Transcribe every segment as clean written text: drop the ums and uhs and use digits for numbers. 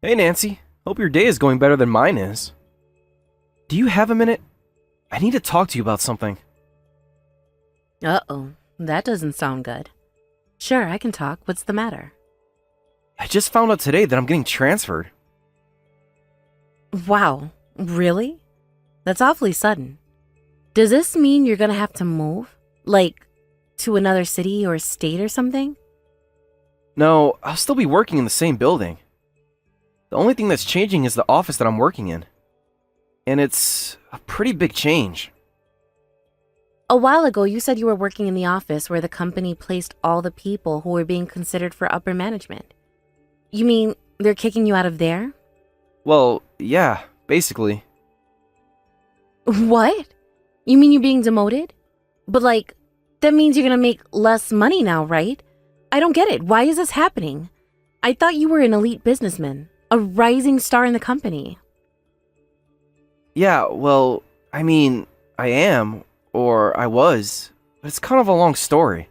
Hey Nancy, hope your day is going better than mine is. Do you have a minute? I need to talk to you about something. Uh-oh, that doesn't sound good. Sure, I can talk. What's the matter? I just found out today that I'm getting transferred. Wow, really? That's awfully sudden. Does this mean you're gonna have to move? Like, to another city or state or something? No, I'll still be working in the same building. The only thing that's changing is the office that I'm working in. And it's a pretty big change. A while ago, you said you were working in the office where the company placed all the people who were being considered for upper management. You mean they're kicking you out of there? Well, yeah, basically. What? You mean you're being demoted? But that means you're gonna make less money now, right? I don't get it. Why is this happening? I thought you were an elite businessman, a rising star in the company. Yeah, well, I am, or I was, but it's kind of a long story.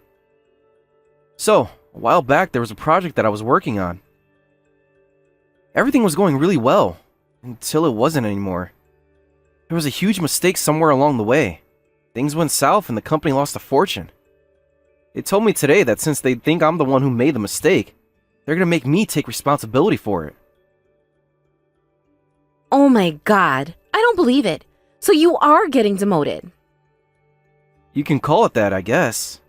So, a while back there was a project that I was working on. Everything was going really well, until it wasn't anymore. There was a huge mistake somewhere along the way. Things went south and the company lost a fortune. They told me today that since they think I'm the one who made the mistake, they're gonna make me take responsibility for it. Oh my God, I don't believe it. So you are getting demoted. You can call it that, I guess.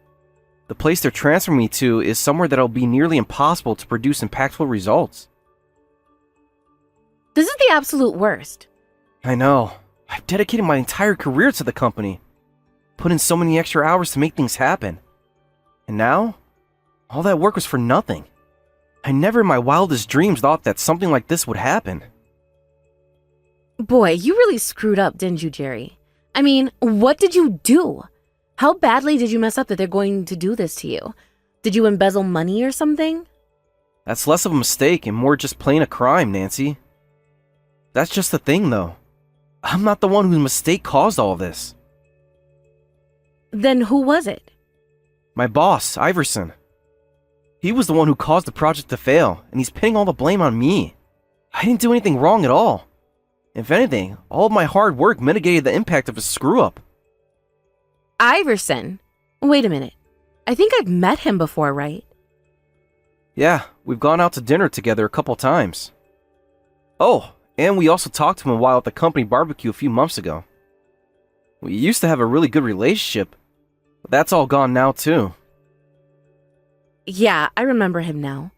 The place they're transferring me to is somewhere that'll be nearly impossible to produce impactful results. This is the absolute worst. I know. I've dedicated my entire career to the company. Put in so many extra hours to make things happen. And now? All that work was for nothing. I never in my wildest dreams thought that something like this would happen. Boy, you really screwed up, didn't you, Jerry? I mean, what did you do? How badly did you mess up that they're going to do this to you? Did you embezzle money or something? That's less of a mistake and more just plain a crime, Nancy. That's just the thing, though. I'm not the one whose mistake caused all of this. Then who was it? My boss, Iverson. He was the one who caused the project to fail, and he's pinning all the blame on me. I didn't do anything wrong at all. If anything, all of my hard work mitigated the impact of a screw-up. Iverson? Wait a minute. I think I've met him before, right? Yeah, we've gone out to dinner together a couple times. Oh, and we also talked to him a while at the company barbecue a few months ago. We used to have a really good relationship, but that's all gone now too. Yeah, I remember him now.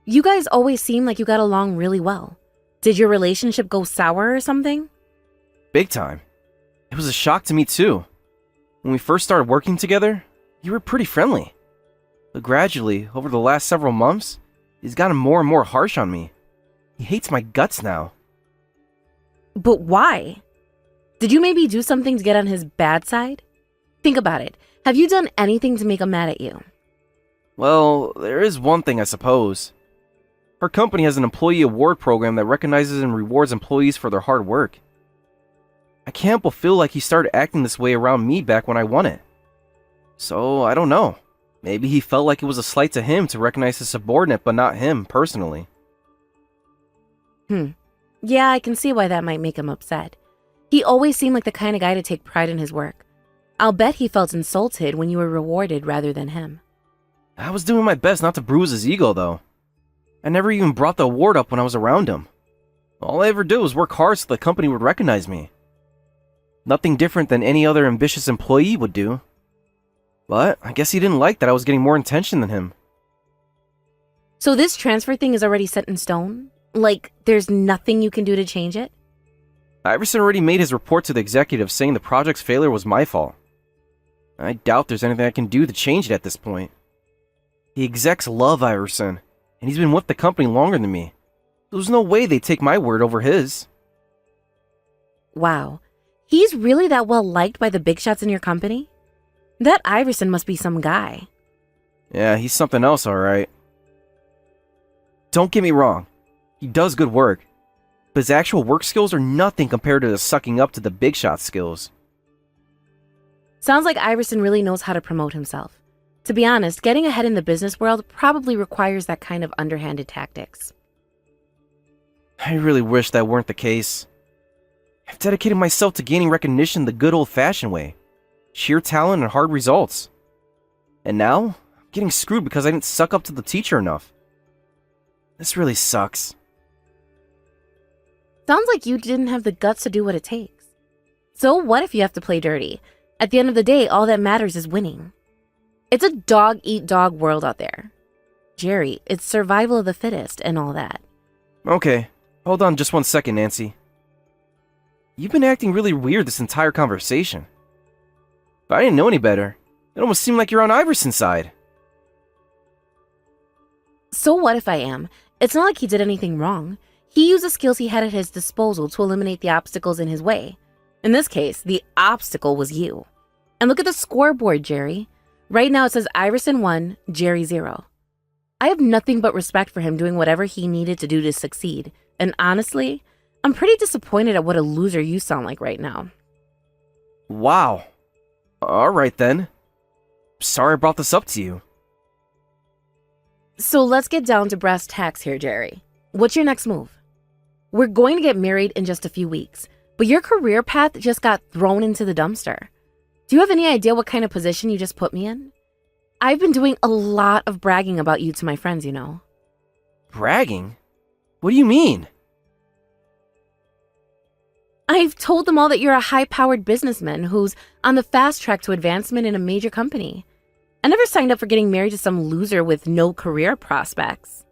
You guys always seem like you got along really well. Did your relationship go sour or something? Big time. It was a shock to me too. When we first started working together, you were pretty friendly. But gradually, over the last several months, he's gotten more and more harsh on me. He hates my guts now. But why? Did you maybe do something to get on his bad side? Think about it. Have you done anything to make him mad at you? Well, there is one thing, I suppose. Our company has an employee award program that recognizes and rewards employees for their hard work. I can't but feel like he started acting this way around me back when I won it. So, I don't know. Maybe he felt like it was a slight to him to recognize his subordinate, but not him, personally. Yeah, I can see why that might make him upset. He always seemed like the kind of guy to take pride in his work. I'll bet he felt insulted when you were rewarded rather than him. I was doing my best not to bruise his ego, though. I never even brought the award up when I was around him. All I ever did was work hard so the company would recognize me. Nothing different than any other ambitious employee would do. But I guess he didn't like that I was getting more attention than him. So this transfer thing is already set in stone? Like, there's nothing you can do to change it? Iverson already made his report to the executive saying the project's failure was my fault. I doubt there's anything I can do to change it at this point. The execs love Iverson, and he's been with the company longer than me. There's no way they'd take my word over his. Wow. He's really that well liked by the big shots in your company? That Iverson must be some guy. Yeah, he's something else, alright. Don't get me wrong. He does good work. But his actual work skills are nothing compared to the sucking up to the big shot skills. Sounds like Iverson really knows how to promote himself. To be honest, getting ahead in the business world probably requires that kind of underhanded tactics. I really wish that weren't the case. I've dedicated myself to gaining recognition the good old-fashioned way. Sheer talent and hard results. And now, I'm getting screwed because I didn't suck up to the teacher enough. This really sucks. Sounds like you didn't have the guts to do what it takes. So what if you have to play dirty? At the end of the day, all that matters is winning. It's a dog-eat-dog world out there. Jerry, it's survival of the fittest and all that. Okay, hold on just 1 second, Nancy. You've been acting really weird this entire conversation. If I didn't know any better, it almost seemed like you're on Iverson's side. So what if I am? It's not like he did anything wrong. He used the skills he had at his disposal to eliminate the obstacles in his way. In this case, the obstacle was you. And look at the scoreboard, Jerry. Right now it says Iverson 1, Jerry 0. I have nothing but respect for him doing whatever he needed to do to succeed. And honestly, I'm pretty disappointed at what a loser you sound like right now. Wow. Alright then. Sorry I brought this up to you. So let's get down to brass tacks here, Jerry. What's your next move? We're going to get married in just a few weeks, but your career path just got thrown into the dumpster. Do you have any idea what kind of position you just put me in? I've been doing a lot of bragging about you to my friends, you know. Bragging? What do you mean? I've told them all that you're a high-powered businessman who's on the fast track to advancement in a major company. I never signed up for getting married to some loser with no career prospects.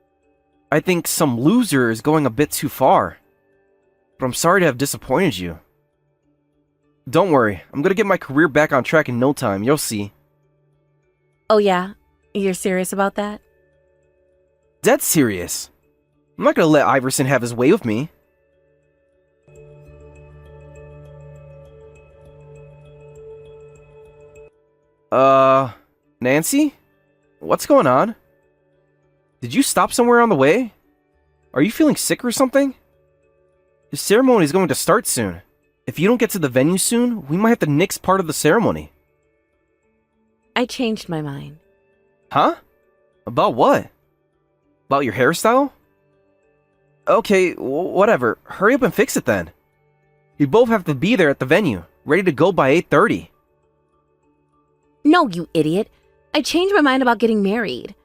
I think some loser is going a bit too far. But I'm sorry to have disappointed you. Don't worry, I'm gonna get my career back on track in no time, you'll see. Oh yeah? You're serious about that? Dead serious. I'm not gonna let Iverson have his way with me. Nancy? What's going on? Did you stop somewhere on the way? Are you feeling sick or something? The ceremony is going to start soon. If you don't get to the venue soon, we might have to nix part of the ceremony. I changed my mind. Huh? About what? About your hairstyle? Okay, whatever. Hurry up and fix it then. You both have to be there at the venue, ready to go by 8:30. No, you idiot. I changed my mind about getting married.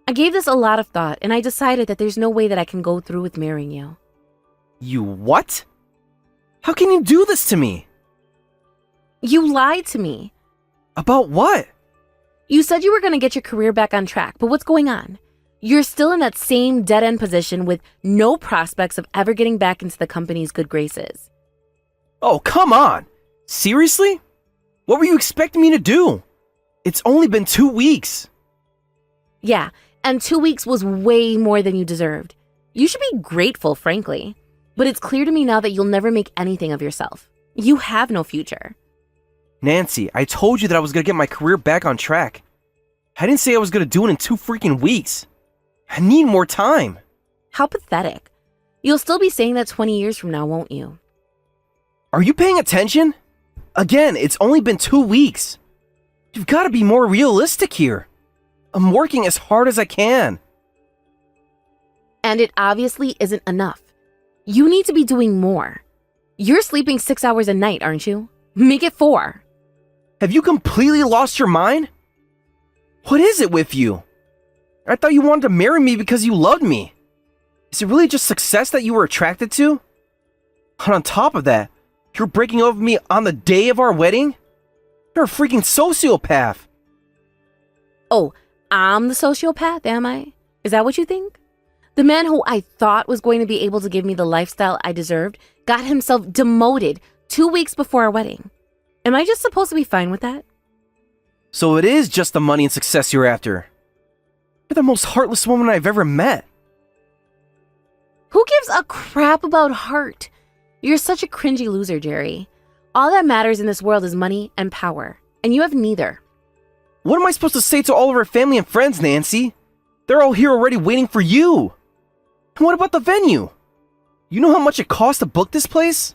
I gave this a lot of thought, and I decided that there's no way that I can go through with marrying you. You what? How can you do this to me? You lied to me. About what? You said you were going to get your career back on track, but what's going on? You're still in that same dead-end position with no prospects of ever getting back into the company's good graces. Oh, come on! Seriously? What were you expecting me to do? It's only been 2 weeks. Yeah, and 2 weeks was way more than you deserved. You should be grateful, frankly. But it's clear to me now that you'll never make anything of yourself. You have no future. Nancy, I told you that I was gonna get my career back on track. I didn't say I was gonna do it in 2 freaking weeks. I need more time. How pathetic. You'll still be saying that 20 years from now, won't you? Are you paying attention? Again, it's only been 2 weeks. You've got to be more realistic here. I'm working as hard as I can. And it obviously isn't enough. You need to be doing more. You're sleeping 6 hours a night, aren't you? Make it 4. Have you completely lost your mind? What is it with you? I thought you wanted to marry me because you loved me. Is it really just success that you were attracted to? And on top of that, you're breaking up with me on the day of our wedding? You're a freaking sociopath. Oh, I'm the sociopath, am I? Is that what you think? The man who I thought was going to be able to give me the lifestyle I deserved got himself demoted 2 weeks before our wedding. Am I just supposed to be fine with that? So it is just the money and success you're after. You're the most heartless woman I've ever met. Who gives a crap about heart? You're such a cringy loser, Jerry. All that matters in this world is money and power, and you have neither. What am I supposed to say to all of our family and friends, Nancy? They're all here already waiting for you. And what about the venue? You know how much it costs to book this place?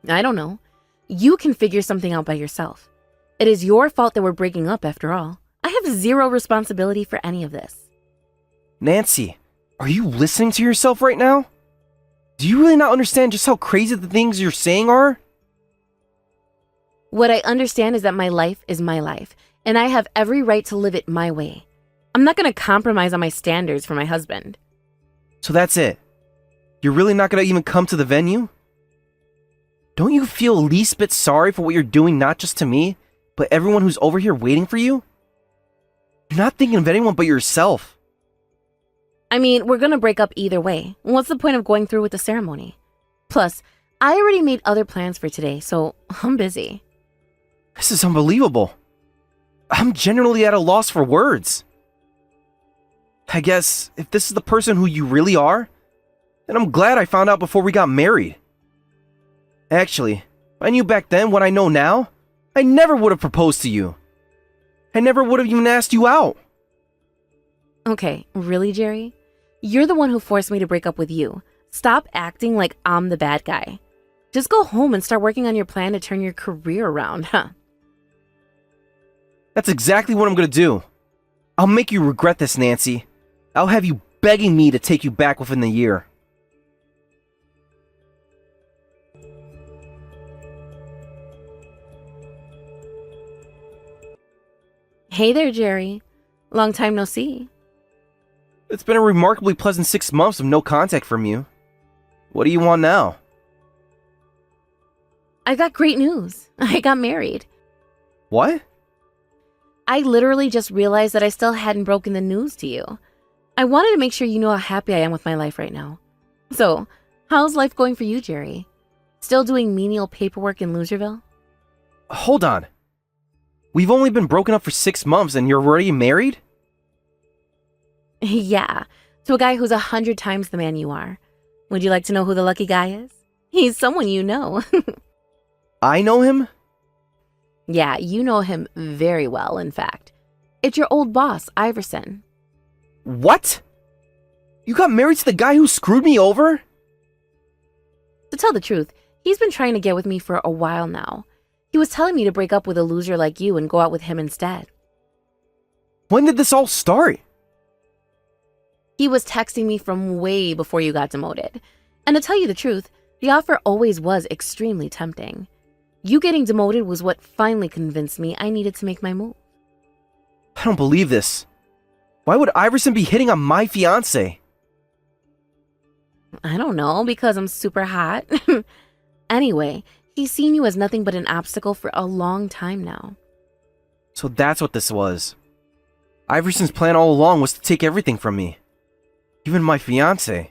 I don't know. You can figure something out by yourself. It is your fault that we're breaking up after all. I have zero responsibility for any of this. Nancy, Are you listening to yourself right now? Do you really not understand just how crazy the things you're saying are? What I understand is that my life is my life, and I have every right to live it my way. I'm not going to compromise on my standards for my husband. So that's it. You're really not gonna even come to the venue? Don't you feel the least bit sorry for what you're doing, not just to me, but everyone who's over here waiting for you? You're not thinking of anyone but yourself. I mean, we're going to break up either way. What's the point of going through with the ceremony? Plus, I already made other plans for today, so I'm busy. This is unbelievable. I'm genuinely at a loss for words. I guess if this is the person who you really are, then I'm glad I found out before we got married. Actually, if I knew back then what I know now, I never would have proposed to you. I never would have even asked you out. Okay, really, Jerry? You're the one who forced me to break up with you. Stop acting like I'm the bad guy. Just go home and start working on your plan to turn your career around, huh? That's exactly what I'm gonna do. I'll make you regret this, Nancy. I'll have you begging me to take you back within the year. Hey there, Jerry. Long time no see. It's been a remarkably pleasant 6 months of no contact from you. What do you want now? I got great news. I got married. What? I literally just realized that I still hadn't broken the news to you. I wanted to make sure you know how happy I am with my life right now. So, how's life going for you, Jerry? Still doing menial paperwork in Loserville? Hold on. We've only been broken up for 6 months and you're already married? Yeah, to a guy who's 100 times the man you are. Would you like to know who the lucky guy is? He's someone you know. I know him? Yeah, you know him very well, in fact. It's your old boss, Iverson. What? You got married to the guy who screwed me over? To tell the truth, he's been trying to get with me for a while now. He was telling me to break up with a loser like you and go out with him instead. When did this all start? He was texting me from way before you got demoted. And to tell you the truth, the offer always was extremely tempting. You getting demoted was what finally convinced me I needed to make my move. I don't believe this. Why would Iverson be hitting on my fiancé? I don't know, because I'm super hot. Anyway, he's seen you as nothing but an obstacle for a long time now. So that's what this was. Iverson's plan all along was to take everything from me. Even my fiancé.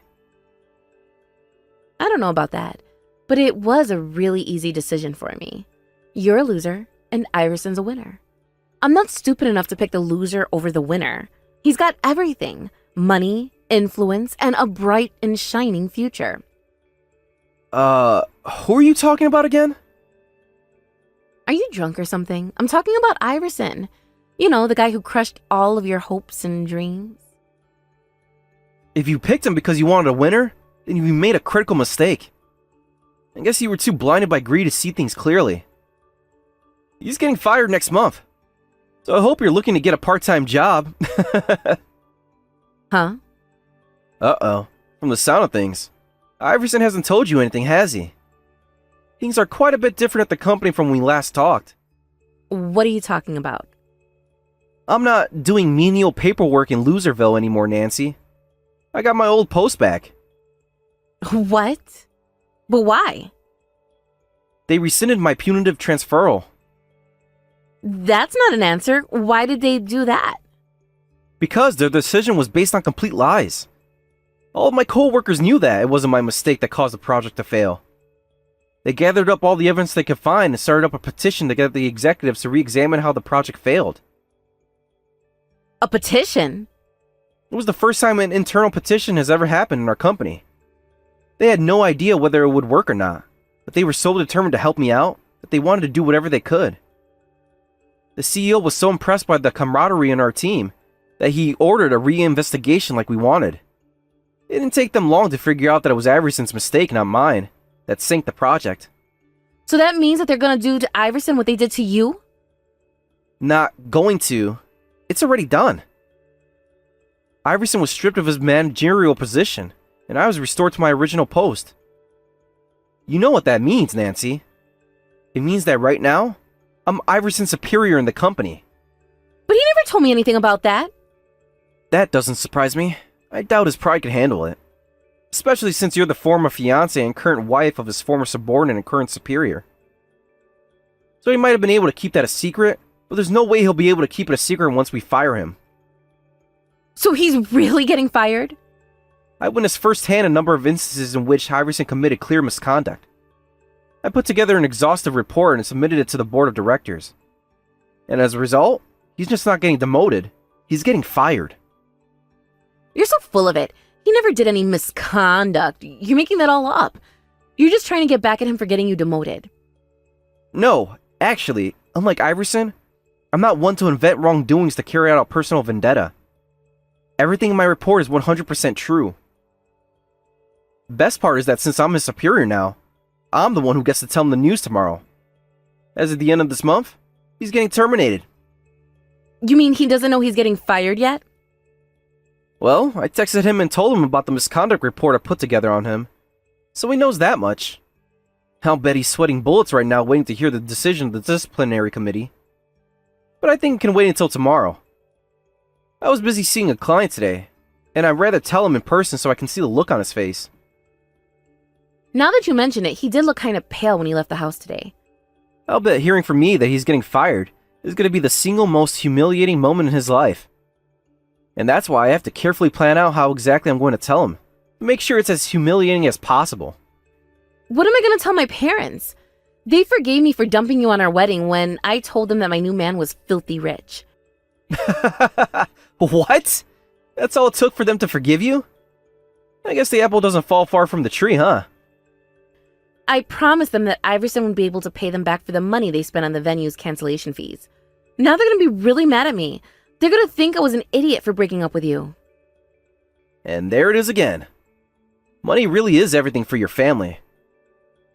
I don't know about that, but it was a really easy decision for me. You're a loser, and Iverson's a winner. I'm not stupid enough to pick the loser over the winner. He's got everything: money, influence, and a bright and shining future. Who are you talking about again? Are you drunk or something? I'm talking about Iverson. You know, the guy who crushed all of your hopes and dreams. If you picked him because you wanted a winner, then you made a critical mistake. I guess you were too blinded by greed to see things clearly. He's getting fired next month. So I hope you're looking to get a part-time job. Huh? Uh-oh. From the sound of things, Iverson hasn't told you anything, has he? Things are quite a bit different at the company from when we last talked. What are you talking about? I'm not doing menial paperwork in Loserville anymore, Nancy. I got my old post back. What? But why? They rescinded my punitive transferal. That's not an answer. Why did they do that? Because their decision was based on complete lies. All of my co-workers knew that it wasn't my mistake that caused the project to fail. They gathered up all the evidence they could find and started up a petition to get the executives to re-examine how the project failed. A petition? It was the first time an internal petition has ever happened in our company. They had no idea whether it would work or not, but they were so determined to help me out that they wanted to do whatever they could. The CEO was so impressed by the camaraderie in our team that he ordered a re-investigation like we wanted. It didn't take them long to figure out that it was Iverson's mistake, not mine, that sank the project. So that means that they're gonna do to Iverson what they did to you? Not going to. It's already done. Iverson was stripped of his managerial position, and I was restored to my original post. You know what that means, Nancy. It means that right now, I'm Iverson's superior in the company. But he never told me anything about that. That doesn't surprise me. I doubt his pride could handle it. Especially since you're the former fiancée and current wife of his former subordinate and current superior. So he might have been able to keep that a secret, but there's no way he'll be able to keep it a secret once we fire him. So he's really getting fired? I witnessed firsthand a number of instances in which Iverson committed clear misconduct. I put together an exhaustive report and submitted it to the board of directors. And as a result, he's just not getting demoted, he's getting fired. You're so full of it. He never did any misconduct. You're making that all up. You're just trying to get back at him for getting you demoted. No, actually, unlike Iverson, I'm not one to invent wrongdoings to carry out a personal vendetta. Everything in my report is 100% true. Best part is that since I'm his superior now, I'm the one who gets to tell him the news tomorrow. As of the end of this month, he's getting terminated. You mean he doesn't know he's getting fired yet? Well, I texted him and told him about the misconduct report I put together on him, so he knows that much. I'll bet he's sweating bullets right now waiting to hear the decision of the disciplinary committee. But I think it can wait until tomorrow. I was busy seeing a client today, and I'd rather tell him in person so I can see the look on his face. Now that you mention it, he did look kind of pale when he left the house today. I'll bet hearing from me that he's getting fired is going to be the single most humiliating moment in his life. And that's why I have to carefully plan out how exactly I'm going to tell him, to make sure it's as humiliating as possible. What am I going to tell my parents? They forgave me for dumping you on our wedding when I told them that my new man was filthy rich. What? That's all it took for them to forgive you? I guess the apple doesn't fall far from the tree, huh? I promised them that Iverson would be able to pay them back for the money they spent on the venue's cancellation fees. Now they're going to be really mad at me. They're going to think I was an idiot for breaking up with you. And there it is again. Money really is everything for your family.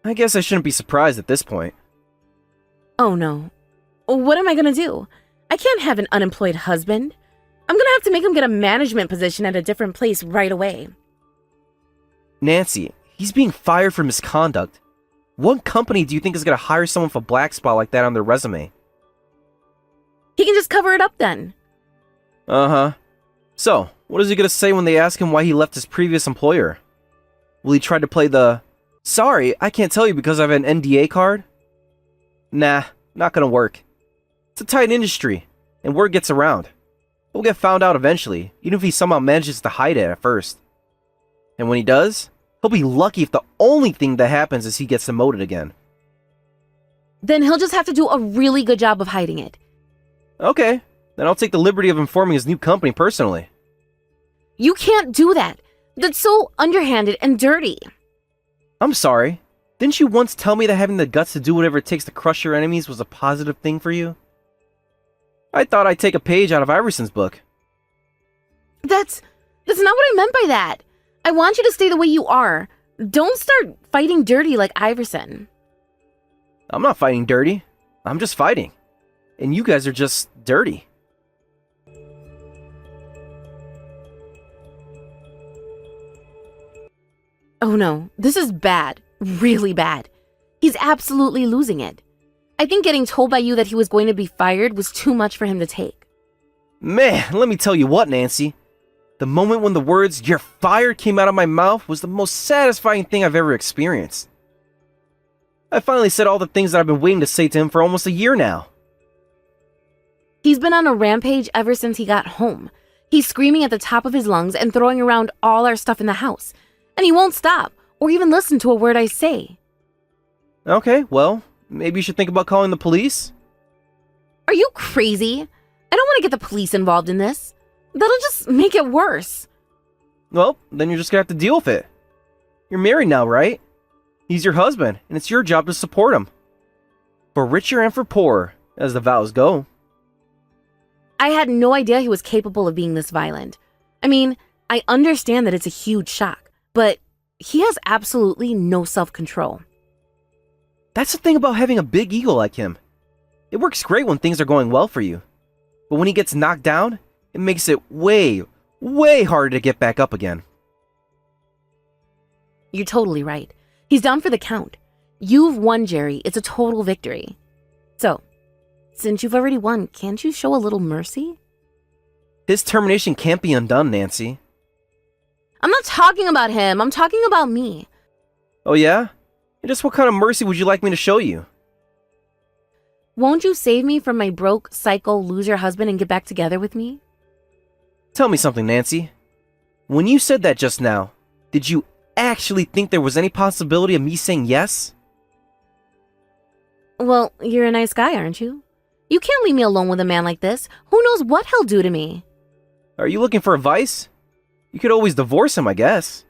I guess I shouldn't be surprised at this point. Oh no. What am I going to do? I can't have an unemployed husband. I'm going to have to make him get a management position at a different place right away. Nancy, he's being fired for misconduct. What company do you think is going to hire someone with a black spot like that on their resume? He can just cover it up then. Uh-huh. So, what is he going to say when they ask him why he left his previous employer? Will he try to play the, "Sorry, I can't tell you because I have an NDA card"? Nah, not going to work. It's a tight industry, and word gets around. He'll get found out eventually, even if he somehow manages to hide it at first. And when he does, he'll be lucky if the only thing that happens is he gets demoted again. Then he'll just have to do a really good job of hiding it. Okay, then I'll take the liberty of informing his new company personally. You can't do that. That's so underhanded and dirty. I'm sorry. Didn't you once tell me that having the guts to do whatever it takes to crush your enemies was a positive thing for you? I thought I'd take a page out of Iverson's book. That's not what I meant by that. I want you to stay the way you are. Don't start fighting dirty like Iverson. I'm not fighting dirty. I'm just fighting. And you guys are just dirty. Oh no, this is bad. Really bad. He's absolutely losing it. I think getting told by you that he was going to be fired was too much for him to take. Man, let me tell you what, Nancy. The moment when the words, "You're fired," came out of my mouth was the most satisfying thing I've ever experienced. I finally said all the things that I've been waiting to say to him for almost a year now. He's been on a rampage ever since he got home. He's screaming at the top of his lungs and throwing around all our stuff in the house. And he won't stop, or even listen to a word I say. Okay, well, maybe you should think about calling the police? Are you crazy? I don't want to get the police involved in this. That'll just make it worse. Well, then you're just gonna have to deal with it. You're married now, right? He's your husband, and it's your job to support him. For richer and for poorer, as the vows go. I had no idea he was capable of being this violent. I mean, I understand that it's a huge shock, but he has absolutely no self-control. That's the thing about having a big ego like him. It works great when things are going well for you. But when he gets knocked down, it makes it way, way harder to get back up again. You're totally right. He's down for the count. You've won, Jerry. It's a total victory. So, since you've already won, can't you show a little mercy? His termination can't be undone, Nancy. I'm not talking about him. I'm talking about me. Oh yeah? And just what kind of mercy would you like me to show you? Won't you save me from my broke, psycho, loser husband and get back together with me? Tell me something, Nancy. When you said that just now, did you actually think there was any possibility of me saying yes? Well, you're a nice guy, aren't you? You can't leave me alone with a man like this. Who knows what he'll do to me? Are you looking for advice? You could always divorce him, I guess.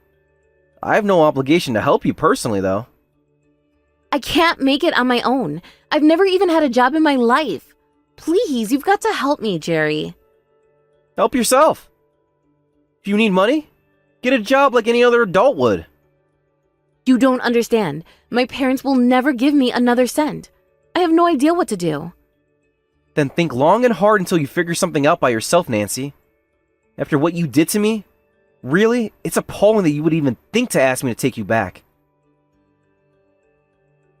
I have no obligation to help you personally, though. I can't make it on my own. I've never even had a job in my life. Please, you've got to help me, Jerry. Help yourself. If you need money, get a job like any other adult would. You don't understand. My parents will never give me another cent. I have no idea what to do. Then think long and hard until you figure something out by yourself, Nancy. After what you did to me, really, it's appalling that you would even think to ask me to take you back.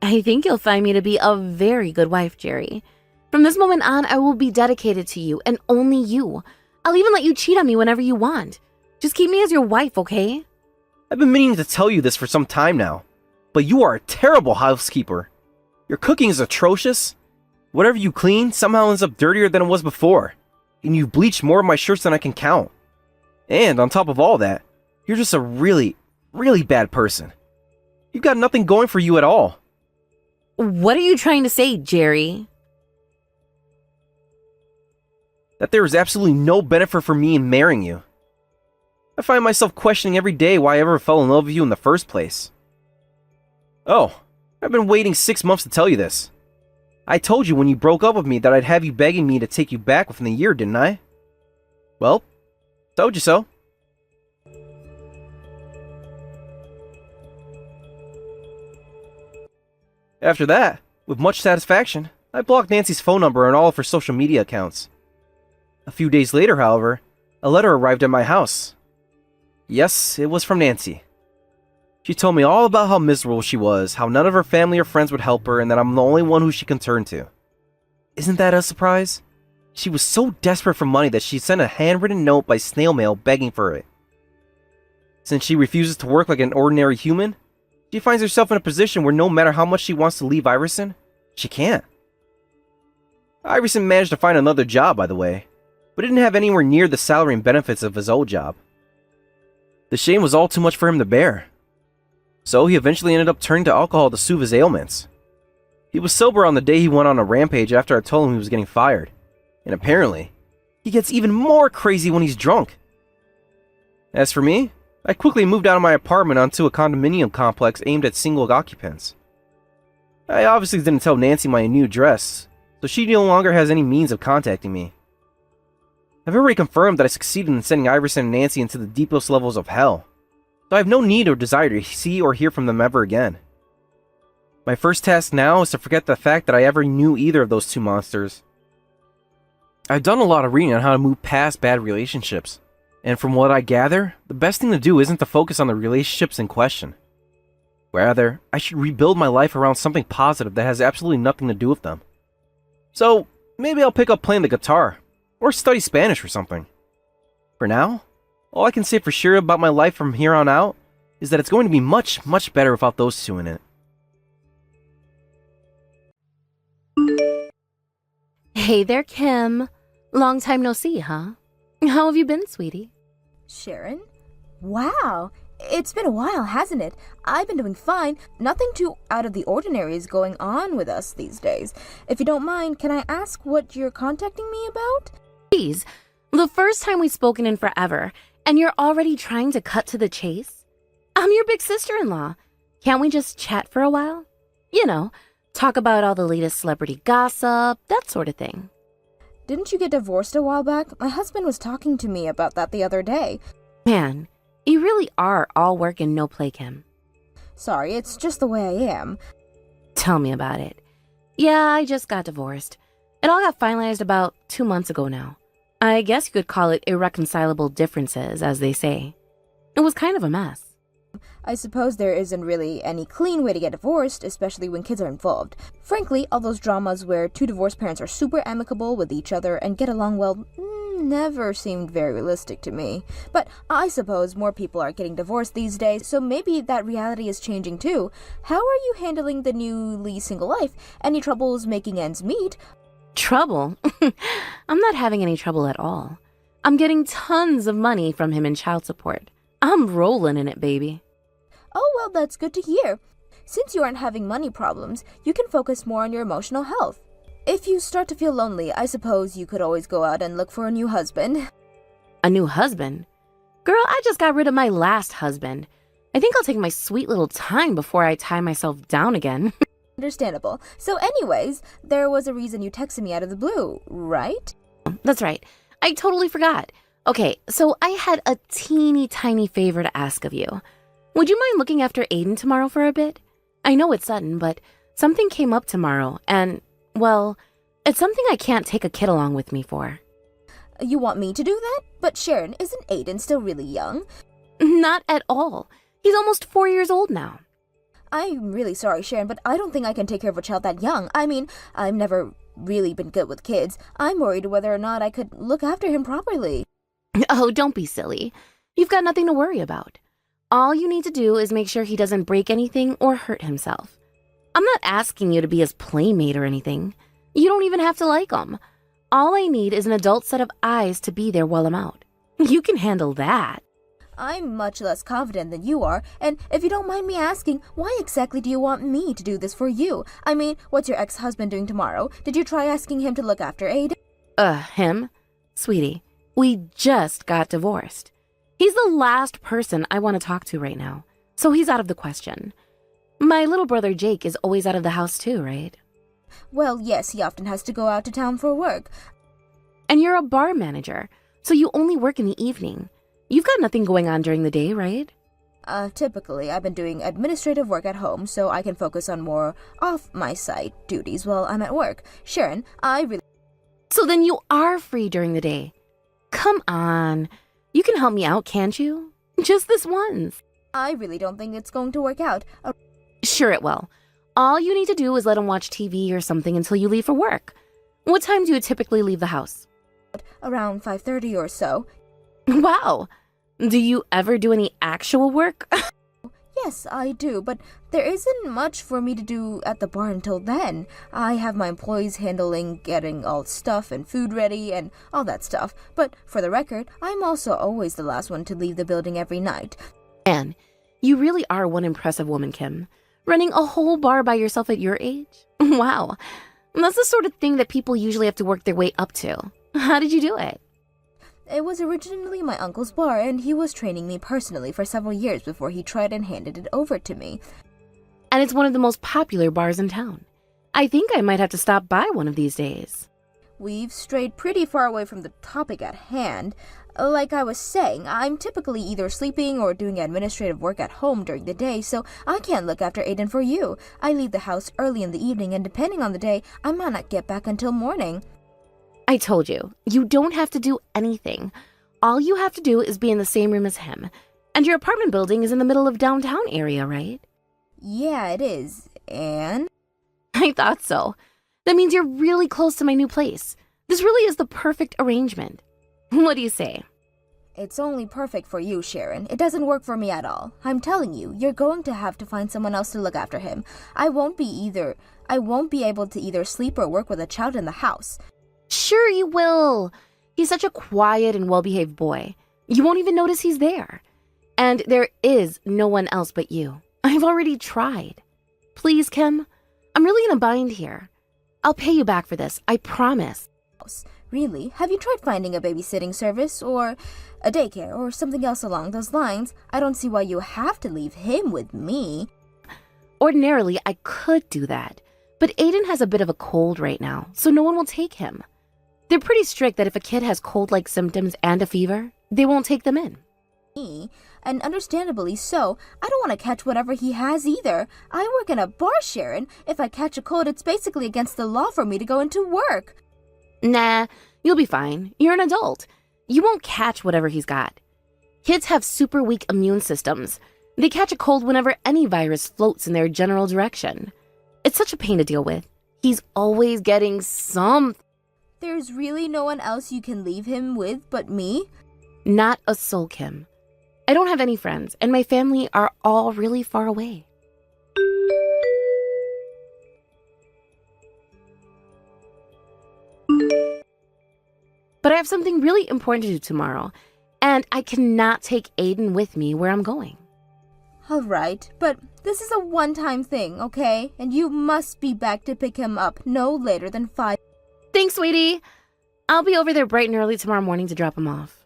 I think you'll find me to be a very good wife, Jerry. From this moment on, I will be dedicated to you and only you. I'll even let you cheat on me whenever you want. Just keep me as your wife, okay? I've been meaning to tell you this for some time now, but you are a terrible housekeeper. Your cooking is atrocious. Whatever you clean somehow ends up dirtier than it was before, and you've bleached more of my shirts than I can count. And on top of all that, you're just a really, really bad person. You've got nothing going for you at all. What are you trying to say, Jerry? That there is absolutely no benefit for me in marrying you. I find myself questioning every day why I ever fell in love with you in the first place. Oh, I've been waiting 6 months to tell you this. I told you when you broke up with me that I'd have you begging me to take you back within a year, didn't I? Well, told you so. After that, with much satisfaction, I blocked Nancy's phone number and all of her social media accounts. A few days later, however, a letter arrived at my house. Yes, it was from Nancy. She told me all about how miserable she was, how none of her family or friends would help her, and that I'm the only one who she can turn to. Isn't that a surprise? She was so desperate for money that she sent a handwritten note by snail mail begging for it. Since she refuses to work like an ordinary human, she finds herself in a position where no matter how much she wants to leave Iverson, she can't. Iverson managed to find another job, by the way, but didn't have anywhere near the salary and benefits of his old job. The shame was all too much for him to bear. So he eventually ended up turning to alcohol to soothe his ailments. He was sober on the day he went on a rampage after I told him he was getting fired. And apparently, he gets even more crazy when he's drunk. As for me, I quickly moved out of my apartment onto a condominium complex aimed at single occupants. I obviously didn't tell Nancy my new address, so she no longer has any means of contacting me. I've already confirmed that I succeeded in sending Iverson and Nancy into the deepest levels of hell, so I have no need or desire to see or hear from them ever again. My first task now is to forget the fact that I ever knew either of those two monsters. I've done a lot of reading on how to move past bad relationships, and from what I gather, the best thing to do isn't to focus on the relationships in question. Rather, I should rebuild my life around something positive that has absolutely nothing to do with them. So, maybe I'll pick up playing the guitar, or study Spanish or something. For now, all I can say for sure about my life from here on out is that it's going to be much, much better without those two in it. Hey there, Kim. Long time no see, huh? How have you been, sweetie? Sharon? Wow, it's been a while, hasn't it? I've been doing fine. Nothing too out of the ordinary is going on with us these days. If you don't mind, can I ask what you're contacting me about? Please, the first time we've spoken in forever, and you're already trying to cut to the chase? I'm your big sister-in-law. Can't we just chat for a while? You know, talk about all the latest celebrity gossip, that sort of thing. Didn't you get divorced a while back? My husband was talking to me about that the other day. Man, you really are all work and no play, Kim. Sorry, it's just the way I am. Tell me about it. Yeah, I just got divorced. It all got finalized about 2 months ago now. I guess you could call it irreconcilable differences, as they say. It was kind of a mess. I suppose there isn't really any clean way to get divorced, especially when kids are involved. Frankly, all those dramas where two divorced parents are super amicable with each other and get along well never seemed very realistic to me. But I suppose more people are getting divorced these days, so maybe that reality is changing too. How are you handling the newly single life? Any troubles making ends meet? Trouble? I'm not having any trouble at all. I'm getting tons of money from him in child support. I'm rolling in it, baby. Oh, well, that's good to hear. Since you aren't having money problems, you can focus more on your emotional health. If you start to feel lonely, I suppose you could always go out and look for a new husband. A new husband? Girl, I just got rid of my last husband. I think I'll take my sweet little time before I tie myself down again. Understandable. So anyways, there was a reason you texted me out of the blue, right? That's right. I totally forgot. Okay, so I had a teeny tiny favor to ask of you. Would you mind looking after Aiden tomorrow for a bit? I know it's sudden, but something came up tomorrow, and, well, it's something I can't take a kid along with me for. You want me to do that? But Sharon, isn't Aiden still really young? Not at all. He's almost 4 years old now. I'm really sorry, Sharon, but I don't think I can take care of a child that young. I mean, I've never really been good with kids. I'm worried whether or not I could look after him properly. Oh, don't be silly. You've got nothing to worry about. All you need to do is make sure he doesn't break anything or hurt himself. I'm not asking you to be his playmate or anything. You don't even have to like him. All I need is an adult set of eyes to be there while I'm out. You can handle that. I'm much less confident than you are, and if you don't mind me asking, why exactly do you want me to do this for you? I mean, what's your ex-husband doing tomorrow? Did you try asking him to look after Aiden? Him? Sweetie, we just got divorced. He's the last person I want to talk to right now, so he's out of the question. My little brother Jake is always out of the house too, right? Well, yes, he often has to go out to town for work. And you're a bar manager, so you only work in the evening. You've got nothing going on during the day, right? Typically, I've been doing administrative work at home, so I can focus on more off-my-site duties while I'm at work. Sharon, So then you are free during the day. Come on. You can help me out, can't you? Just this once. I really don't think it's going to work out. Sure it will. All you need to do is let him watch TV or something until you leave for work. What time do you typically leave the house? Around 5:30 or so. Wow. Do you ever do any actual work? Yes, I do, but there isn't much for me to do at the bar until then. I have my employees handling getting all stuff and food ready and all that stuff. But for the record, I'm also always the last one to leave the building every night. Anne, you really are one impressive woman, Kim. Running a whole bar by yourself at your age? Wow. That's the sort of thing that people usually have to work their way up to. How did you do it? It was originally my uncle's bar, and he was training me personally for several years before he tried and handed it over to me. And it's one of the most popular bars in town. I think I might have to stop by one of these days. We've strayed pretty far away from the topic at hand. Like I was saying, I'm typically either sleeping or doing administrative work at home during the day, so I can't look after Aiden for you. I leave the house early in the evening, and depending on the day, I might not get back until morning. I told you, you don't have to do anything. All you have to do is be in the same room as him. And your apartment building is in the middle of downtown area, right? Yeah, it is. And? I thought so. That means you're really close to my new place. This really is the perfect arrangement. What do you say? It's only perfect for you, Sharon. It doesn't work for me at all. I'm telling you, you're going to have to find someone else to look after him. I won't be able to either sleep or work with a child in the house. Sure you will. He's such a quiet and well-behaved boy. You won't even notice he's there. And there is no one else but you. I've already tried. Please, Kim, I'm really in a bind here. I'll pay you back for this, I promise. Really? Have you tried finding a babysitting service or a daycare or something else along those lines? I don't see why you have to leave him with me. Ordinarily, I could do that, but Aiden has a bit of a cold right now, so no one will take him. They're pretty strict that if a kid has cold-like symptoms and a fever, they won't take them in. And understandably so. I don't want to catch whatever he has either. I work in a bar, Sharon. If I catch a cold, it's basically against the law for me to go into work. Nah, You'll be fine. You're an adult. You won't catch whatever he's got. Kids have super weak immune systems. They catch a cold whenever any virus floats in their general direction. It's such a pain to deal with. He's always getting something. There's really no one else you can leave him with but me? Not a soul, Kim. I don't have any friends, and my family are all really far away. But I have something really important to do tomorrow, and I cannot take Aiden with me where I'm going. All right, but this is a one-time thing, okay? And you must be back to pick him up no later than 5. Thanks, sweetie. I'll be over there bright and early tomorrow morning to drop him off.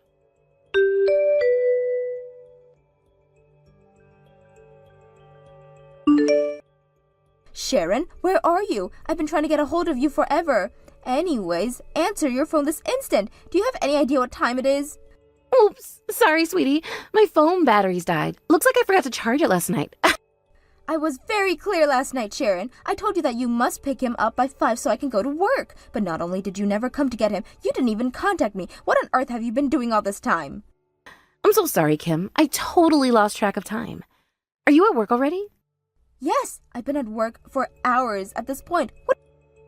Sharon, where are you? I've been trying to get a hold of you forever. Anyways, answer your phone this instant. Do you have any idea what time it is? Oops, sorry, sweetie. My phone batteries died. Looks like I forgot to charge it last night. I was very clear last night, Sharon. I told you that you must pick him up by 5 so I can go to work. But not only did you never come to get him, you didn't even contact me. What on earth have you been doing all this time? I'm so sorry, Kim. I totally lost track of time. Are you at work already? Yes, I've been at work for hours at this point.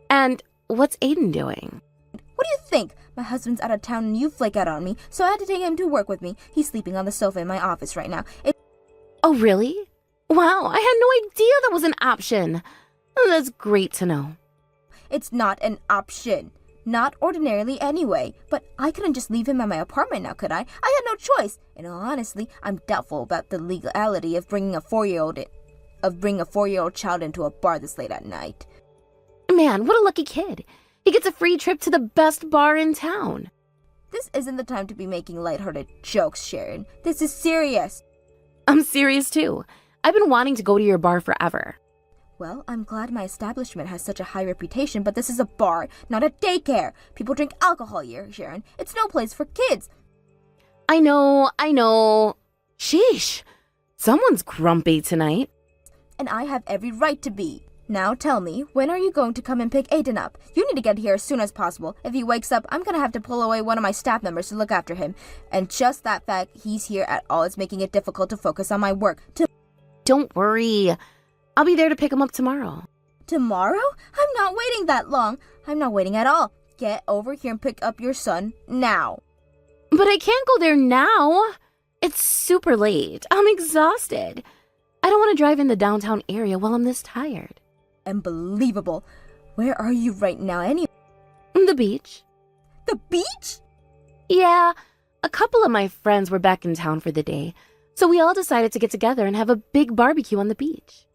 And what's Aiden doing? What do you think? My husband's out of town and you flake out on me, so I had to take him to work with me. He's sleeping on the sofa in my office right now. Oh, really? Wow, I had no idea that was an option. That's great to know. It's not an option. Not ordinarily anyway. But I couldn't just leave him at my apartment now, could I? I had no choice. And honestly, I'm doubtful about the legality of bringing a 4-year-old child into a bar this late at night. Man, what a lucky kid. He gets a free trip to the best bar in town. This isn't the time to be making lighthearted jokes, Sharon. This is serious. I'm serious too. I've been wanting to go to your bar forever. Well, I'm glad my establishment has such a high reputation, but this is a bar, not a daycare. People drink alcohol here, Sharon. It's no place for kids. I know. Sheesh. Someone's grumpy tonight. And I have every right to be. Now tell me, when are you going to come and pick Aiden up? You need to get here as soon as possible. If he wakes up, I'm gonna have to pull away one of my staff members to look after him. And just that fact he's here at all is making it difficult to focus on my work. Don't worry. I'll be there to pick him up tomorrow. Tomorrow? I'm not waiting that long. I'm not waiting at all. Get over here and pick up your son now. But I can't go there now. It's super late. I'm exhausted. I don't want to drive in the downtown area while I'm this tired. Unbelievable. Where are you right now anyway? The beach. The beach? Yeah, a couple of my friends were back in town for the day, so we all decided to get together and have a big barbecue on the beach.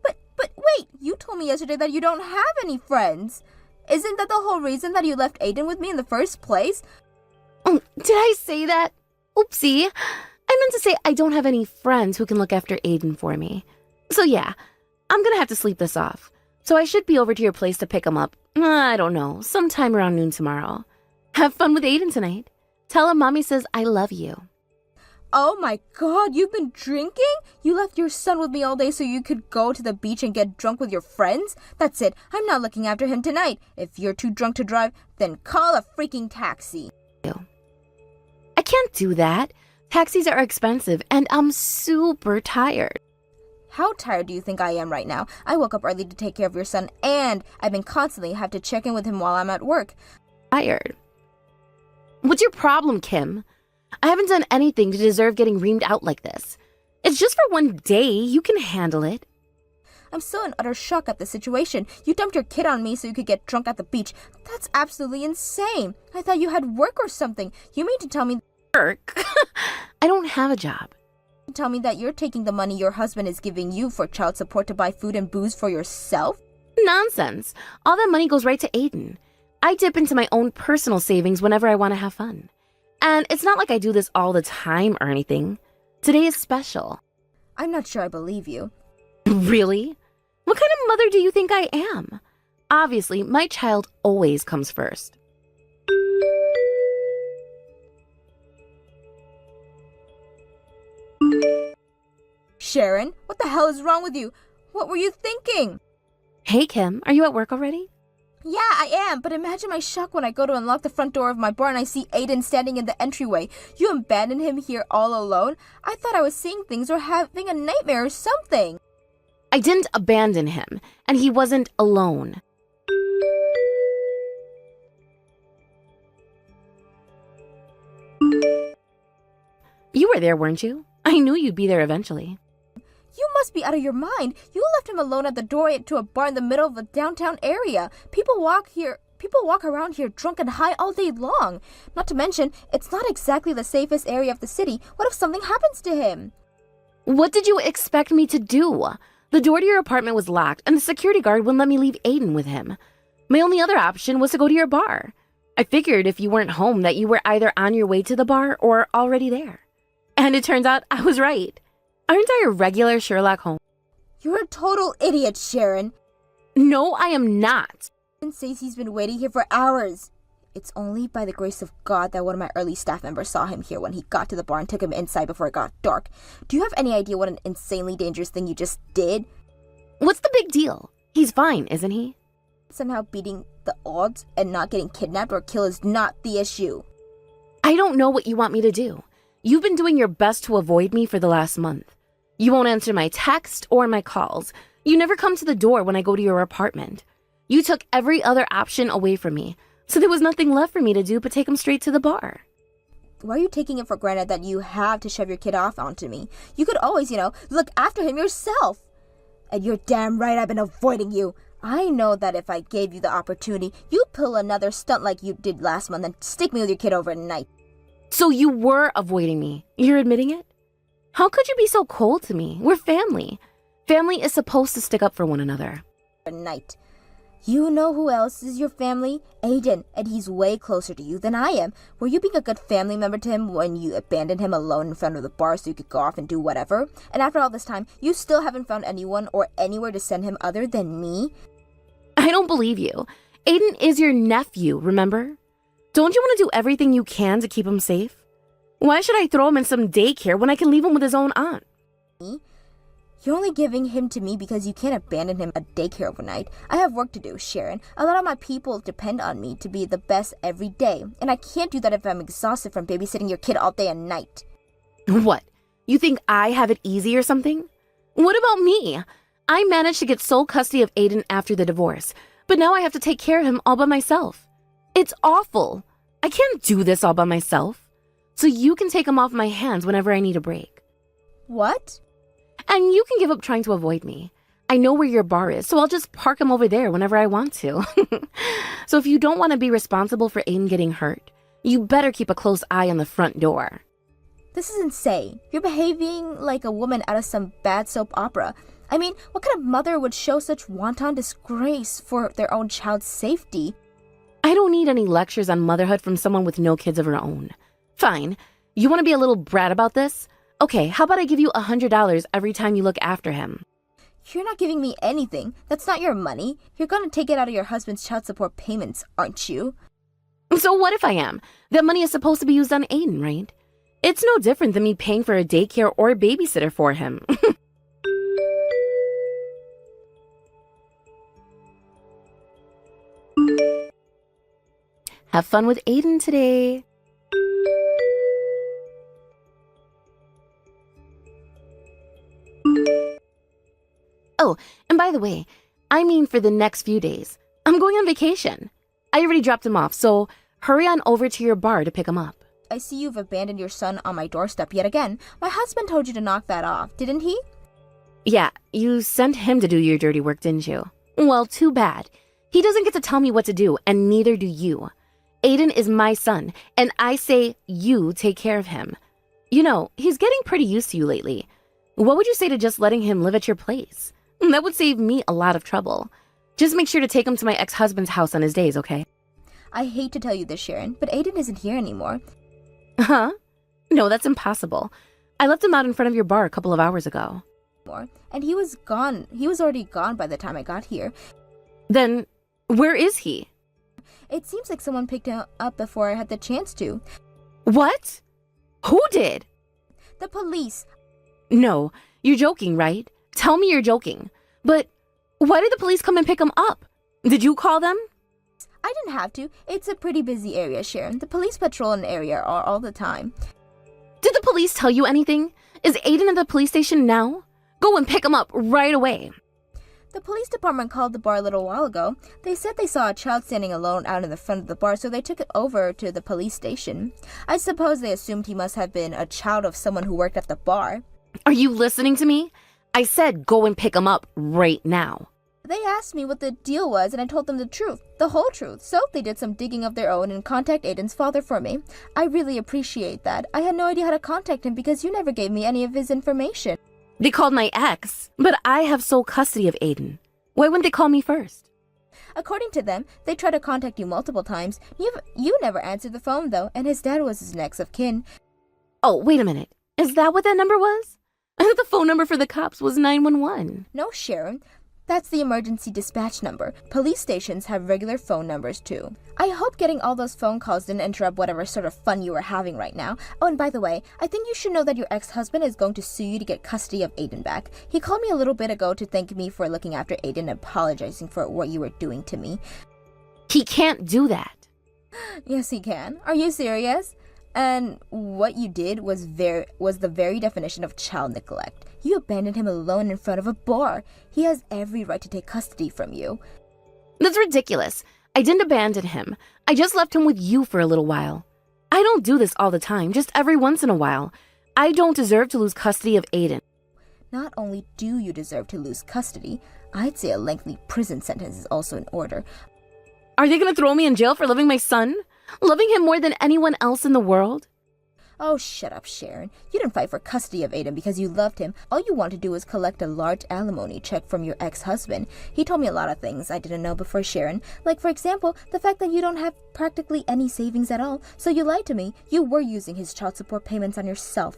But wait, you told me yesterday that you don't have any friends. Isn't that the whole reason that you left Aiden with me in the first place? Oh, did I say that? Oopsie. I meant to say I don't have any friends who can look after Aiden for me. So yeah, I'm gonna have to sleep this off. So I should be over to your place to pick him up. I don't know, sometime around noon tomorrow. Have fun with Aiden tonight. Tell him Mommy says I love you. Oh my God, you've been drinking? You left your son with me all day so you could go to the beach and get drunk with your friends? That's it, I'm not looking after him tonight. If you're too drunk to drive, then call a freaking taxi. I can't do that. Taxis are expensive and I'm super tired. How tired do you think I am right now? I woke up early to take care of your son and I've been constantly have to check in with him while I'm at work. Tired. What's your problem, Kim? I haven't done anything to deserve getting reamed out like this. It's just for one day. You can handle it. I'm still in utter shock at the situation. You dumped your kid on me so you could get drunk at the beach. That's absolutely insane. I thought you had work or something. You mean to tell me... Work? I don't have a job. Tell me that you're taking the money your husband is giving you for child support to buy food and booze for yourself? Nonsense. All that money goes right to Aiden. I dip into my own personal savings whenever I want to have fun. And it's not like I do this all the time or anything. Today is special. I'm not sure I believe you. Really? What kind of mother do you think I am? Obviously, my child always comes first. Sharon, what the hell is wrong with you? What were you thinking? Hey, Kim, are you at work already? Yeah, I am, but imagine my shock when I go to unlock the front door of my bar and I see Aiden standing in the entryway. You abandoned him here all alone? I thought I was seeing things or having a nightmare or something. I didn't abandon him, and he wasn't alone. You were there, weren't you? I knew you'd be there eventually. You must be out of your mind. You left him alone at the door to a bar in the middle of a downtown area. People walk around here drunk and high all day long. Not to mention, it's not exactly the safest area of the city. What if something happens to him? What did you expect me to do? The door to your apartment was locked, and the security guard wouldn't let me leave Aiden with him. My only other option was to go to your bar. I figured if you weren't home that you were either on your way to the bar or already there. And it turns out I was right. Aren't I a regular Sherlock Holmes? You're a total idiot, Sharon. No, I am not. Aiden says he's been waiting here for hours. It's only by the grace of God that one of my early staff members saw him here when he got to the bar and took him inside before it got dark. Do you have any idea what an insanely dangerous thing you just did? What's the big deal? He's fine, isn't he? Somehow beating the odds and not getting kidnapped or killed is not the issue. I don't know what you want me to do. You've been doing your best to avoid me for the last month. You won't answer my text or my calls. You never come to the door when I go to your apartment. You took every other option away from me, so there was nothing left for me to do but take him straight to the bar. Why are you taking it for granted that you have to shove your kid off onto me? You could always, look after him yourself. And you're damn right I've been avoiding you. I know that if I gave you the opportunity, you'd pull another stunt like you did last month and stick me with your kid overnight. So you were avoiding me. You're admitting it? How could you be so cold to me? We're family. Family is supposed to stick up for one another. Night. You know who else is your family? Aiden, and he's way closer to you than I am. Were you being a good family member to him when you abandoned him alone in front of the bar so you could go off and do whatever? And after all this time, you still haven't found anyone or anywhere to send him other than me? I don't believe you. Aiden is your nephew, remember? Don't you want to do everything you can to keep him safe? Why should I throw him in some daycare when I can leave him with his own aunt? Me? You're only giving him to me because you can't abandon him at daycare overnight. I have work to do, Sharon. A lot of my people depend on me to be the best every day, and I can't do that if I'm exhausted from babysitting your kid all day and night. What? You think I have it easy or something? What about me? I managed to get sole custody of Aiden after the divorce, but now I have to take care of him all by myself. It's awful. I can't do this all by myself. So you can take him off my hands whenever I need a break. What? And you can give up trying to avoid me. I know where your bar is, so I'll just park him over there whenever I want to. So if you don't want to be responsible for Aiden getting hurt, you better keep a close eye on the front door. This is insane. You're behaving like a woman out of some bad soap opera. I mean, what kind of mother would show such wanton disgrace for their own child's safety? I don't need any lectures on motherhood from someone with no kids of her own. Fine. You want to be a little brat about this? Okay, how about I give you $100 every time you look after him? You're not giving me anything. That's not your money. You're gonna take it out of your husband's child support payments, aren't you? So what if I am? That money is supposed to be used on Aiden, right? It's no different than me paying for a daycare or a babysitter for him. Have fun with Aiden today. Oh, and by the way, I mean for the next few days. I'm going on vacation. I already dropped him off, so hurry on over to your bar to him up. I see you've abandoned your son on my doorstep yet again. My husband told you to knock that off, didn't he? Yeah, you sent him to do your dirty work, didn't you? Well, too bad. He doesn't get to tell me what to do, and neither do you. Aiden is my son, and I say you take care of him. You know, he's getting pretty used to you lately. What would you say to just letting him live at your place? That would save me a lot of trouble. Just make sure to take him to my ex-husband's house on his days, okay? I hate to tell you this, Sharon, but Aiden isn't here anymore. Huh? No, that's impossible. I left him out in front of your bar a couple of hours ago. And he was gone. He was already gone by the time I got here. Then, where is he? It seems like someone picked him up before I had the chance to. What? Who did? The police. No, you're joking, right? Tell me you're joking. But why did the police come and pick him up? Did you call them? I didn't have to. It's a pretty busy area, Sharon. The police patrol in the area are all the time. Did the police tell you anything? Is Aiden at the police station now? Go and pick him up right away. The police department called the bar a little while ago. They said they saw a child standing alone out in the front of the bar, so they took it over to the police station. I suppose they assumed he must have been a child of someone who worked at the bar. Are you listening to me? I said go and pick him up right now. They asked me what the deal was, and I told them the truth, the whole truth. So they did some digging of their own and contacted Aiden's father for me. I really appreciate that. I had no idea how to contact him because you never gave me any of his information. They called my ex, but I have sole custody of Aiden. Why wouldn't they call me first? According to them, they tried to contact you multiple times. You never answered the phone, though, and his dad was his next of kin. Oh, wait a minute. Is that what that number was? I thought the phone number for the cops was 911. No, Sharon. That's the emergency dispatch number. Police stations have regular phone numbers, too. I hope getting all those phone calls didn't interrupt whatever sort of fun you were having right now. Oh, and by the way, I think you should know that your ex-husband is going to sue you to get custody of Aiden back. He called me a little bit ago to thank me for looking after Aiden and apologizing for what you were doing to me. He can't do that. Yes, he can. Are you serious? And what you did was the very definition of child neglect. You abandoned him alone in front of a bar. He has every right to take custody from you. That's ridiculous. I didn't abandon him. I just left him with you for a little while. I don't do this all the time, just every once in a while. I don't deserve to lose custody of Aiden. Not only do you deserve to lose custody, I'd say a lengthy prison sentence is also in order. Are they going to throw me in jail for loving my son? Loving him more than anyone else in the world? Oh, shut up, Sharon. You didn't fight for custody of Aiden because you loved him. All you want to do is collect a large alimony check from your ex-husband. He told me a lot of things I didn't know before, Sharon. Like, for example, the fact that you don't have practically any savings at all. So you lied to me. You were using his child support payments on yourself.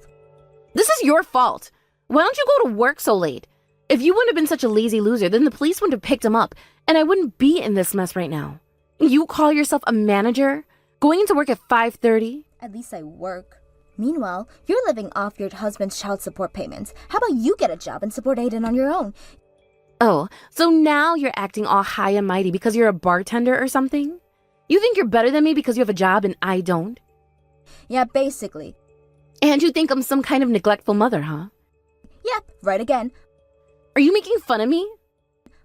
This is your fault. Why don't you go to work so late? If you wouldn't have been such a lazy loser, then the police wouldn't have picked him up, and I wouldn't be in this mess right now. You call yourself a manager? Going into work at 5:30? At least I work. Meanwhile, you're living off your husband's child support payments. How about you get a job and support Aiden on your own? Oh, so now you're acting all high and mighty because you're a bartender or something? You think you're better than me because you have a job and I don't? Yeah, basically. And you think I'm some kind of neglectful mother, huh? Yep, right again. Are you making fun of me?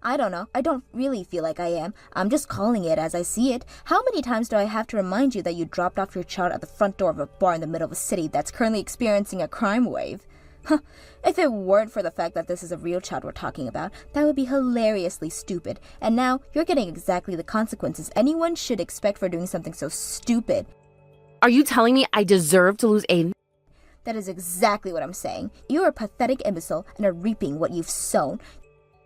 I don't know. I don't really feel like I am. I'm just calling it as I see it. How many times do I have to remind you that you dropped off your child at the front door of a bar in the middle of a city that's currently experiencing a crime wave? Huh. If it weren't for the fact that this is a real child we're talking about, that would be hilariously stupid. And now you're getting exactly the consequences anyone should expect for doing something so stupid. Are you telling me I deserve to lose Aiden? That is exactly what I'm saying. You're a pathetic imbecile and are reaping what you've sown.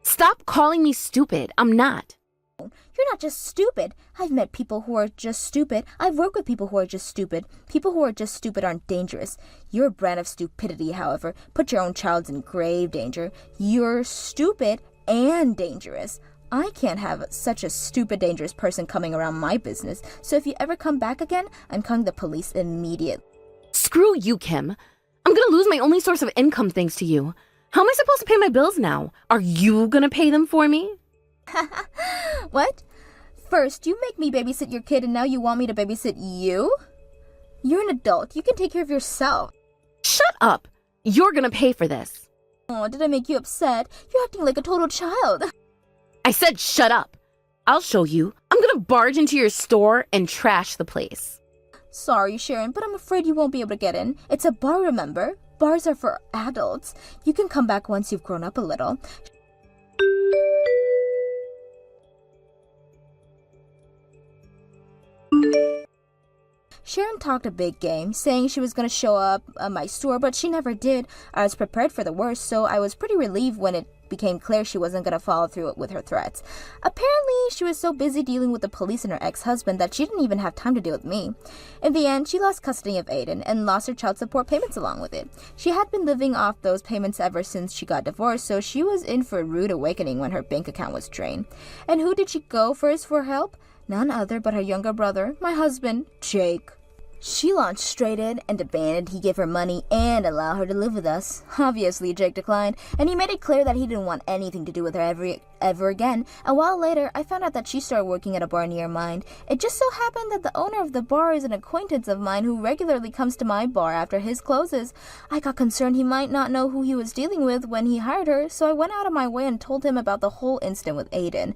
Stop calling me stupid. I'm not. You're not just stupid. I've met people who are just stupid. I've worked with people who are just stupid. People who are just stupid aren't dangerous. Your brand of stupidity, however, put your own child in grave danger. You're stupid and dangerous. I can't have such a stupid, dangerous person coming around my business. So if you ever come back again, I'm calling the police immediately. Screw you, Kim. I'm gonna lose my only source of income thanks to you. How am I supposed to pay my bills now? Are you gonna pay them for me? What? First, you make me babysit your kid and now you want me to babysit you? You're an adult. You can take care of yourself. Shut up. You're gonna pay for this. Oh, did I make you upset? You're acting like a total child. I said shut up. I'll show you. I'm gonna barge into your store and trash the place. Sorry, Sharon, but I'm afraid you won't be able to get in. It's a bar, remember? Bars are for adults. You can come back once you've grown up a little. Sharon talked a big game, saying she was going to show up at my store, but she never did. I was prepared for the worst, so I was pretty relieved when it became clear she wasn't going to follow through with her threats. Apparently, she was so busy dealing with the police and her ex-husband that she didn't even have time to deal with me. In the end, she lost custody of Aiden and lost her child support payments along with it. She had been living off those payments ever since she got divorced, so she was in for a rude awakening when her bank account was drained. And who did she go first for help? None other but her younger brother, my husband, Jake. She launched straight in and demanded he give her money and allow her to live with us. Obviously, Jake declined, and he made it clear that he didn't want anything to do with her ever again. A while later, I found out that she started working at a bar near mine. It just so happened that the owner of the bar is an acquaintance of mine who regularly comes to my bar after his closes. I got concerned he might not know who he was dealing with when he hired her, so I went out of my way and told him about the whole incident with Aiden.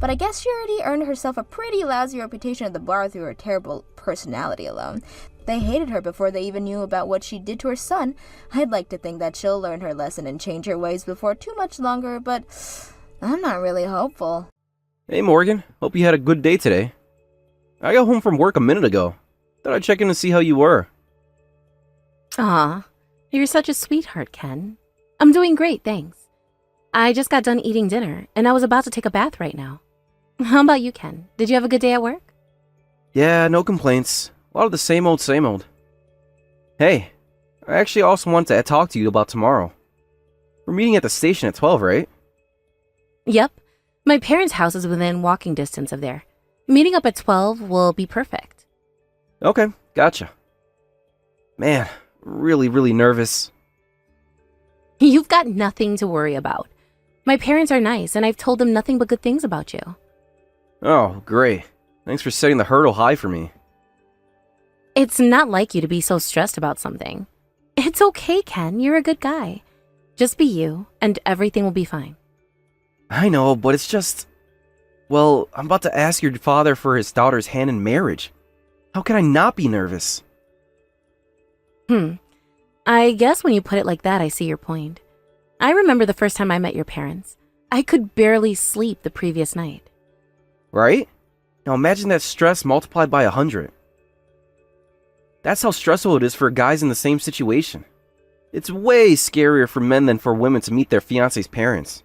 But I guess she already earned herself a pretty lousy reputation at the bar through her terrible personality alone. They hated her before they even knew about what she did to her son. I'd like to think that she'll learn her lesson and change her ways before too much longer, but I'm not really hopeful. Hey Morgan, hope you had a good day today. I got home from work a minute ago. Thought I'd check in to see how you were. Aw, you're such a sweetheart, Ken. I'm doing great, thanks. I just got done eating dinner, and I was about to take a bath right now. How about you, Ken? Did you have a good day at work? Yeah, no complaints. A lot of the same old, same old. Hey, I actually also want to talk to you about tomorrow. We're meeting at the station at 12, right? Yep. My parents' house is within walking distance of there. Meeting up at 12 will be perfect. Okay, gotcha. Man, really nervous. You've got nothing to worry about. My parents are nice, and I've told them nothing but good things about you. Oh, great. Thanks for setting the hurdle high for me. It's not like you to be so stressed about something. It's okay, Ken. You're a good guy. Just be you, and everything will be fine. I know, but it's just... Well, I'm about to ask your father for his daughter's hand in marriage. How can I not be nervous? I guess when you put it like that, I see your point. I remember the first time I met your parents. I could barely sleep the previous night. Right? Now imagine that stress multiplied by 100. That's how stressful it is for guys in the same situation. It's way scarier for men than for women to meet their fiancé's parents.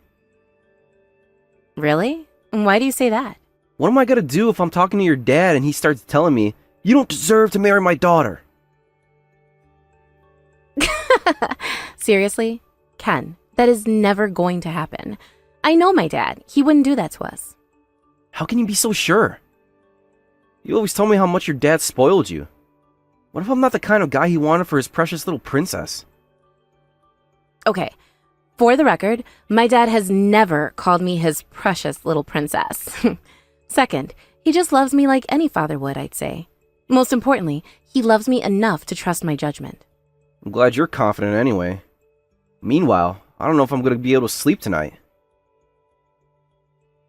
Really? Why do you say that? What am I gonna do if I'm talking to your dad and he starts telling me, "You don't deserve to marry my daughter"? Seriously? Ken, that is never going to happen. I know my dad. He wouldn't do that to us. How can you be so sure? You always told me how much your dad spoiled you. What if I'm not the kind of guy he wanted for his precious little princess? Okay, for the record, my dad has never called me his precious little princess. Second, he just loves me like any father would, I'd say. Most importantly, he loves me enough to trust my judgment. I'm glad you're confident anyway. Meanwhile, I don't know if I'm going to be able to sleep tonight.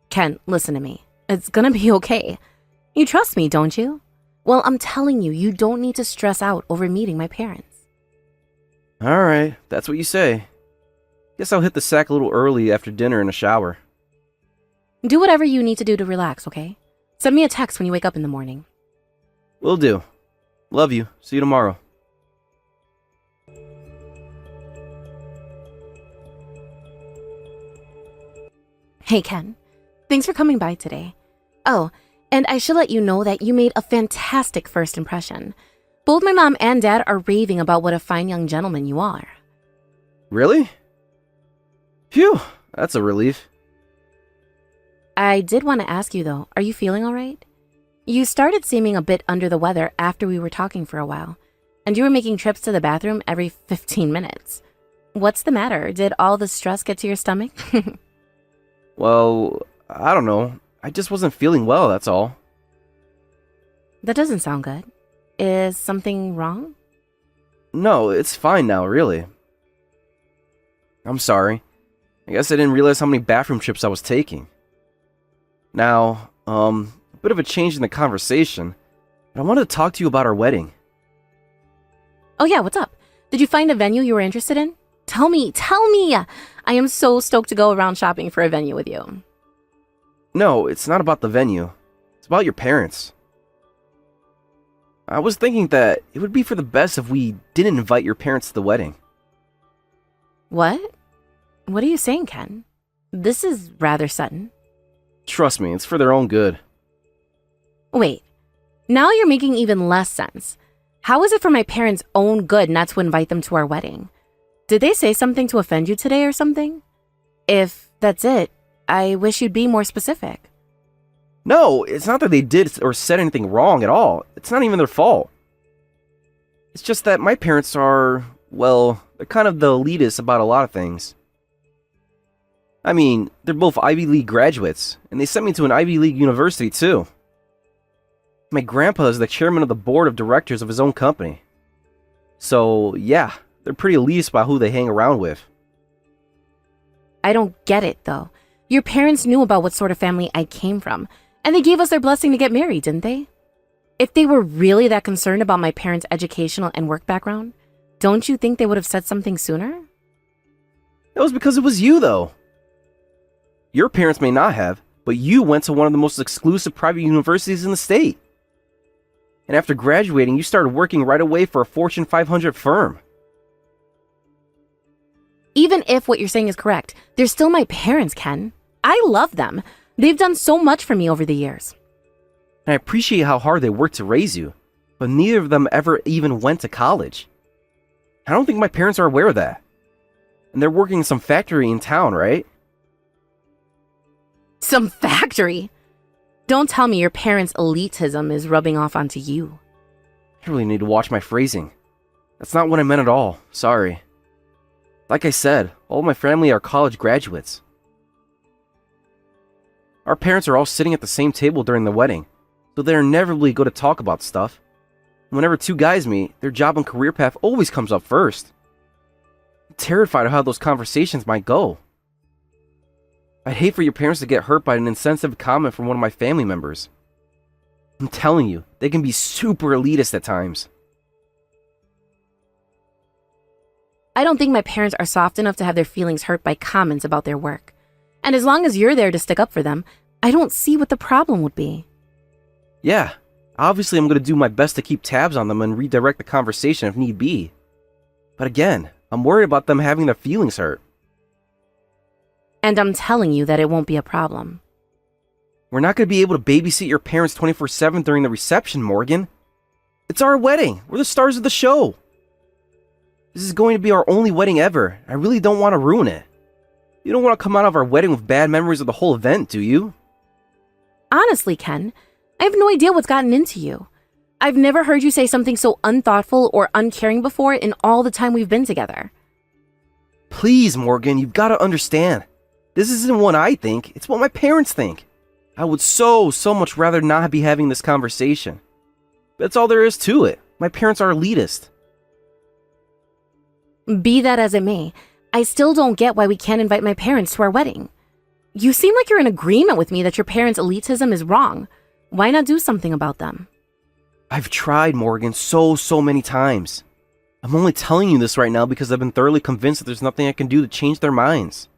Ken, listen to me. It's gonna be okay. You trust me, don't you? Well, I'm telling you, you don't need to stress out over meeting my parents. Alright, that's what you say. Guess I'll hit the sack a little early after dinner in a shower. Do whatever you need to do to relax, okay? Send me a text when you wake up in the morning. Will do. Love you. See you tomorrow. Hey, Ken. Thanks for coming by today. Oh, and I should let you know that you made a fantastic first impression. Both my mom and dad are raving about what a fine young gentleman you are. Really? Phew, that's a relief. I did want to ask you, though, are you feeling all right? You started seeming a bit under the weather after we were talking for a while, and you were making trips to the bathroom every 15 minutes. What's the matter? Did all the stress get to your stomach? Well, I don't know. I just wasn't feeling well, that's all. That doesn't sound good. Is something wrong? No, it's fine now, really. I'm sorry. I guess I didn't realize how many bathroom trips I was taking. Now, a bit of a change in the conversation, but I wanted to talk to you about our wedding. Oh yeah, what's up? Did you find a venue you were interested in? Tell me! I am so stoked to go around shopping for a venue with you. No, it's not about the venue. It's about your parents. I was thinking that it would be for the best if we didn't invite your parents to the wedding. What? What are you saying, Ken? This is rather sudden. Trust me, it's for their own good. Wait, now you're making even less sense. How is it for my parents' own good not to invite them to our wedding? Did they say something to offend you today or something? If that's it, I wish you'd be more specific. No, it's not that they did or said anything wrong at all. It's not even their fault. It's just that my parents are, well, they're kind of the elitists about a lot of things. I mean, they're both Ivy League graduates, and they sent me to an Ivy League university too. My grandpa is the chairman of the board of directors of his own company. So, yeah, they're pretty elitist about who they hang around with. I don't get it, though. Your parents knew about what sort of family I came from, and they gave us their blessing to get married, didn't they? If they were really that concerned about my parents' educational and work background, don't you think they would have said something sooner? That was because it was you, though. Your parents may not have, but you went to one of the most exclusive private universities in the state. And after graduating, you started working right away for a Fortune 500 firm. Even if what you're saying is correct, they're still my parents, Ken. I love them. They've done so much for me over the years. And I appreciate how hard they worked to raise you, but neither of them ever even went to college. I don't think my parents are aware of that. And they're working in some factory in town, right? Some factory? Don't tell me your parents' elitism is rubbing off onto you. I really need to watch my phrasing. That's not what I meant at all. Sorry. Like I said, all of my family are college graduates. Our parents are all sitting at the same table during the wedding, so they're inevitably going to talk about stuff. Whenever two guys meet, their job and career path always comes up first. I'm terrified of how those conversations might go. I'd hate for your parents to get hurt by an insensitive comment from one of my family members. I'm telling you, they can be super elitist at times. I don't think my parents are soft enough to have their feelings hurt by comments about their work. And as long as you're there to stick up for them, I don't see what the problem would be. Yeah, obviously I'm going to do my best to keep tabs on them and redirect the conversation if need be. But again, I'm worried about them having their feelings hurt. And I'm telling you that it won't be a problem. We're not going to be able to babysit your parents 24/7 during the reception, Morgan. It's our wedding. We're the stars of the show. This is going to be our only wedding ever. I really don't want to ruin it. You don't want to come out of our wedding with bad memories of the whole event, do you? Honestly, Ken, I have no idea what's gotten into you. I've never heard you say something so unthoughtful or uncaring before in all the time we've been together. Please, Morgan, you've got to understand. This isn't what I think, it's what my parents think. I would so much rather not be having this conversation. That's all there is to it. My parents are elitist. Be that as it may, I still don't get why we can't invite my parents to our wedding. You seem like you're in agreement with me that your parents' elitism is wrong. Why not do something about them? I've tried, Morgan, so many times. I'm only telling you this right now because I've been thoroughly convinced that there's nothing I can do to change their minds.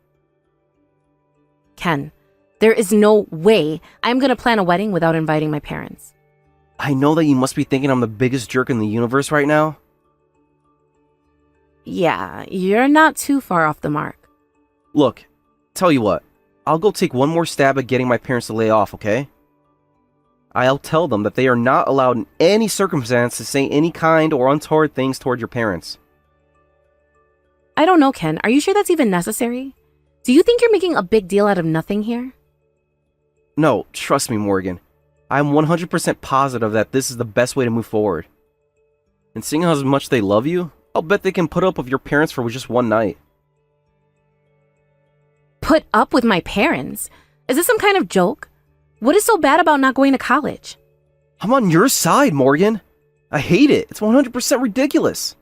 Ken, there is no way I'm going to plan a wedding without inviting my parents. I know that you must be thinking I'm the biggest jerk in the universe right now. Yeah, you're not too far off the mark. Look, tell you what, I'll go take one more stab at getting my parents to lay off, okay? I'll tell them that they are not allowed in any circumstance to say any kind or untoward things toward your parents. I don't know, Ken. Are you sure that's even necessary? Do you think you're making a big deal out of nothing here? No, trust me, Morgan. I'm 100% positive that this is the best way to move forward. And seeing how much they love you, I'll bet they can put up with your parents for just one night. Put up with my parents? Is this some kind of joke? What is so bad about not going to college? I'm on your side, Morgan. I hate it. It's 100% ridiculous.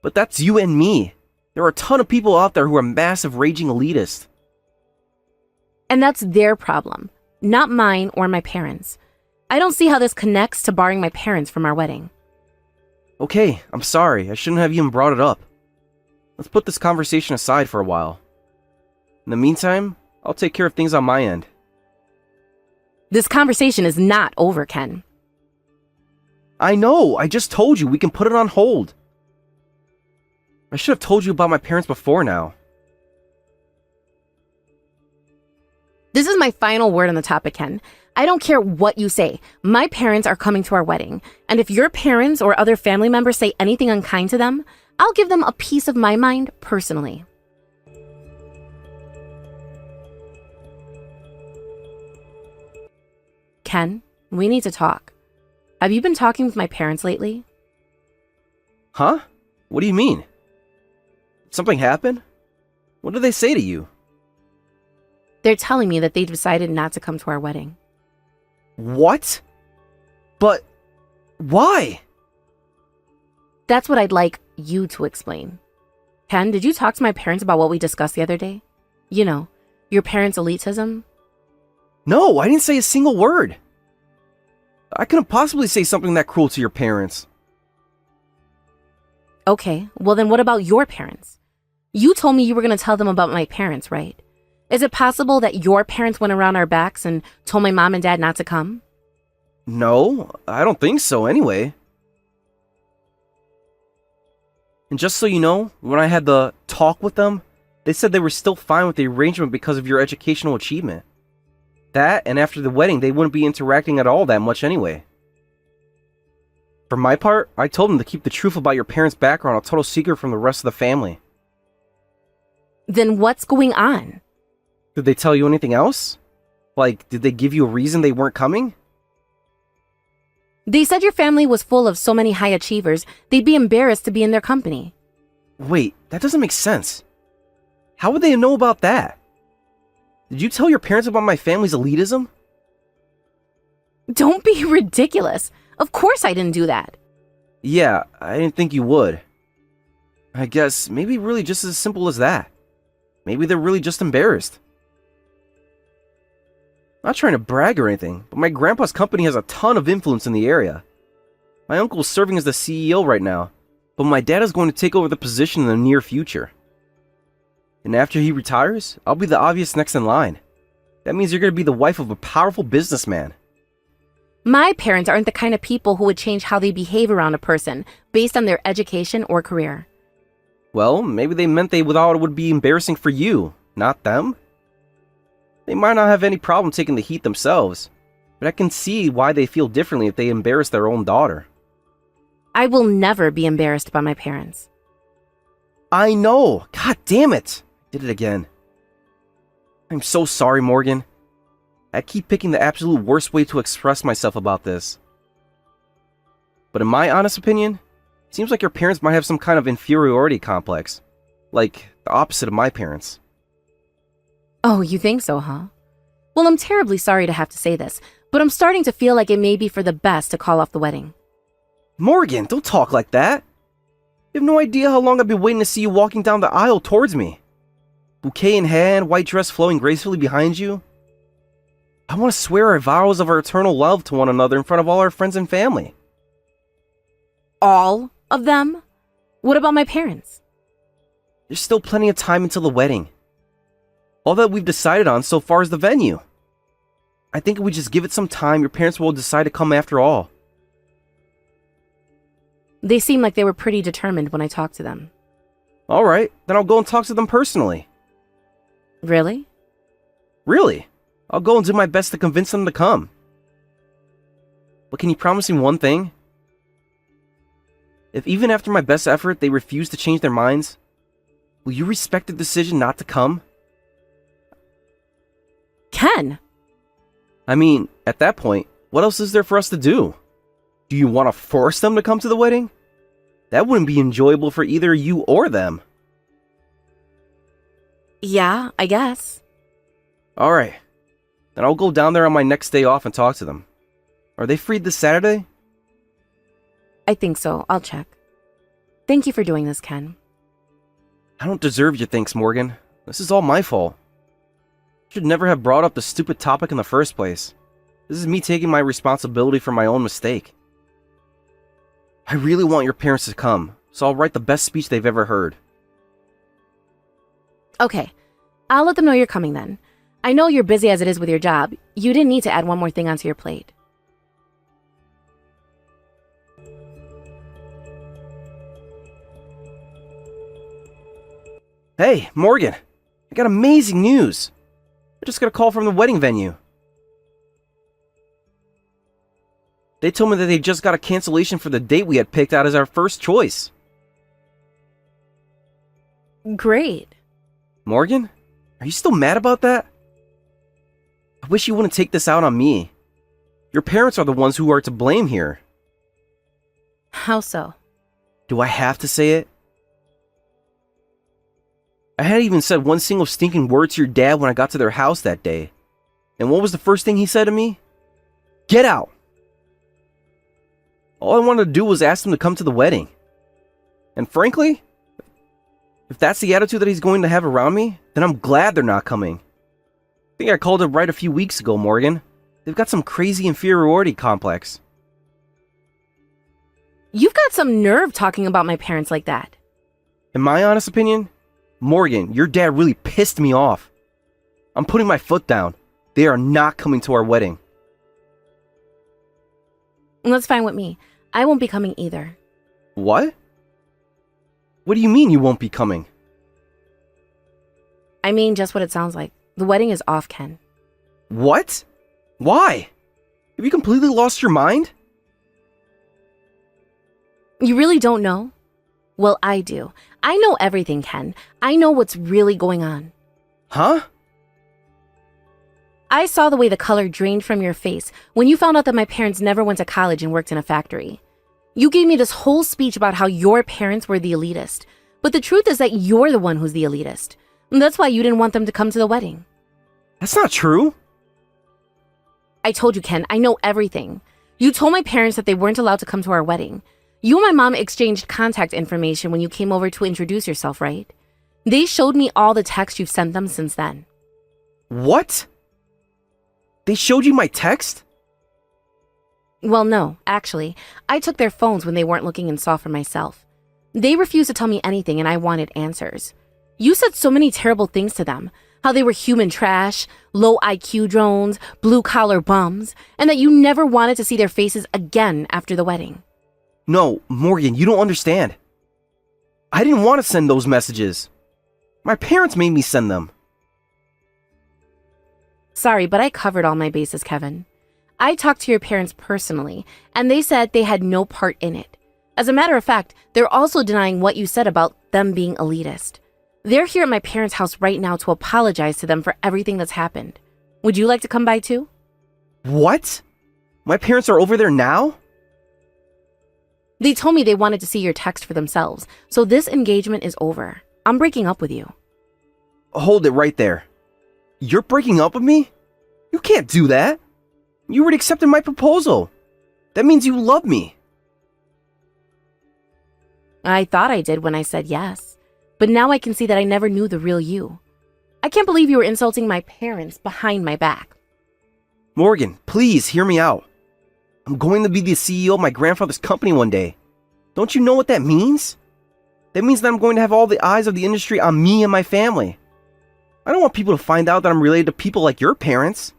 But that's you and me. There are a ton of people out there who are massive raging elitists. And that's their problem, not mine or my parents. I don't see how this connects to barring my parents from our wedding. Okay, I'm sorry. I shouldn't have even brought it up. Let's put this conversation aside for a while. In the meantime, I'll take care of things on my end. This conversation is not over, Ken. I know. I just told you we can put it on hold. I should have told you about my parents before now. This is my final word on the topic, Ken. I don't care what you say. My parents are coming to our wedding. And if your parents or other family members say anything unkind to them, I'll give them a piece of my mind personally. Ken, we need to talk. Have you been talking with my parents lately? Huh? What do you mean? Did something happen? What did they say to you? They're telling me that they decided not to come to our wedding. What? But why? That's what I'd like you to explain. Ken, did you talk to my parents about what we discussed the other day? You know, your parents' elitism? No, I didn't say a single word. I couldn't possibly say something that cruel to your parents. Okay, well then what about your parents? You told me you were going to tell them about my parents, right? Is it possible that your parents went around our backs and told my mom and dad not to come? No, I don't think so anyway. And just so you know, when I had the talk with them, they said they were still fine with the arrangement because of your educational achievement. That, and after the wedding, they wouldn't be interacting at all that much anyway. For my part, I told them to keep the truth about your parents' background a total secret from the rest of the family. Then what's going on? Did they tell you anything else? Like, did they give you a reason they weren't coming? They said your family was full of so many high achievers, they'd be embarrassed to be in their company. Wait, that doesn't make sense. How would they know about that? Did you tell your parents about my family's elitism? Don't be ridiculous. Of course I didn't do that. Yeah, I didn't think you would. I guess maybe really just as simple as that. Maybe they're really just embarrassed. Not trying to brag or anything, but my grandpa's company has a ton of influence in the area. My uncle's serving as the CEO right now, but my dad is going to take over the position in the near future. And after he retires, I'll be the obvious next in line. That means you're going to be the wife of a powerful businessman. My parents aren't the kind of people who would change how they behave around a person based on their education or career. Well, maybe they meant they thought it would be embarrassing for you, not them. They might not have any problem taking the heat themselves, but I can see why they feel differently if they embarrass their own daughter. I will never be embarrassed by my parents. I know! God damn it! Did it again. I'm so sorry, Morgan. I keep picking the absolute worst way to express myself about this. But in my honest opinion, it seems like your parents might have some kind of inferiority complex. Like, the opposite of my parents. Oh, you think so, huh? Well, I'm terribly sorry to have to say this, but I'm starting to feel like it may be for the best to call off the wedding. Morgan, don't talk like that! You have no idea how long I've been waiting to see you walking down the aisle towards me. Bouquet in hand, white dress flowing gracefully behind you. I want to swear our vows of our eternal love to one another in front of all our friends and family. All of them? What about my parents? There's still plenty of time until the wedding. All that we've decided on so far is the venue. I think if we just give it some time, your parents will decide to come after all. They seemed like they were pretty determined when I talked to them. Alright, then I'll go and talk to them personally. Really? Really? I'll go and do my best to convince them to come. But can you promise me one thing? If even after my best effort they refuse to change their minds, will you respect the decision not to come? Ken! I mean, at that point, what else is there for us to do? Do you want to force them to come to the wedding? That wouldn't be enjoyable for either you or them. Yeah, I guess. Alright. Then I'll go down there on my next day off and talk to them. Are they free this Saturday? I think so. I'll check. Thank you for doing this, Ken. I don't deserve your thanks, Morgan. This is all my fault. I should never have brought up the stupid topic in the first place. This is me taking my responsibility for my own mistake. I really want your parents to come, so I'll write the best speech they've ever heard. Okay. I'll let them know you're coming then. I know you're busy as it is with your job. You didn't need to add one more thing onto your plate. Hey, Morgan! I got amazing news! I just got a call from the wedding venue. They told me that they just got a cancellation for the date we had picked out as our first choice. Great. Morgan? Are you still mad about that? I wish you wouldn't take this out on me. Your parents are the ones who are to blame here. How so? Do I have to say it? I hadn't even said one single stinking word to your dad when I got to their house that day. And what was the first thing he said to me? Get out! All I wanted to do was ask him to come to the wedding. And frankly, if that's the attitude that he's going to have around me, then I'm glad they're not coming. I think I called it right a few weeks ago, Morgan. They've got some crazy inferiority complex. You've got some nerve talking about my parents like that. In my honest opinion, Morgan, your dad really pissed me off. I'm putting my foot down. They are not coming to our wedding. That's fine with me. I won't be coming either. What? What do you mean you won't be coming? I mean just what it sounds like. The wedding is off, Ken. What? Why? Have you completely lost your mind? You really don't know? Well, I do. I know everything, Ken. I know what's really going on. Huh? I saw the way the color drained from your face when you found out that my parents never went to college and worked in a factory. You gave me this whole speech about how your parents were the elitist, but the truth is that you're the one who's the elitist. And that's why you didn't want them to come to the wedding. That's not true. I told you, Ken, I know everything. You told my parents that they weren't allowed to come to our wedding. You and my mom exchanged contact information when you came over to introduce yourself, right? They showed me all the texts you've sent them since then. What? They showed you my text? Well, no, actually. I took their phones when they weren't looking and saw for myself. They refused to tell me anything and I wanted answers. You said so many terrible things to them. How they were human trash, low IQ drones, blue-collar bums, and that you never wanted to see their faces again after the wedding. No, Morgan, you don't understand. I didn't want to send those messages. My parents made me send them. Sorry, but I covered all my bases, Kevin. I talked to your parents personally, and they said they had no part in it. As a matter of fact, they're also denying what you said about them being elitist. They're here at my parents' house right now to apologize to them for everything that's happened. Would you like to come by too? What? My parents are over there now? They told me they wanted to see your text for themselves, so this engagement is over. I'm breaking up with you. Hold it right there. You're breaking up with me? You can't do that. You already accepted my proposal. That means you love me. I thought I did when I said yes, but now I can see that I never knew the real you. I can't believe you were insulting my parents behind my back. Morgan, please hear me out. I'm going to be the CEO of my grandfather's company one day. Don't you know what that means? That means that I'm going to have all the eyes of the industry on me and my family. I don't want people to find out that I'm related to people like your parents.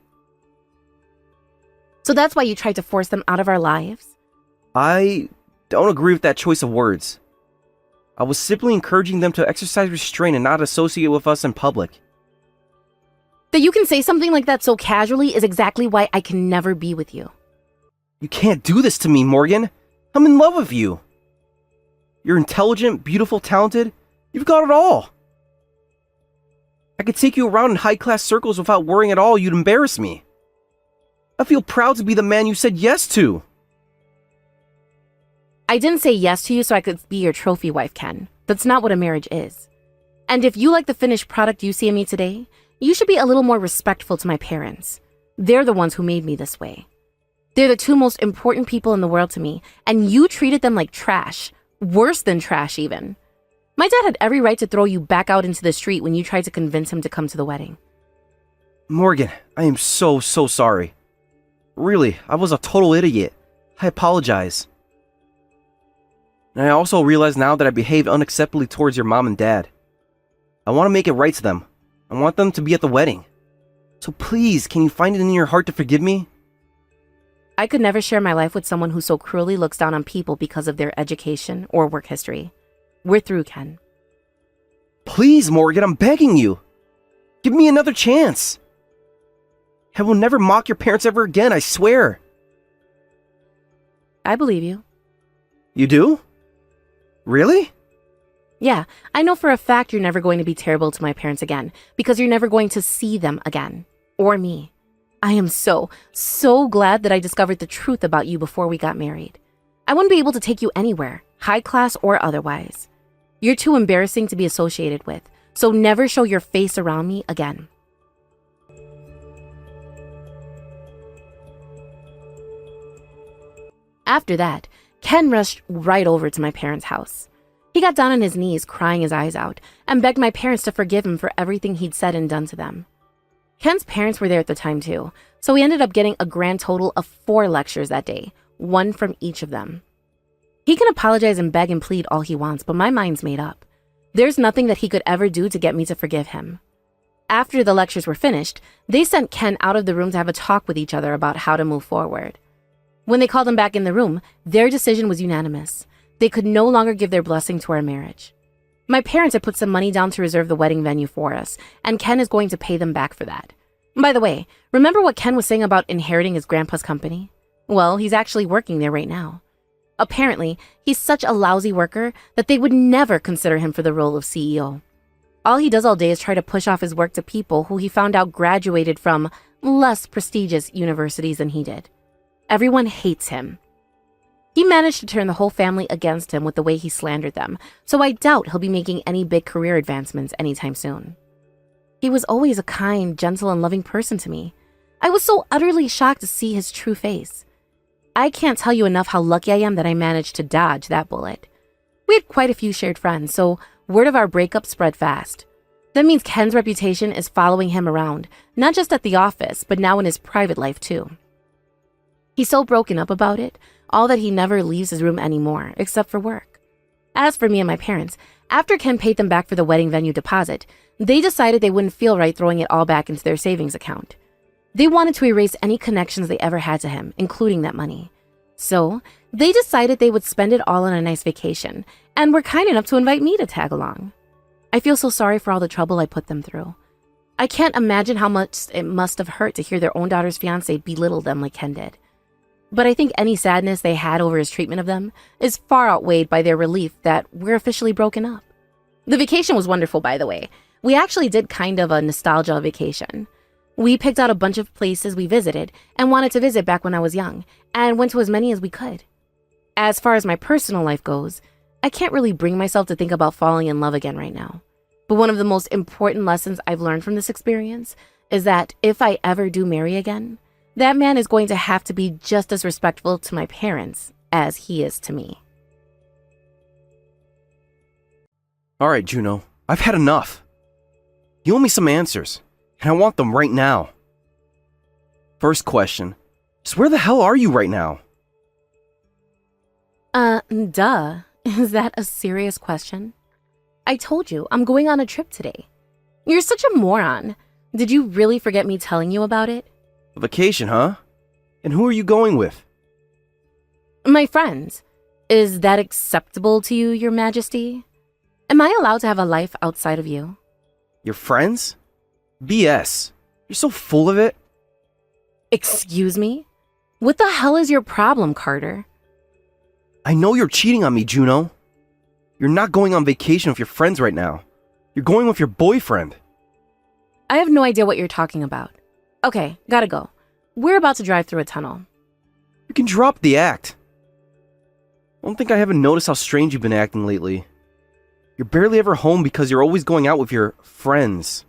So that's why you tried to force them out of our lives? I don't agree with that choice of words. I was simply encouraging them to exercise restraint and not associate with us in public. That you can say something like that so casually is exactly why I can never be with you. You can't do this to me, Morgan. I'm in love with you. You're intelligent, beautiful, talented. You've got it all. I could take you around in high-class circles without worrying at all you'd embarrass me. I feel proud to be the man you said yes to. I didn't say yes to you so I could be your trophy wife, Ken. That's not what a marriage is. And if you like the finished product you see in me today, you should be a little more respectful to my parents. They're the ones who made me this way. They're the two most important people in the world to me, and you treated them like trash. Worse than trash, even. My dad had every right to throw you back out into the street when you tried to convince him to come to the wedding. Morgan, I am so sorry. Really, I was a total idiot. I apologize. And I also realize now that I behaved unacceptably towards your mom and dad. I want to make it right to them. I want them to be at the wedding. So please, can you find it in your heart to forgive me? I could never share my life with someone who so cruelly looks down on people because of their education or work history. We're through, Ken. Please, Morgan, I'm begging you. Give me another chance. I will never mock your parents ever again, I swear. I believe you. You do? Really? Yeah, I know for a fact you're never going to be terrible to my parents again because you're never going to see them again. Or me. I am so glad that I discovered the truth about you before we got married. I wouldn't be able to take you anywhere, high class or otherwise. You're too embarrassing to be associated with, so never show your face around me again. After that, Ken rushed right over to my parents' house. He got down on his knees, crying his eyes out, and begged my parents to forgive him for everything he'd said and done to them. Ken's parents were there at the time too, so he ended up getting a grand total of 4 lectures that day, one from each of them. He can apologize and beg and plead all he wants, but my mind's made up. There's nothing that he could ever do to get me to forgive him. After the lectures were finished, they sent Ken out of the room to have a talk with each other about how to move forward. When they called him back in the room, their decision was unanimous. They could no longer give their blessing to our marriage. My parents had put some money down to reserve the wedding venue for us, and Ken is going to pay them back for that. By the way, remember what Ken was saying about inheriting his grandpa's company? Well, he's actually working there right now. Apparently, he's such a lousy worker that they would never consider him for the role of CEO. All he does all day is try to push off his work to people who he found out graduated from less prestigious universities than he did. Everyone hates him. He managed to turn the whole family against him with the way he slandered them, so I doubt he'll be making any big career advancements anytime soon. He was always a kind, gentle, and loving person to me. I was so utterly shocked to see his true face. I can't tell you enough how lucky I am that I managed to dodge that bullet. We had quite a few shared friends, so word of our breakup spread fast. That means Ken's reputation is following him around, not just at the office, but now in his private life too. He's so broken up about it, all that he never leaves his room anymore, except for work. As for me and my parents, after Ken paid them back for the wedding venue deposit, they decided they wouldn't feel right throwing it all back into their savings account. They wanted to erase any connections they ever had to him, including that money. So, they decided they would spend it all on a nice vacation, and were kind enough to invite me to tag along. I feel so sorry for all the trouble I put them through. I can't imagine how much it must have hurt to hear their own daughter's fiancé belittle them like Ken did. But I think any sadness they had over his treatment of them is far outweighed by their relief that we're officially broken up. The vacation was wonderful, by the way. We actually did kind of a nostalgia vacation. We picked out a bunch of places we visited and wanted to visit back when I was young, and went to as many as we could. As far as my personal life goes, I can't really bring myself to think about falling in love again right now. But one of the most important lessons I've learned from this experience is that if I ever do marry again, that man is going to have to be just as respectful to my parents as he is to me. All right, Juno, I've had enough. You owe me some answers, and I want them right now. First question, just where the hell are you right now? Duh. Is that a serious question? I told you, I'm going on a trip today. You're such a moron. Did you really forget me telling you about it? A vacation, huh? And who are you going with? My friends. Is that acceptable to you, Your Majesty? Am I allowed to have a life outside of you? Your friends? BS. You're so full of it. Excuse me? What the hell is your problem, Carter? I know you're cheating on me, Juno. You're not going on vacation with your friends right now. You're going with your boyfriend. I have no idea what you're talking about. Okay, gotta go. We're about to drive through a tunnel. You can drop the act. I don't think I haven't noticed how strange you've been acting lately. You're barely ever home because you're always going out with your friends.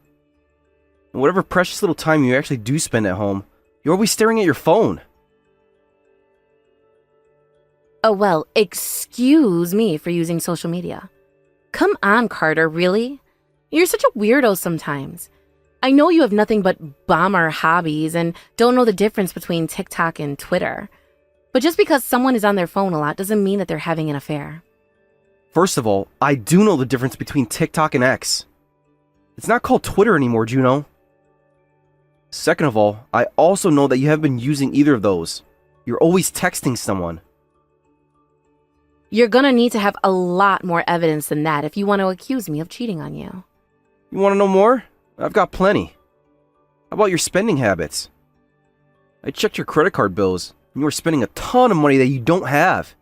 And whatever precious little time you actually do spend at home, you're always staring at your phone. Oh, well, excuse me for using social media. Come on, Carter, really? You're such a weirdo sometimes. I know you have nothing but bummer hobbies and don't know the difference between TikTok and Twitter. But just because someone is on their phone a lot doesn't mean that they're having an affair. First of all, I do know the difference between TikTok and X. It's not called Twitter anymore, Juno. Second of all, I also know that you haven't been using either of those. You're always texting someone. You're gonna need to have a lot more evidence than that if you want to accuse me of cheating on you. You want to know more? I've got plenty. How about your spending habits? I checked your credit card bills, and you are spending a ton of money that you don't have.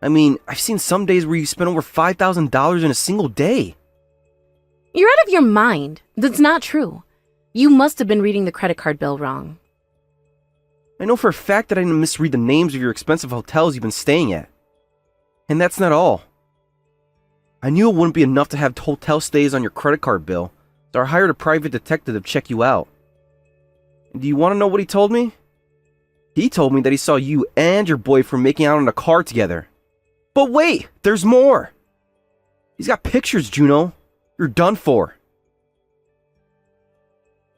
I mean, I've seen some days where you spend over $5,000 in a single day. You're out of your mind. That's not true. You must have been reading the credit card bill wrong. I know for a fact that I didn't misread the names of your expensive hotels you've been staying at. And that's not all. I knew it wouldn't be enough to have hotel stays on your credit card bill, so I hired a private detective to check you out. And do you want to know what he told me? He told me that he saw you and your boyfriend making out in a car together. But wait, there's more! He's got pictures, Juno. You're done for.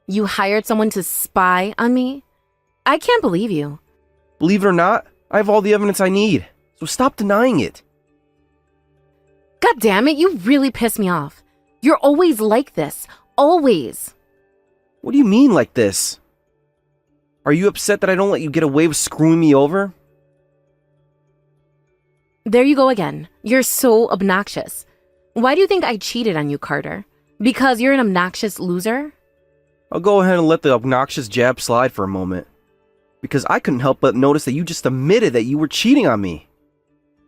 You hired someone to spy on me? I can't believe you. Believe it or not, I have all the evidence I need, so stop denying it. God damn it, you really piss me off. You're always like this. Always. What do you mean like this? Are you upset that I don't let you get away with screwing me over? There you go again. You're so obnoxious. Why do you think I cheated on you, Carter? Because you're an obnoxious loser? I'll go ahead and let the obnoxious jab slide for a moment. Because I couldn't help but notice that you just admitted that you were cheating on me.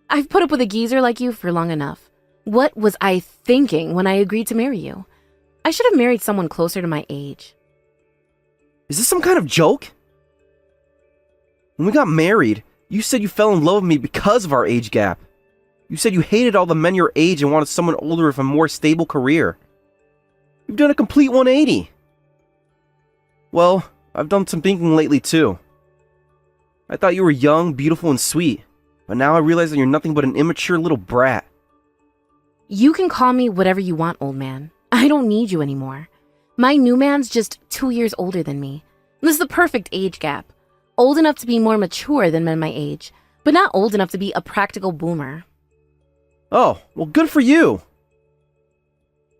I've put up with a geezer like you for long enough. What was I thinking when I agreed to marry you? I should have married someone closer to my age. Is this some kind of joke? When we got married, you said you fell in love with me because of our age gap. You said you hated all the men your age and wanted someone older with a more stable career. You've done a complete 180. Well, I've done some thinking lately too. I thought you were young, beautiful, and sweet, but now I realize that you're nothing but an immature little brat. You can call me whatever you want, old man. I don't need you anymore. My new man's just 2 years older than me. This is the perfect age gap. Old enough to be more mature than men my age, but not old enough to be a practical boomer. Oh, well, good for you.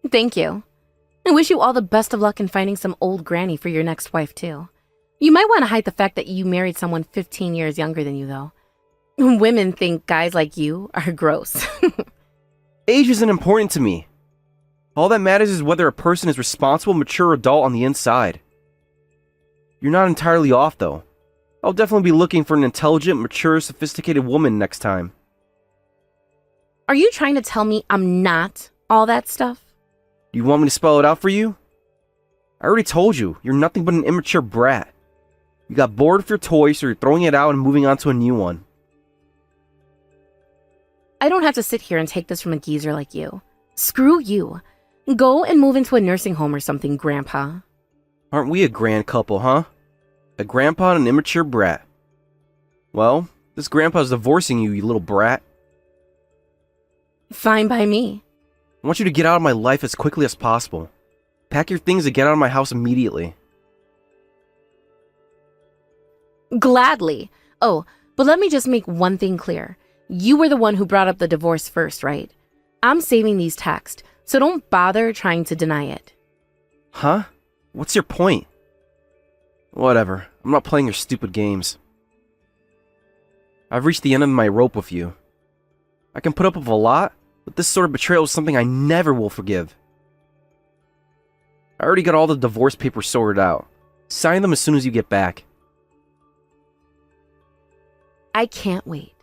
Thank you. I wish you all the best of luck in finding some old granny for your next wife, too. You might want to hide the fact that you married someone 15 years younger than you, though. Women think guys like you are gross. Age isn't important to me. All that matters is whether a person is responsible, mature adult on the inside. You're not entirely off, though. I'll definitely be looking for an intelligent, mature, sophisticated woman next time. Are you trying to tell me I'm not all that stuff? Do you want me to spell it out for you? I already told you, you're nothing but an immature brat. You got bored with your toy, so you're throwing it out and moving on to a new one. I don't have to sit here and take this from a geezer like you. Screw you. Go and move into a nursing home or something, Grandpa. Aren't we a grand couple, huh? A grandpa and an immature brat. Well, this grandpa's divorcing you, you little brat. Fine by me. I want you to get out of my life as quickly as possible. Pack your things and get out of my house immediately. Gladly. Oh, but let me just make one thing clear. You were the one who brought up the divorce first, right? I'm saving these texts, so don't bother trying to deny it. Huh? What's your point? Whatever. I'm not playing your stupid games. I've reached the end of my rope with you. I can put up with a lot, but this sort of betrayal is something I never will forgive. I already got all the divorce papers sorted out. Sign them as soon as you get back. I can't wait.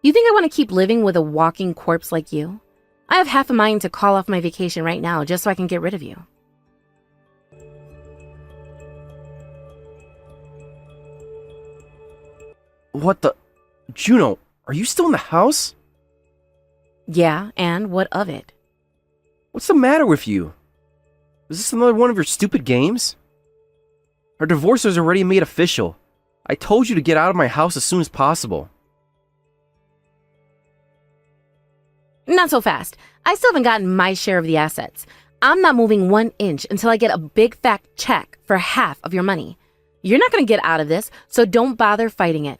You think I want to keep living with a walking corpse like you? I have half a mind to call off my vacation right now just so I can get rid of you. What the... Juno, are you still in the house? Yeah, and what of it? What's the matter with you? Is this another one of your stupid games? Our divorce was already made official. I told you to get out of my house as soon as possible. Not so fast. I still haven't gotten my share of the assets. I'm not moving 1 inch until I get a big fat check for half of your money. You're not going to get out of this, so don't bother fighting it.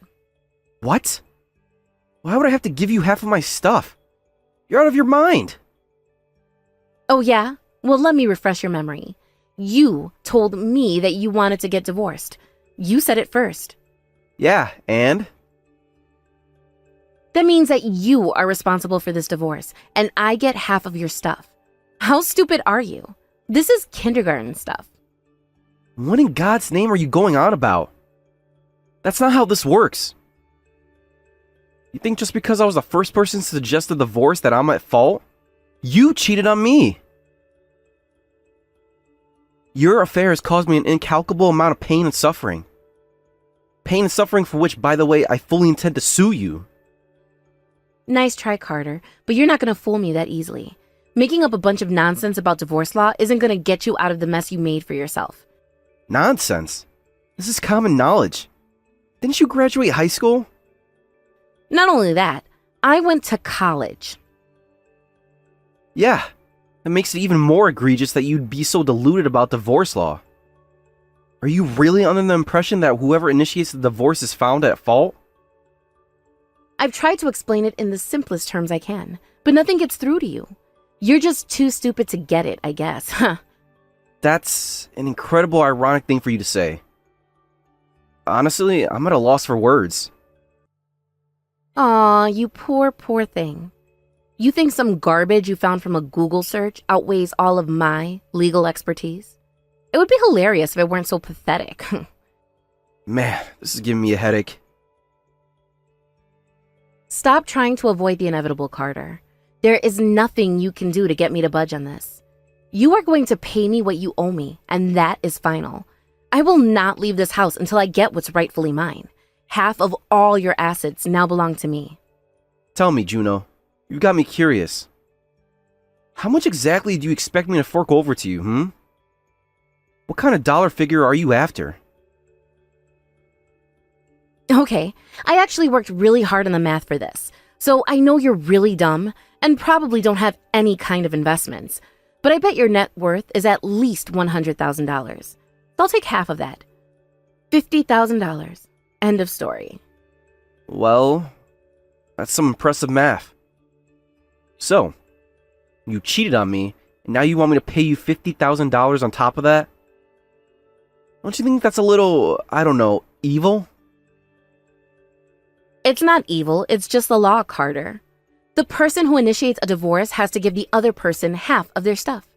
What? Why would I have to give you half of my stuff? You're out of your mind. Oh yeah? Well, let me refresh your memory. You told me that you wanted to get divorced. You said it first. Yeah, and? That means that you are responsible for this divorce, and I get half of your stuff. How stupid are you? This is kindergarten stuff. What in God's name are you going on about? That's not how this works. You think just because I was the first person to suggest a divorce that I'm at fault? You cheated on me. Your affair has caused me an incalculable amount of pain and suffering. Pain and suffering for which, by the way, I fully intend to sue you. Nice try, Carter, but you're not going to fool me that easily. Making up a bunch of nonsense about divorce law isn't going to get you out of the mess you made for yourself. Nonsense? This is common knowledge. Didn't you graduate high school? Not only that, I went to college. Yeah, that makes it even more egregious that you'd be so deluded about divorce law. Are you really under the impression that whoever initiates the divorce is found at fault? I've tried to explain it in the simplest terms I can, but nothing gets through to you. You're just too stupid to get it, I guess, huh? That's an incredible ironic thing for you to say. Honestly, I'm at a loss for words. Aw, you poor, poor thing. You think some garbage you found from a Google search outweighs all of my legal expertise? It would be hilarious if it weren't so pathetic. Man, this is giving me a headache. Stop trying to avoid the inevitable, Carter. There is nothing you can do to get me to budge on this. You are going to pay me what you owe me, and that is final. I will not leave this house until I get what's rightfully mine. Half of all your assets now belong to me. Tell me, Juno. You got me curious. How much exactly do you expect me to fork over to you, What kind of dollar figure are you after? Okay, I actually worked really hard on the math for this, so I know you're really dumb and probably don't have any kind of investments, but I bet your net worth is at least $100,000. I'll take half of that. $50,000. End of story. Well, that's some impressive math. So, you cheated on me, and now you want me to pay you $50,000 on top of that? Don't you think that's a little, I don't know, evil? It's not evil, it's just the law, Carter. The person who initiates a divorce has to give the other person half of their stuff.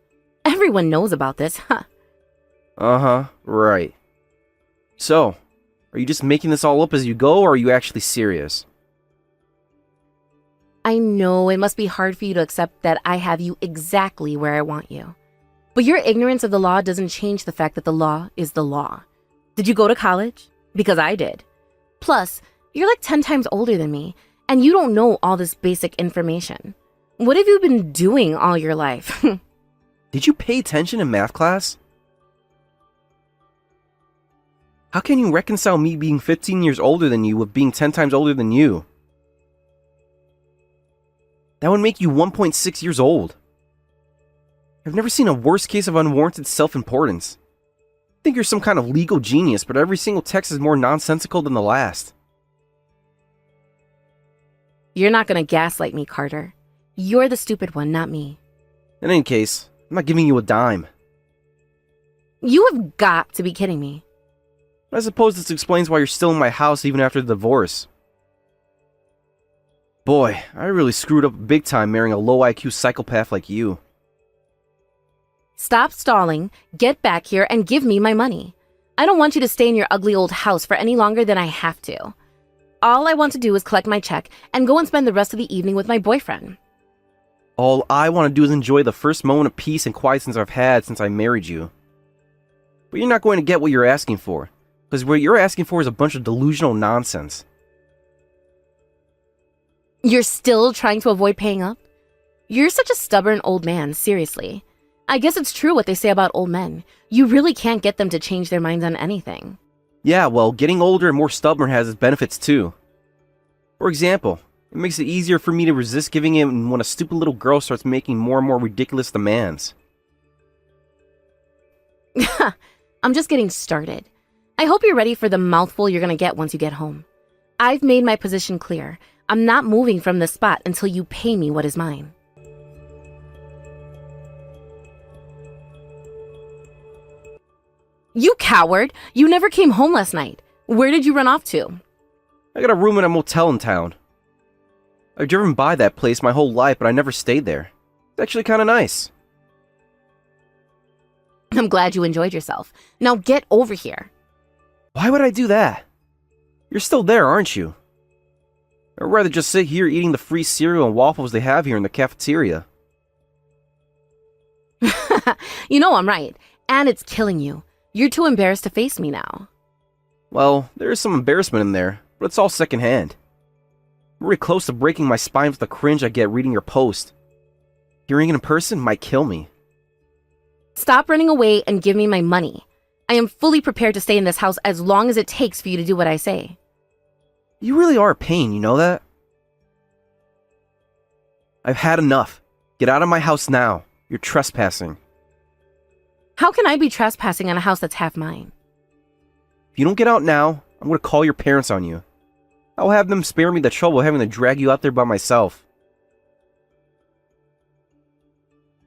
Everyone knows about this, huh? Uh-huh, right. So, are you just making this all up as you go, or are you actually serious? I know it must be hard for you to accept that I have you exactly where I want you. But your ignorance of the law doesn't change the fact that the law is the law. Did you go to college? Because I did. Plus, you're like 10 times older than me, and you don't know all this basic information. What have you been doing all your life? Did you pay attention in math class? How can you reconcile me being 15 years older than you with being 10 times older than you? That would make you 1.6 years old. I've never seen a worse case of unwarranted self-importance. I think you're some kind of legal genius, but every single text is more nonsensical than the last. You're not gonna gaslight me, Carter. You're the stupid one, not me. In any case, I'm not giving you a dime. You have got to be kidding me. I suppose this explains why you're still in my house even after the divorce. Boy, I really screwed up big time marrying a low IQ psychopath like you. Stop stalling, get back here, and give me my money. I don't want you to stay in your ugly old house for any longer than I have to. All I want to do is collect my check and go and spend the rest of the evening with my boyfriend. All I want to do is enjoy the first moment of peace and quiet I've had since I married you. But you're not going to get what you're asking for, because what you're asking for is a bunch of delusional nonsense. You're still trying to avoid paying up? You're such a stubborn old man, seriously. I guess it's true what they say about old men. You really can't get them to change their minds on anything. Yeah, well, getting older and more stubborn has its benefits too. For example, it makes it easier for me to resist giving in when a stupid little girl starts making more and more ridiculous demands. I'm just getting started. I hope you're ready for the mouthful you're gonna get once you get home. I've made my position clear. I'm not moving from this spot until you pay me what is mine. You coward! You never came home last night. Where did you run off to? I got a room in a motel in town. I've driven by that place my whole life, but I never stayed there. It's actually kind of nice. I'm glad you enjoyed yourself. Now get over here. Why would I do that? You're still there, aren't you? I'd rather just sit here eating the free cereal and waffles they have here in the cafeteria. You know I'm right, and it's killing you. You're too embarrassed to face me now. Well, there is some embarrassment in there, but it's all secondhand. I'm really close to breaking my spine with the cringe I get reading your post. Hearing it in person might kill me. Stop running away and give me my money. I am fully prepared to stay in this house as long as it takes for you to do what I say. You really are a pain, you know that? I've had enough. Get out of my house now. You're trespassing. How can I be trespassing on a house that's half mine? If you don't get out now, I'm going to call your parents on you. I'll have them spare me the trouble of having to drag you out there by myself.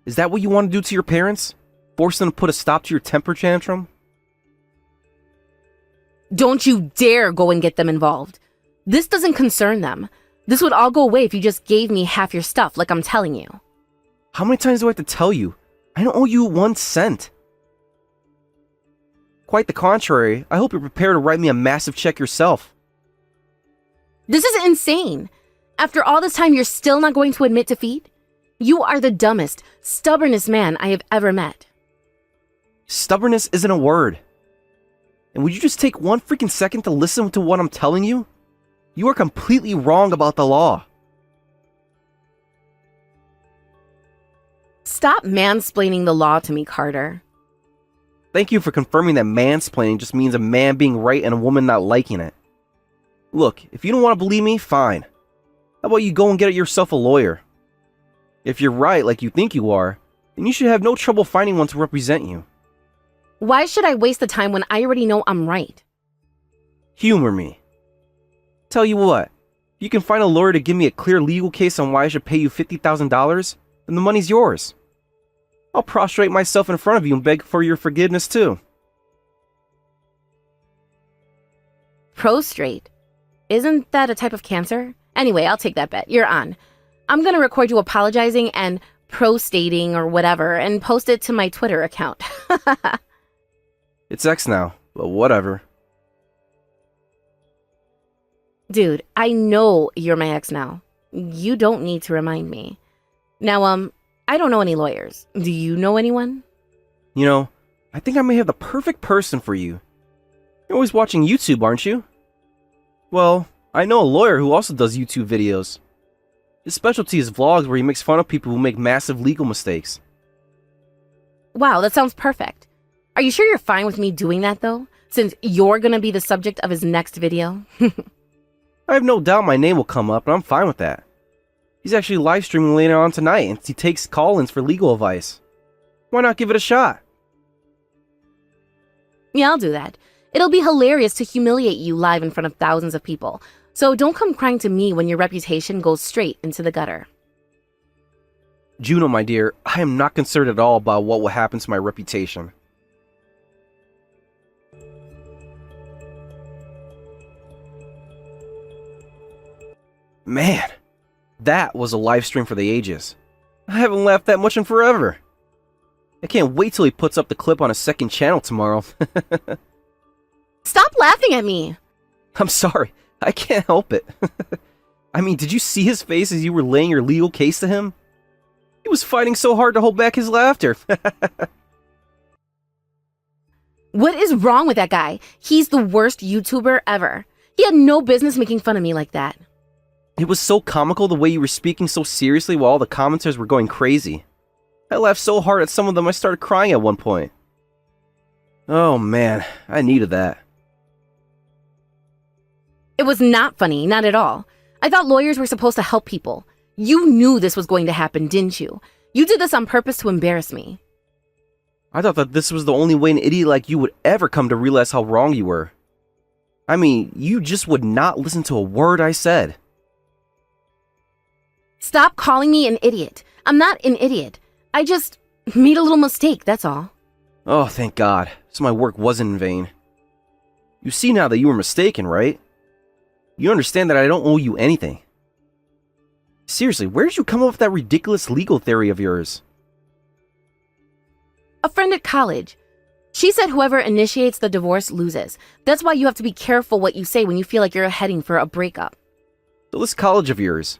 Is that what you want to do to your parents? Force them to put a stop to your temper tantrum? Don't you dare go and get them involved. This doesn't concern them. This would all go away if you just gave me half your stuff, like I'm telling you. How many times do I have to tell you? I don't owe you 1 cent. Quite the contrary, I hope you're prepared to write me a massive check yourself. This is insane. After all this time, you're still not going to admit defeat? You are the dumbest, stubbornest man I have ever met. Stubbornness isn't a word. And would you just take 1 freaking second to listen to what I'm telling you? You are completely wrong about the law. Stop mansplaining the law to me, Carter. Thank you for confirming that mansplaining just means a man being right and a woman not liking it. Look, if you don't want to believe me, fine. How about you go and get yourself a lawyer? If you're right like you think you are, then you should have no trouble finding one to represent you. Why should I waste the time when I already know I'm right? Humor me. Tell you what, if you can find a lawyer to give me a clear legal case on why I should pay you $50,000, then the money's yours. I'll prostrate myself in front of you and beg for your forgiveness too. Prostrate? Isn't that a type of cancer? Anyway, I'll take that bet. You're on. I'm gonna record you apologizing and prostating or whatever and post it to my Twitter account. It's X now, but whatever. Dude, I know you're my ex now. You don't need to remind me. Now, I don't know any lawyers. Do you know anyone? You know, I think I may have the perfect person for you. You're always watching YouTube, aren't you? Well, I know a lawyer who also does YouTube videos. His specialty is vlogs where he makes fun of people who make massive legal mistakes. Wow, that sounds perfect. Are you sure you're fine with me doing that, though? Since you're gonna be the subject of his next video? I have no doubt my name will come up, and I'm fine with that. He's actually live streaming later on tonight, and he takes call-ins for legal advice. Why not give it a shot? Yeah, I'll do that. It'll be hilarious to humiliate you live in front of thousands of people. So don't come crying to me when your reputation goes straight into the gutter. Juno, my dear, I am not concerned at all about what will happen to my reputation. Man, that was a live stream for the ages. I haven't laughed that much in forever. I can't wait till he puts up the clip on a second channel tomorrow. Stop laughing at me! I'm sorry, I can't help it. I mean, did you see his face as you were laying your legal case to him? He was fighting so hard to hold back his laughter. What is wrong with that guy? He's the worst YouTuber ever. He had no business making fun of me like that. It was so comical the way you were speaking so seriously while all the commenters were going crazy. I laughed so hard at some of them I started crying at one point. Oh man, I needed that. It was not funny, not at all. I thought lawyers were supposed to help people. You knew this was going to happen, didn't you? You did this on purpose to embarrass me. I thought that this was the only way an idiot like you would ever come to realize how wrong you were. I mean, you just would not listen to a word I said. Stop calling me an idiot. I'm not an idiot. I just made a little mistake, that's all. Oh, thank God. So my work wasn't in vain. You see now that you were mistaken, right? You understand that I don't owe you anything. Seriously, where did you come up with that ridiculous legal theory of yours? A friend at college. She said whoever initiates the divorce loses. That's why you have to be careful what you say when you feel like you're heading for a breakup. So this college of yours.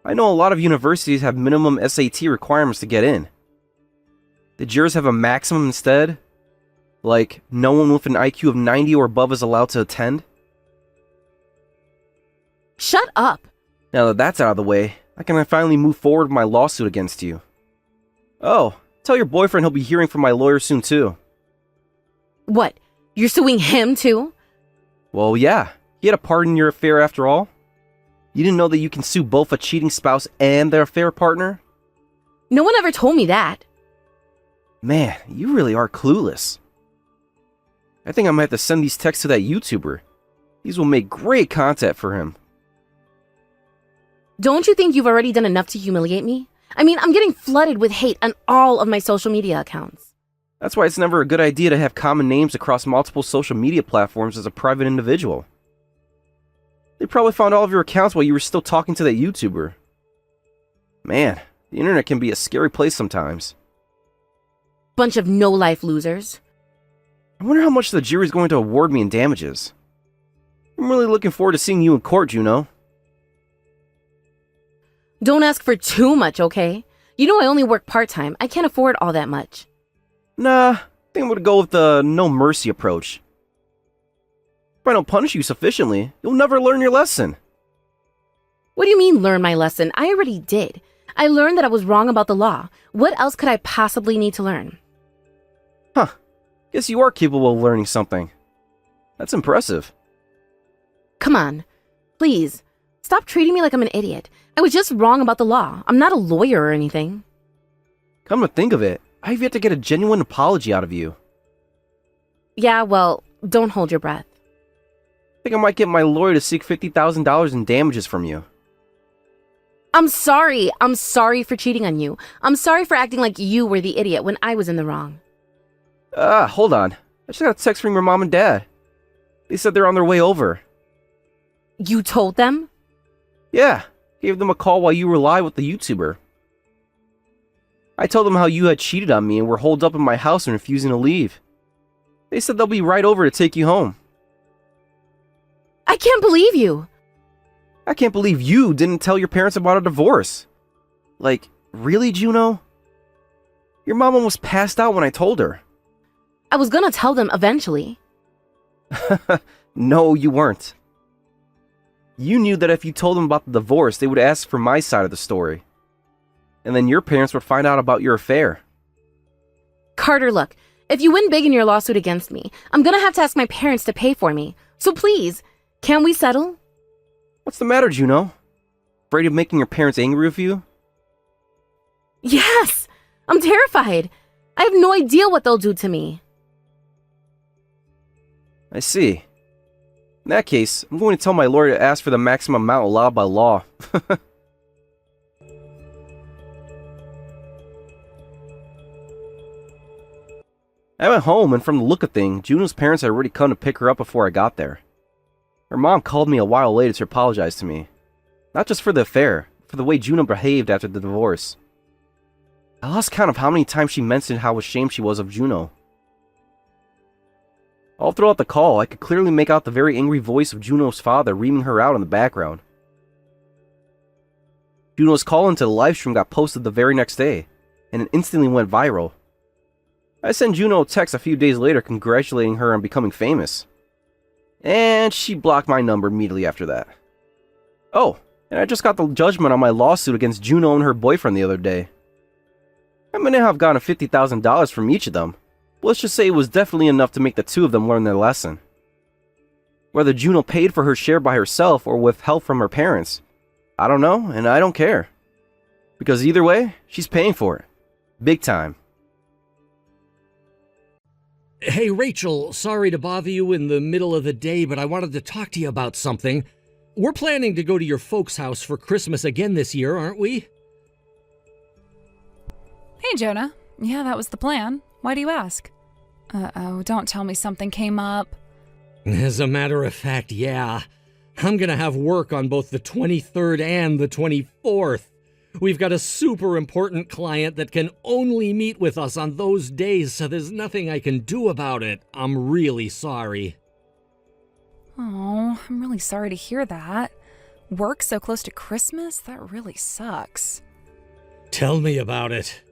I know a lot of universities have minimum SAT requirements to get in. Did yours have a maximum instead? Like, no one with an IQ of 90 or above is allowed to attend? Shut up! Now that that's out of the way, I can finally move forward with my lawsuit against you. Oh, tell your boyfriend he'll be hearing from my lawyer soon too. What? You're suing him too? Well, yeah. He had a part in your affair after all. You didn't know that you can sue both a cheating spouse and their affair partner? No one ever told me that. Man, you really are clueless. I think I might have to send these texts to that YouTuber. These will make great content for him. Don't you think you've already done enough to humiliate me? I mean, I'm getting flooded with hate on all of my social media accounts. That's why it's never a good idea to have common names across multiple social media platforms as a private individual. They probably found all of your accounts while you were still talking to that YouTuber. Man, the internet can be a scary place sometimes. Bunch of no-life losers. I wonder how much the jury's going to award me in damages. I'm really looking forward to seeing you in court, Juno. Don't ask for too much, okay? You know I only work part-time. I can't afford all that much. Nah, I think I'm gonna go with the no mercy approach. If I don't punish you sufficiently, you'll never learn your lesson. What do you mean, learn my lesson? I already did. I learned that I was wrong about the law. What else could I possibly need to learn? Huh. Guess you are capable of learning something. That's impressive. Come on. Please. Stop treating me like I'm an idiot. I was just wrong about the law. I'm not a lawyer or anything. Come to think of it, I've yet to get a genuine apology out of you. Yeah, well, don't hold your breath. I think I might get my lawyer to seek $50,000 in damages from you. I'm sorry. I'm sorry for cheating on you. I'm sorry for acting like you were the idiot when I was in the wrong. Hold on. I just got a text from your mom and dad. They said they're on their way over. You told them? Yeah, gave them a call while you were live with the YouTuber. I told them how you had cheated on me and were holed up in my house and refusing to leave. They said they'll be right over to take you home. I can't believe you. I can't believe you didn't tell your parents about a divorce. Like, really, Juno? Your mom almost passed out when I told her. I was gonna tell them eventually. No, you weren't. You knew that if you told them about the divorce, they would ask for my side of the story. And then your parents would find out about your affair. Carter, look. If you win big in your lawsuit against me, I'm gonna have to ask my parents to pay for me. So please, can we settle? What's the matter, Juno? Afraid of making your parents angry with you? Yes! I'm terrified. I have no idea what they'll do to me. I see. In that case, I'm going to tell my lawyer to ask for the maximum amount allowed by law. I went home, and from the look of things, Juno's parents had already come to pick her up before I got there. Her mom called me a while later to apologize to me. Not just for the affair, but for the way Juno behaved after the divorce. I lost count of how many times she mentioned how ashamed she was of Juno. All throughout the call, I could clearly make out the very angry voice of Juno's father reaming her out in the background. Juno's call into the livestream got posted the very next day, and it instantly went viral. I sent Juno a text a few days later congratulating her on becoming famous. And she blocked my number immediately after that. Oh, and I just got the judgment on my lawsuit against Juno and her boyfriend the other day. I may not have gotten $50,000 from each of them, but let's just say it was definitely enough to make the two of them learn their lesson. Whether Juno paid for her share by herself or with help from her parents, I don't know, and I don't care. Because either way, she's paying for it. Big time. Hey, Rachel, sorry to bother you in the middle of the day, but I wanted to talk to you about something. We're planning to go to your folks' house for Christmas again this year, aren't we? Hey, Jonah. Yeah, that was the plan. Why do you ask? Uh-oh, don't tell me something came up. As a matter of fact, yeah. I'm gonna have work on both the 23rd and the 24th. We've got a super important client that can only meet with us on those days, so there's nothing I can do about it. I'm really sorry. Oh, I'm really sorry to hear that. Work so close to Christmas? That really sucks. Tell me about it.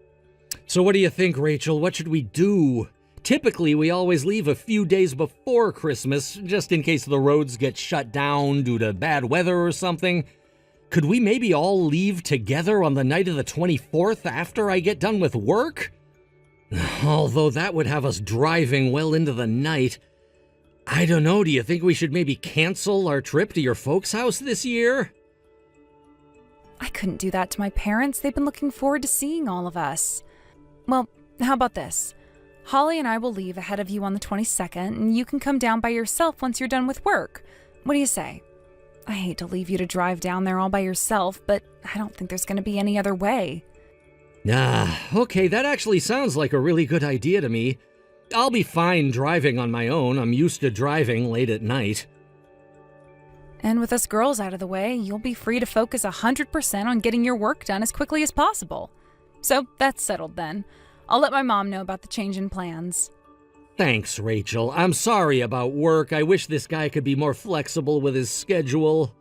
So what do you think, Rachel? What should we do? Typically, we always leave a few days before Christmas, just in case the roads get shut down due to bad weather or something. Could we maybe all leave together on the night of the 24th after I get done with work? Although that would have us driving well into the night. I don't know, do you think we should maybe cancel our trip to your folks' house this year? I couldn't do that to my parents. They've been looking forward to seeing all of us. Well, how about this? Holly and I will leave ahead of you on the 22nd, and you can come down by yourself once you're done with work. What do you say? I hate to leave you to drive down there all by yourself, but I don't think there's going to be any other way. Okay, that actually sounds like a really good idea to me. I'll be fine driving on my own. I'm used to driving late at night. And with us girls out of the way, you'll be free to focus 100% on getting your work done as quickly as possible. So that's settled then. I'll let my mom know about the change in plans. Thanks, Rachel. I'm sorry about work. I wish this guy could be more flexible with his schedule.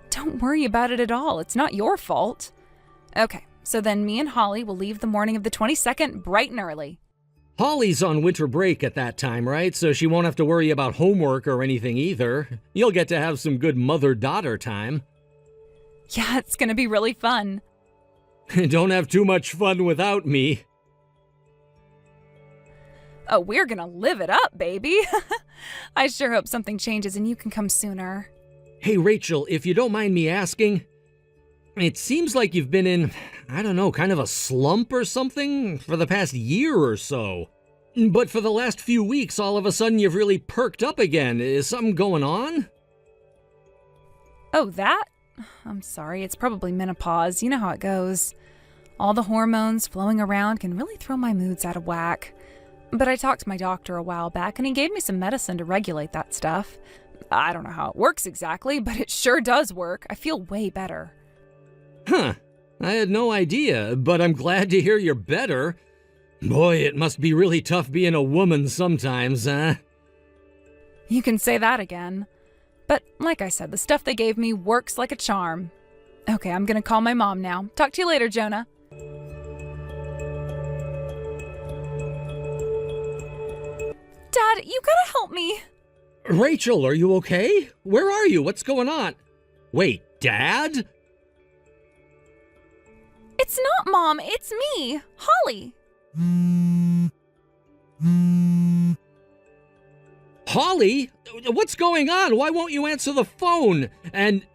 Don't worry about it at all. It's not your fault. Okay, so then me and Holly will leave the morning of the 22nd bright and early. Holly's on winter break at that time, right? So she won't have to worry about homework or anything either. You'll get to have some good mother-daughter time. Yeah, it's gonna be really fun. Don't have too much fun without me. Oh, we're gonna live it up, baby. I sure hope something changes and you can come sooner. Hey, Rachel, if you don't mind me asking, it seems like you've been in, I don't know, kind of a slump or something for the past year or so. But for the last few weeks, all of a sudden you've really perked up again. Is something going on? Oh, that? I'm sorry, it's probably menopause. You know how it goes. All the hormones flowing around can really throw my moods out of whack. But I talked to my doctor a while back, and he gave me some medicine to regulate that stuff. I don't know how it works exactly, but it sure does work. I feel way better. Huh. I had no idea, but I'm glad to hear you're better. Boy, it must be really tough being a woman sometimes, huh? You can say that again. But like I said, the stuff they gave me works like a charm. Okay, I'm gonna call my mom now. Talk to you later, Jonah. Dad, you gotta help me. Rachel, are you okay? Where are you? What's going on? Wait, Dad? It's not Mom, it's me, Holly. Holly? What's going on? Why won't you answer the phone? And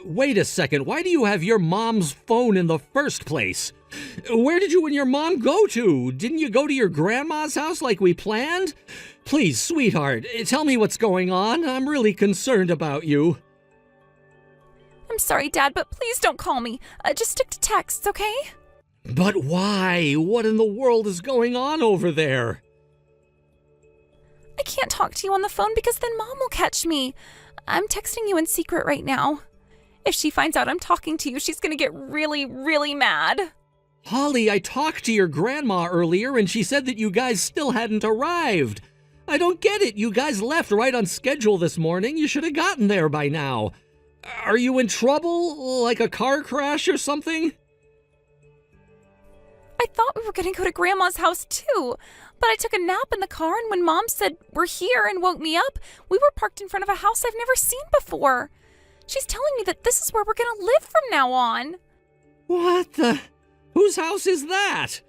wait a second, why do you have your mom's phone in the first place? Where did you and your mom go to? Didn't you go to your grandma's house like we planned? Please, sweetheart, tell me what's going on. I'm really concerned about you. I'm sorry, Dad, but please don't call me. Just stick to texts, okay? But why? What in the world is going on over there? I can't talk to you on the phone because then Mom will catch me. I'm texting you in secret right now. If she finds out I'm talking to you, she's gonna get really, really mad. Holly, I talked to your grandma earlier and she said that you guys still hadn't arrived. I don't get it. You guys left right on schedule this morning. You should have gotten there by now. Are you in trouble? Like a car crash or something? I thought we were gonna go to Grandma's house too, but I took a nap in the car, and when Mom said we're here and woke me up, we were parked in front of a house I've never seen before. She's telling me that this is where we're gonna live from now on. What the? Whose house is that?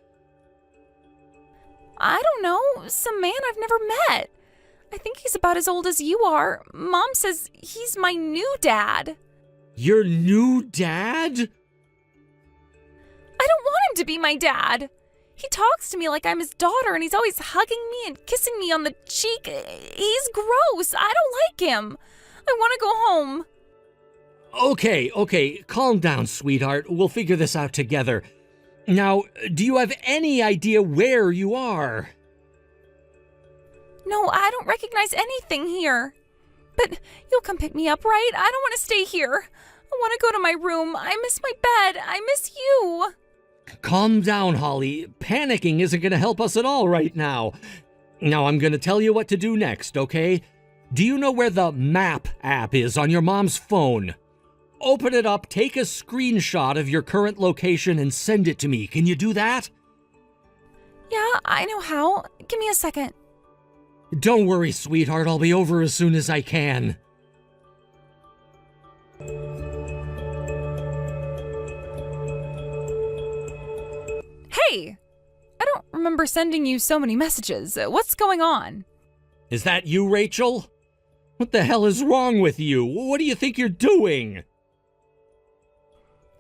I don't know, some man I've never met. I think he's about as old as you are. Mom says he's my new dad. Your new dad? I don't want him to be my dad. He talks to me like I'm his daughter, and he's always hugging me and kissing me on the cheek. He's gross. I don't like him. I want to go home. Okay, calm down, sweetheart. We'll figure this out together. Now, do you have any idea where you are? No, I don't recognize anything here. But you'll come pick me up, right? I don't want to stay here. I want to go to my room. I miss my bed. I miss you. Calm down, Holly. Panicking isn't going to help us at all right now. Now, I'm going to tell you what to do next, okay? Do you know where the Map app is on your mom's phone? Open it up, take a screenshot of your current location, and send it to me. Can you do that? Yeah, I know how. Give me a second. Don't worry, sweetheart. I'll be over as soon as I can. Hey! I don't remember sending you so many messages. What's going on? Is that you, Rachel? What the hell is wrong with you? What do you think you're doing?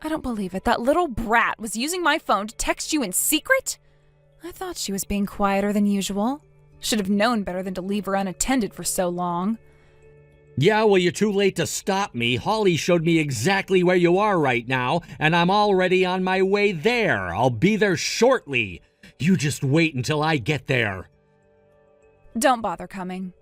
I don't believe it. That little brat was using my phone to text you in secret? I thought she was being quieter than usual. Should have known better than to leave her unattended for so long. Yeah, well, you're too late to stop me. Holly showed me exactly where you are right now, and I'm already on my way there. I'll be there shortly. You just wait until I get there. Don't bother coming.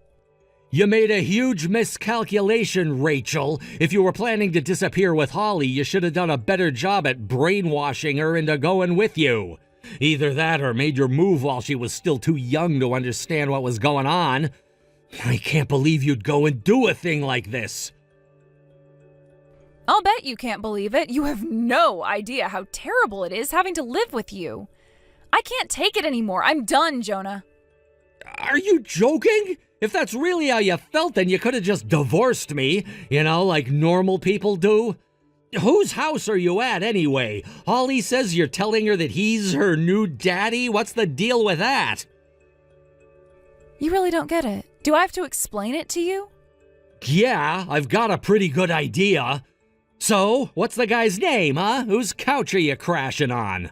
You made a huge miscalculation, Rachel. If you were planning to disappear with Holly, you should have done a better job at brainwashing her into going with you. Either that or made your move while she was still too young to understand what was going on. I can't believe you'd go and do a thing like this. I'll bet you can't believe it. You have no idea how terrible it is having to live with you. I can't take it anymore. I'm done, Jonah. Are you joking? If that's really how you felt, then you could have just divorced me, like normal people do. Whose house are you at anyway? Holly says you're telling her that he's her new daddy? What's the deal with that? You really don't get it. Do I have to explain it to you? Yeah, I've got a pretty good idea. So, what's the guy's name, huh? Whose couch are you crashing on?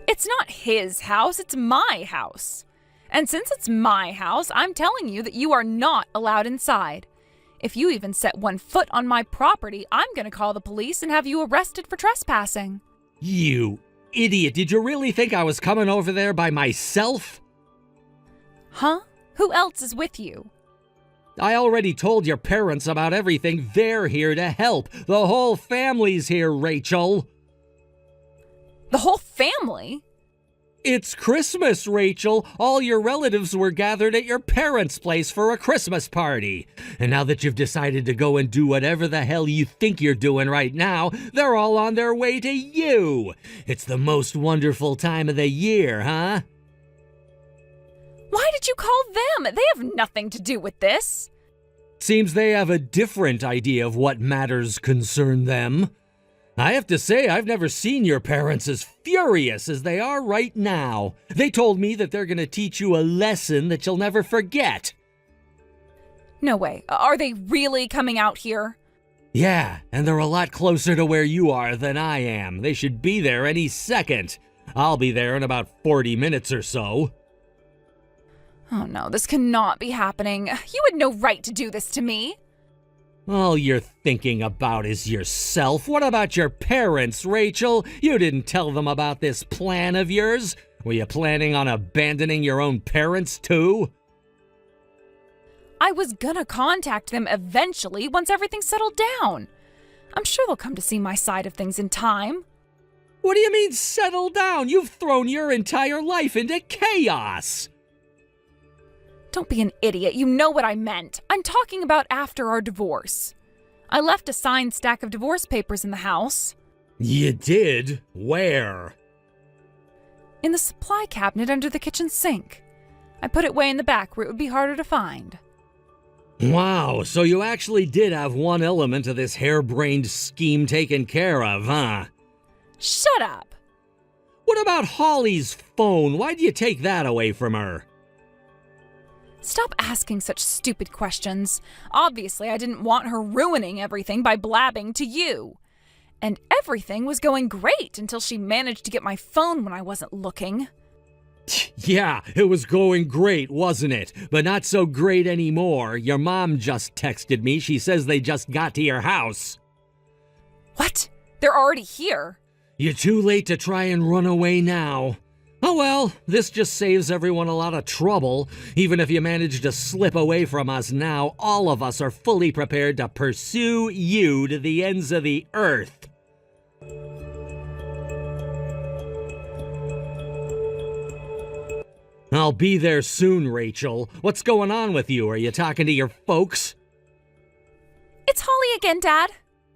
It's not his house, it's my house. And since it's my house, I'm telling you that you are not allowed inside. If you even set one foot on my property, I'm going to call the police and have you arrested for trespassing. You idiot, did you really think I was coming over there by myself? Huh? Who else is with you? I already told your parents about everything. They're here to help. The whole family's here, Rachel. The whole family? It's Christmas, Rachel. All your relatives were gathered at your parents' place for a Christmas party. And now that you've decided to go and do whatever the hell you think you're doing right now, they're all on their way to you. It's the most wonderful time of the year, huh? Why did you call them? They have nothing to do with this. Seems they have a different idea of what matters concern them. I have to say, I've never seen your parents as furious as they are right now. They told me that they're going to teach you a lesson that you'll never forget. No way. Are they really coming out here? Yeah, and they're a lot closer to where you are than I am. They should be there any second. I'll be there in about 40 minutes or so. Oh no, this cannot be happening. You had no right to do this to me. All you're thinking about is yourself. What about your parents, Rachel? You didn't tell them about this plan of yours? Were you planning on abandoning your own parents, too? I was gonna contact them eventually once everything settled down. I'm sure they'll come to see my side of things in time. What do you mean, settle down? You've thrown your entire life into chaos. Don't be an idiot. You know what I meant. I'm talking about after our divorce. I left a signed stack of divorce papers in the house. You did? Where? In the supply cabinet under the kitchen sink. I put it way in the back where it would be harder to find. Wow, so you actually did have one element of this harebrained scheme taken care of, huh? Shut up! What about Holly's phone? Why'd you take that away from her? Stop asking such stupid questions. Obviously, I didn't want her ruining everything by blabbing to you. And everything was going great until she managed to get my phone when I wasn't looking. Yeah, it was going great, wasn't it? But not so great anymore. Your mom just texted me. She says they just got to your house. What? They're already here? You're too late to try and run away now. Oh well, this just saves everyone a lot of trouble. Even if you manage to slip away from us now, all of us are fully prepared to pursue you to the ends of the earth. I'll be there soon, Rachel. What's going on with you? Are you talking to your folks? It's Holly again, Dad.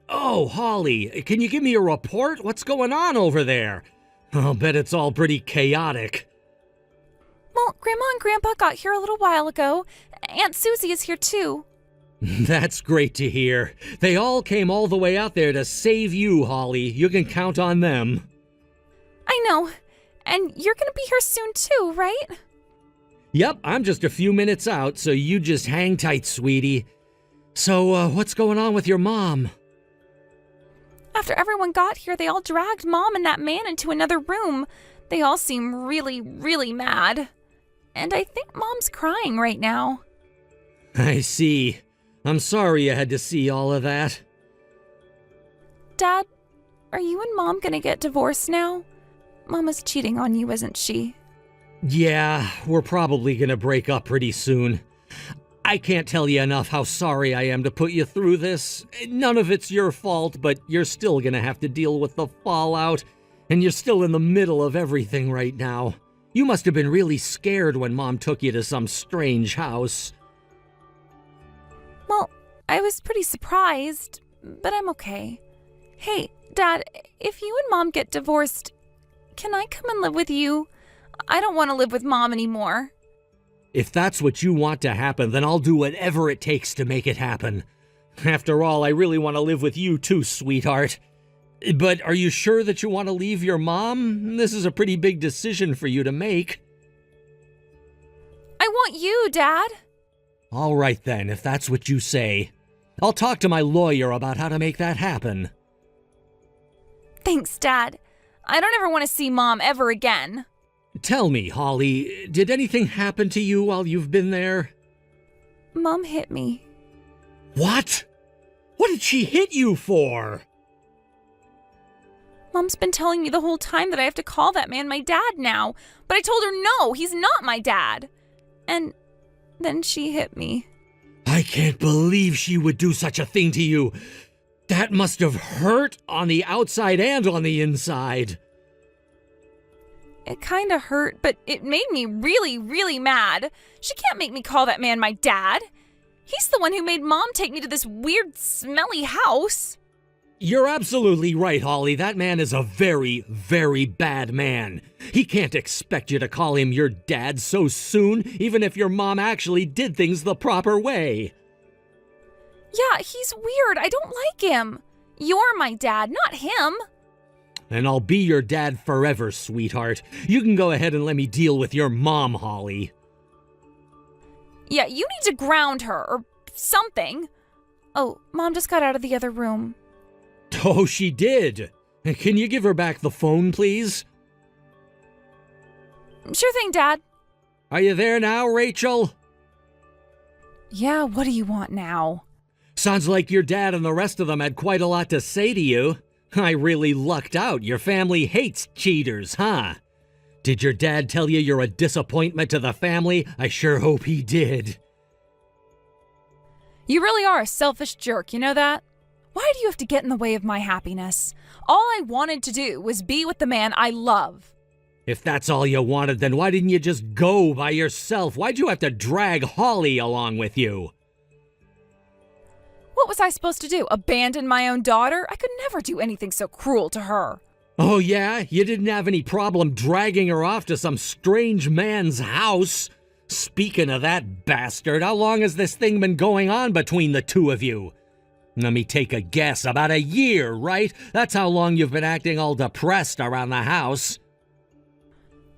Oh, Holly, can you give me a report? What's going on over there? I'll bet it's all pretty chaotic. Well, Grandma and Grandpa got here a little while ago. Aunt Susie is here too. That's great to hear. They all came all the way out there to save you, Holly. You can count on them. I know. And you're gonna be here soon too, right? Yep, I'm just a few minutes out, so you just hang tight, sweetie. So, what's going on with your mom? After everyone got here, they all dragged Mom and that man into another room. They all seem really, really mad. And I think Mom's crying right now. I see. I'm sorry you had to see all of that. Dad, are you and Mom gonna get divorced now? Mama's cheating on you, isn't she? Yeah, we're probably gonna break up pretty soon. I can't tell you enough how sorry I am to put you through this. None of it's your fault, but you're still gonna have to deal with the fallout, and you're still in the middle of everything right now. You must have been really scared when Mom took you to some strange house. Well, I was pretty surprised, but I'm okay. Hey, Dad, if you and Mom get divorced, can I come and live with you? I don't want to live with Mom anymore. If that's what you want to happen, then I'll do whatever it takes to make it happen. After all, I really want to live with you too, sweetheart. But are you sure that you want to leave your mom? This is a pretty big decision for you to make. I want you, Dad. All right then, if that's what you say. I'll talk to my lawyer about how to make that happen. Thanks, Dad. I don't ever want to see Mom ever again. Tell me, Holly, did anything happen to you while you've been there? Mom hit me. What? What did she hit you for? Mom's been telling me the whole time that I have to call that man my dad now, but I told her no, he's not my dad. And then she hit me. I can't believe she would do such a thing to you. That must have hurt on the outside and on the inside. It kinda hurt, but it made me really, really mad. She can't make me call that man my dad. He's the one who made Mom take me to this weird, smelly house. You're absolutely right, Holly. That man is a very, very bad man. He can't expect you to call him your dad so soon, even if your mom actually did things the proper way. Yeah, he's weird. I don't like him. You're my dad, not him. And I'll be your dad forever, sweetheart. You can go ahead and let me deal with your mom, Holly. Yeah, you need to ground her, or something. Oh, Mom just got out of the other room. Oh, she did. Can you give her back the phone, please? Sure thing, Dad. Are you there now, Rachel? Yeah, what do you want now? Sounds like your dad and the rest of them had quite a lot to say to you. I really lucked out. Your family hates cheaters, huh? Did your dad tell you you're a disappointment to the family? I sure hope he did. You really are a selfish jerk, you know that? Why do you have to get in the way of my happiness? All I wanted to do was be with the man I love. If that's all you wanted, then why didn't you just go by yourself? Why'd you have to drag Holly along with you? What was I supposed to do? Abandon my own daughter? I could never do anything so cruel to her. Oh yeah? You didn't have any problem dragging her off to some strange man's house? Speaking of that bastard, how long has this thing been going on between the two of you? Let me take a guess, about a year, right? That's how long you've been acting all depressed around the house.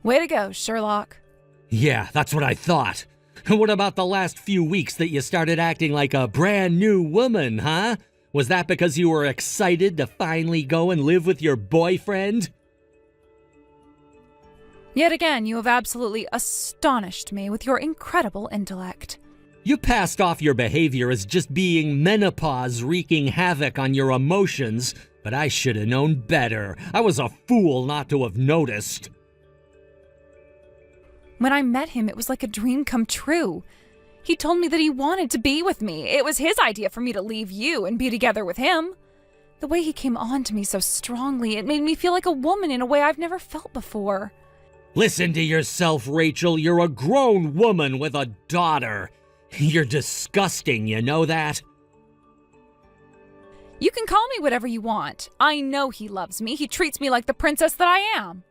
Way to go, Sherlock. Yeah, that's what I thought. What about the last few weeks that you started acting like a brand new woman, huh? Was that because you were excited to finally go and live with your boyfriend? Yet again, you have absolutely astonished me with your incredible intellect. You passed off your behavior as just being menopause wreaking havoc on your emotions, but I should have known better. I was a fool not to have noticed. When I met him, it was like a dream come true. He told me that he wanted to be with me. It was his idea for me to leave you and be together with him. The way he came on to me so strongly, it made me feel like a woman in a way I've never felt before. Listen to yourself, Rachel. You're a grown woman with a daughter. You're disgusting, you know that? You can call me whatever you want. I know he loves me. He treats me like the princess that I am.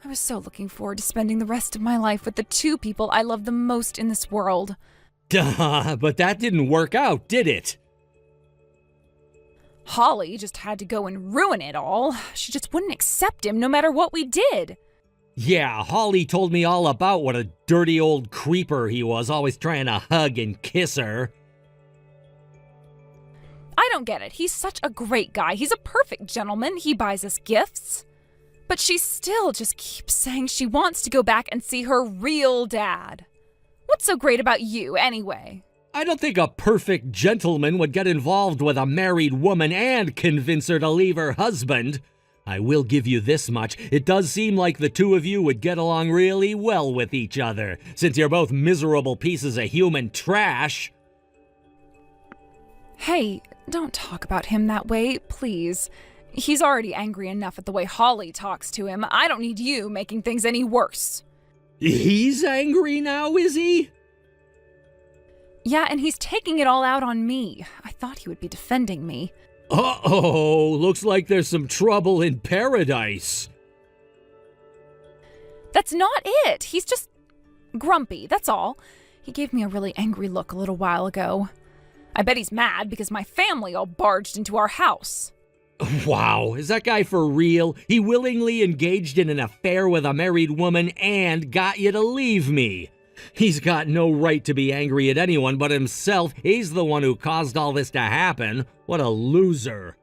I was so looking forward to spending the rest of my life with the two people I love the most in this world. Duh, but that didn't work out, did it? Holly just had to go and ruin it all. She just wouldn't accept him no matter what we did. Yeah, Holly told me all about what a dirty old creeper he was, always trying to hug and kiss her. I don't get it. He's such a great guy. He's a perfect gentleman. He buys us gifts. But she still just keeps saying she wants to go back and see her real dad. What's so great about you, anyway? I don't think a perfect gentleman would get involved with a married woman and convince her to leave her husband. I will give you this much. It does seem like the two of you would get along really well with each other, since you're both miserable pieces of human trash. Hey, don't talk about him that way, please. He's already angry enough at the way Holly talks to him. I don't need you making things any worse. He's angry now, is he? Yeah, and he's taking it all out on me. I thought he would be defending me. Uh-oh, looks like there's some trouble in paradise. That's not it. He's just grumpy, that's all. He gave me a really angry look a little while ago. I bet he's mad because my family all barged into our house. Wow, is that guy for real? He willingly engaged in an affair with a married woman and got you to leave me. He's got no right to be angry at anyone but himself. He's the one who caused all this to happen. What a loser.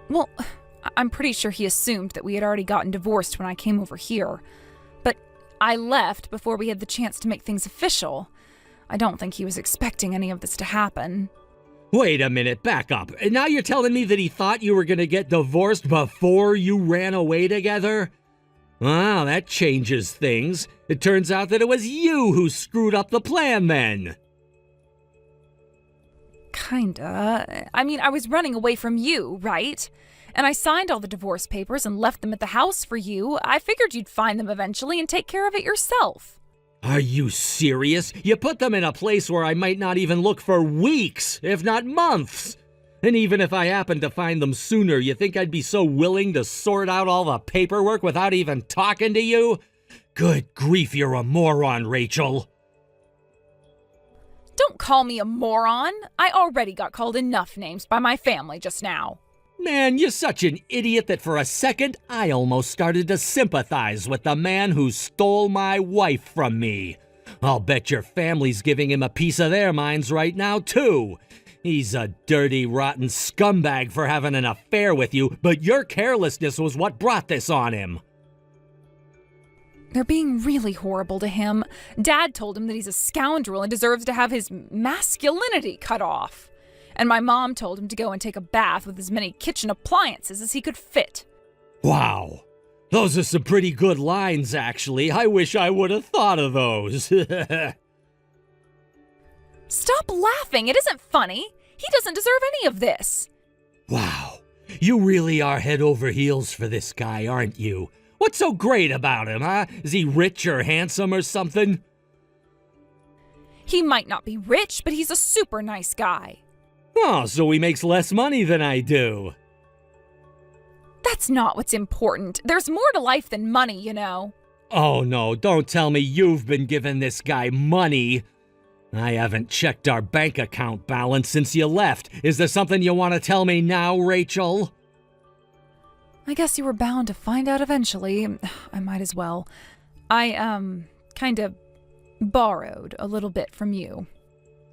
Well, I'm pretty sure he assumed that we had already gotten divorced when I came over here. But I left before we had the chance to make things official. I don't think he was expecting any of this to happen. Wait a minute, back up. And now you're telling me that he thought you were going to get divorced before you ran away together? Wow, that changes things. It turns out that it was you who screwed up the plan then. Kinda. I mean, I was running away from you, right? And I signed all the divorce papers and left them at the house for you. I figured you'd find them eventually and take care of it yourself. Are you serious? You put them in a place where I might not even look for weeks, if not months. And even if I happened to find them sooner, you think I'd be so willing to sort out all the paperwork without even talking to you? Good grief, you're a moron, Rachel. Don't call me a moron. I already got called enough names by my family just now. Man, you're such an idiot that for a second I almost started to sympathize with the man who stole my wife from me. I'll bet your family's giving him a piece of their minds right now, too. He's a dirty, rotten scumbag for having an affair with you, but your carelessness was what brought this on him. They're being really horrible to him. Dad told him that he's a scoundrel and deserves to have his masculinity cut off. And my mom told him to go and take a bath with as many kitchen appliances as he could fit. Wow. Those are some pretty good lines, actually. I wish I would have thought of those. Stop laughing. It isn't funny. He doesn't deserve any of this. Wow. You really are head over heels for this guy, aren't you? What's so great about him, huh? Is he rich or handsome or something? He might not be rich, but he's a super nice guy. Oh, so he makes less money than I do. That's not what's important. There's more to life than money, you know. Oh no, don't tell me you've been giving this guy money. I haven't checked our bank account balance since you left. Is there something you want to tell me now, Rachel? I guess you were bound to find out eventually. I might as well. I, kind of borrowed a little bit from you.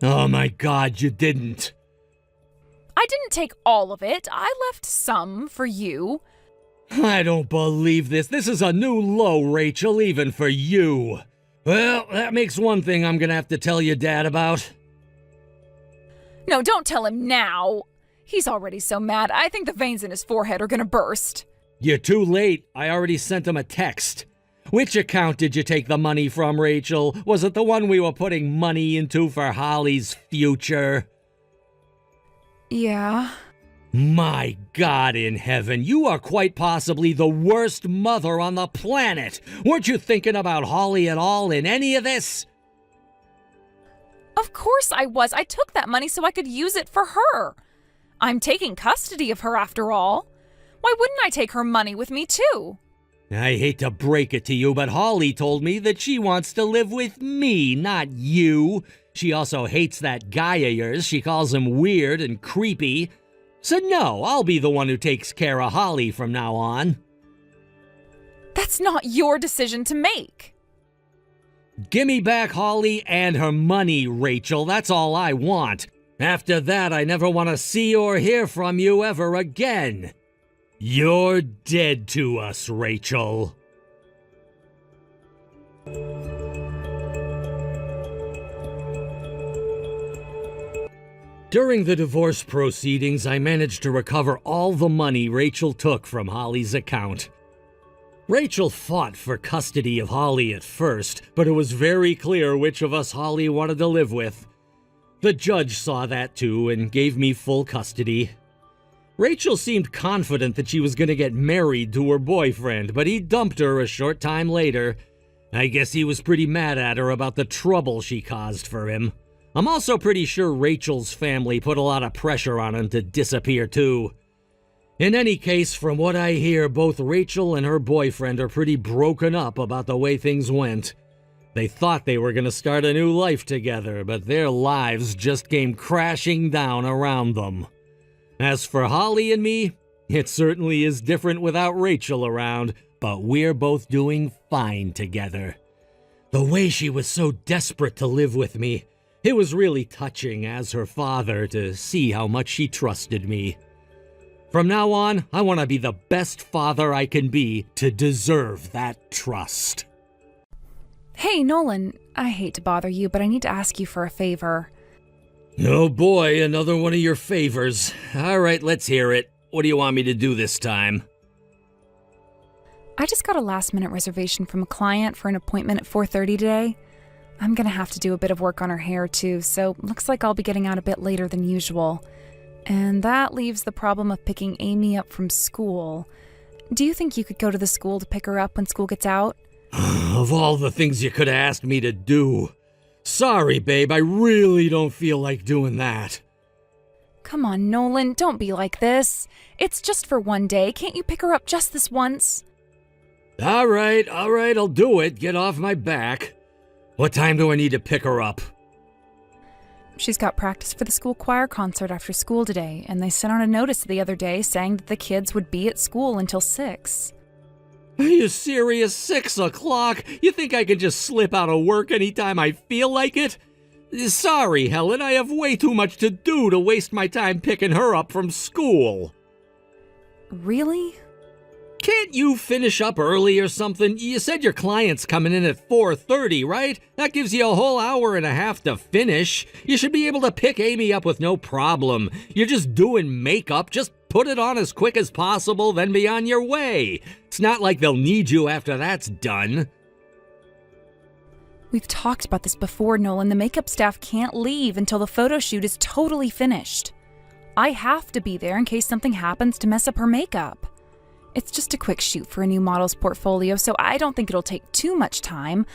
Oh my God, you didn't. I didn't take all of it. I left some for you. I don't believe this. This is a new low, Rachel, even for you. Well, that makes one thing I'm gonna have to tell your dad about. No, don't tell him now. He's already so mad. I think the veins in his forehead are gonna burst. You're too late. I already sent him a text. Which account did you take the money from, Rachel? Was it the one we were putting money into for Holly's future? Yeah. My God in heaven, you are quite possibly the worst mother on the planet. Weren't you thinking about Holly at all in any of this? Of course I was. I took that money so I could use it for her. I'm taking custody of her after all. Why wouldn't I take her money with me too? I hate to break it to you, but Holly told me that she wants to live with me, not you. She also hates that guy of yours. She calls him weird and creepy. So no, I'll be the one who takes care of Holly from now on. That's not your decision to make. Gimme back Holly and her money, Rachel. That's all I want. After that, I never want to see or hear from you ever again. You're dead to us, Rachel. During the divorce proceedings, I managed to recover all the money Rachel took from Holly's account. Rachel fought for custody of Holly at first, but it was very clear which of us Holly wanted to live with. The judge saw that too and gave me full custody. Rachel seemed confident that she was going to get married to her boyfriend, but he dumped her a short time later. I guess he was pretty mad at her about the trouble she caused for him. I'm also pretty sure Rachel's family put a lot of pressure on him to disappear too. In any case, from what I hear, both Rachel and her boyfriend are pretty broken up about the way things went. They thought they were going to start a new life together, but their lives just came crashing down around them. As for Holly and me, it certainly is different without Rachel around, but we're both doing fine together. The way she was so desperate to live with me, it was really touching as her father to see how much she trusted me. From now on, I want to be the best father I can be to deserve that trust. Hey, Nolan, I hate to bother you, but I need to ask you for a favor. Oh boy, another one of your favors. All right, let's hear it. What do you want me to do this time? I just got a last-minute reservation from a client for an appointment at 4:30 today. I'm gonna have to do a bit of work on her hair too, so looks like I'll be getting out a bit later than usual. And that leaves the problem of picking Amy up from school. Do you think you could go to the school to pick her up when school gets out? Of all the things you could have asked me to do. Sorry, babe, I really don't feel like doing that. Come on, Nolan, don't be like this. It's just for one day. Can't you pick her up just this once? All right, I'll do it. Get off my back. What time do I need to pick her up? She's got practice for the school choir concert after school today, and they sent out a notice the other day saying that the kids would be at school until 6. Are you serious? 6 o'clock? You think I could just slip out of work anytime I feel like it? Sorry, Helen, I have way too much to do to waste my time picking her up from school. Really? Can't you finish up early or something? You said your client's coming in at 4:30, right? That gives you a whole hour and a half to finish. You should be able to pick Amy up with no problem. You're just doing makeup. Just put it on as quick as possible, then be on your way. It's not like they'll need you after that's done. We've talked about this before, Nolan. The makeup staff can't leave until the photo shoot is totally finished. I have to be there in case something happens to mess up her makeup. It's just a quick shoot for a new model's portfolio, so I don't think it'll take too much time.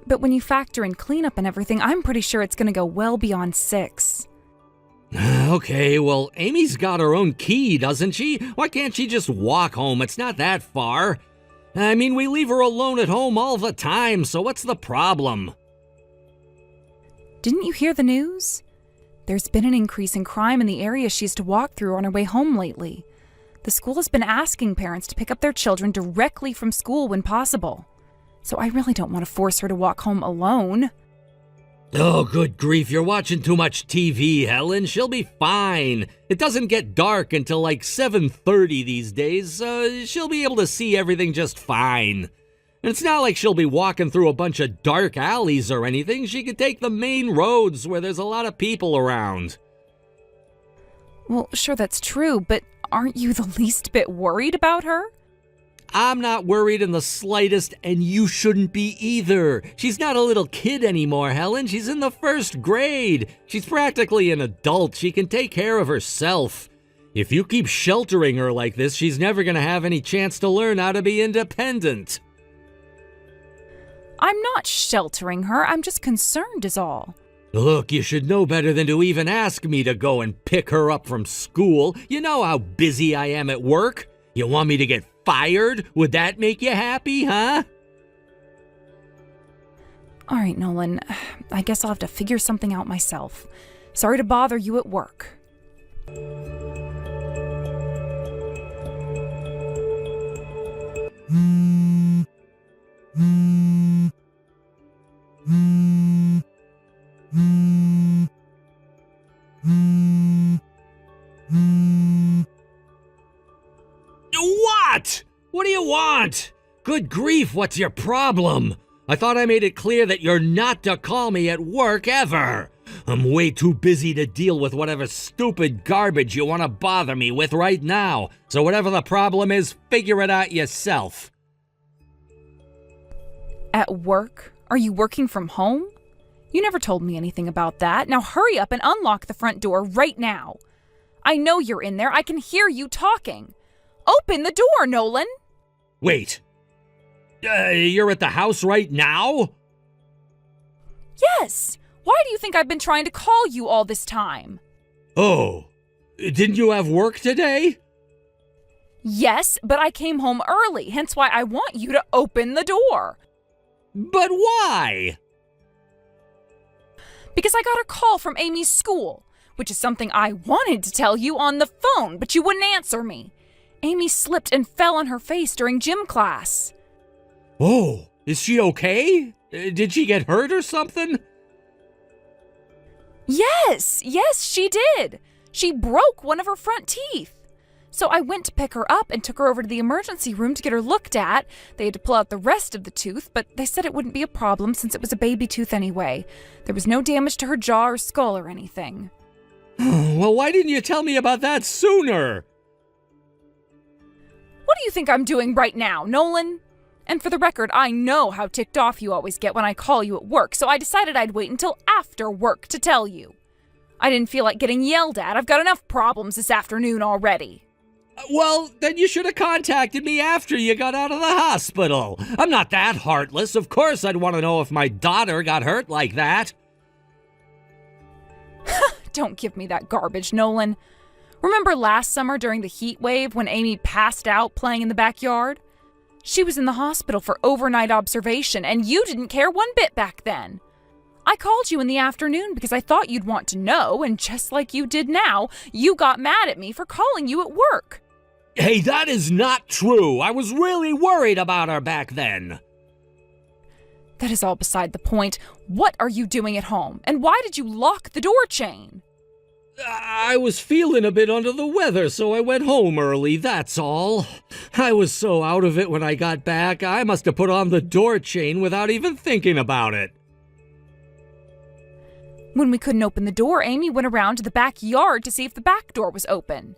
But when you factor in cleanup and everything, I'm pretty sure it's going to go well beyond 6. Okay, well, Amy's got her own key, doesn't she? Why can't she just walk home? It's not that far. I mean, we leave her alone at home all the time, so what's the problem? Didn't you hear the news? There's been an increase in crime in the area she has to walk through on her way home lately. The school has been asking parents to pick up their children directly from school when possible. So I really don't want to force her to walk home alone. Oh, good grief, you're watching too much TV, Helen. She'll be fine. It doesn't get dark until like 7:30 these days, so she'll be able to see everything just fine. And it's not like she'll be walking through a bunch of dark alleys or anything. She could take the main roads where there's a lot of people around. Well, sure, that's true, but aren't you the least bit worried about her? I'm not worried in the slightest, and you shouldn't be either. She's not a little kid anymore, Helen. She's in the 1st grade. She's practically an adult. She can take care of herself. If you keep sheltering her like this, she's never going to have any chance to learn how to be independent. I'm not sheltering her. I'm just concerned is all. Look, you should know better than to even ask me to go and pick her up from school. You know how busy I am at work. You want me to get fired? Would that make you happy, huh? All right, Nolan. I guess I'll have to figure something out myself. Sorry to bother you at work. What? What do you want? Good grief, what's your problem? I thought I made it clear that you're not to call me at work ever. I'm way too busy to deal with whatever stupid garbage you want to bother me with right now. So whatever the problem is, figure it out yourself. At work? Are you working from home? You never told me anything about that. Now hurry up and unlock the front door right now. I know you're in there. I can hear you talking. Open the door, Nolan! Wait. You're at the house right now? Yes! Why do you think I've been trying to call you all this time? Oh, didn't you have work today? Yes, but I came home early, hence why I want you to open the door. But why? Because I got a call from Amy's school, which is something I wanted to tell you on the phone, but you wouldn't answer me. Amy slipped and fell on her face during gym class. Oh, is she okay? Did she get hurt or something? Yes, she did. She broke one of her front teeth. So I went to pick her up and took her over to the emergency room to get her looked at. They had to pull out the rest of the tooth, but they said it wouldn't be a problem since it was a baby tooth anyway. There was no damage to her jaw or skull or anything. Well, why didn't you tell me about that sooner? What do you think I'm doing right now, Nolan? And for the record, I know how ticked off you always get when I call you at work, so I decided I'd wait until after work to tell you. I didn't feel like getting yelled at. I've got enough problems this afternoon already. Well, then you should have contacted me after you got out of the hospital. I'm not that heartless. Of course I'd want to know if my daughter got hurt like that. Don't give me that garbage, Nolan. Remember last summer during the heat wave when Amy passed out playing in the backyard? She was in the hospital for overnight observation, and you didn't care one bit back then. I called you in the afternoon because I thought you'd want to know, and just like you did now, you got mad at me for calling you at work. Hey, that is not true. I was really worried about her back then. That is all beside the point. What are you doing at home? And why did you lock the door chain? I was feeling a bit under the weather, so I went home early, that's all. I was so out of it when I got back, I must have put on the door chain without even thinking about it. When we couldn't open the door, Amy went around to the backyard to see if the back door was open.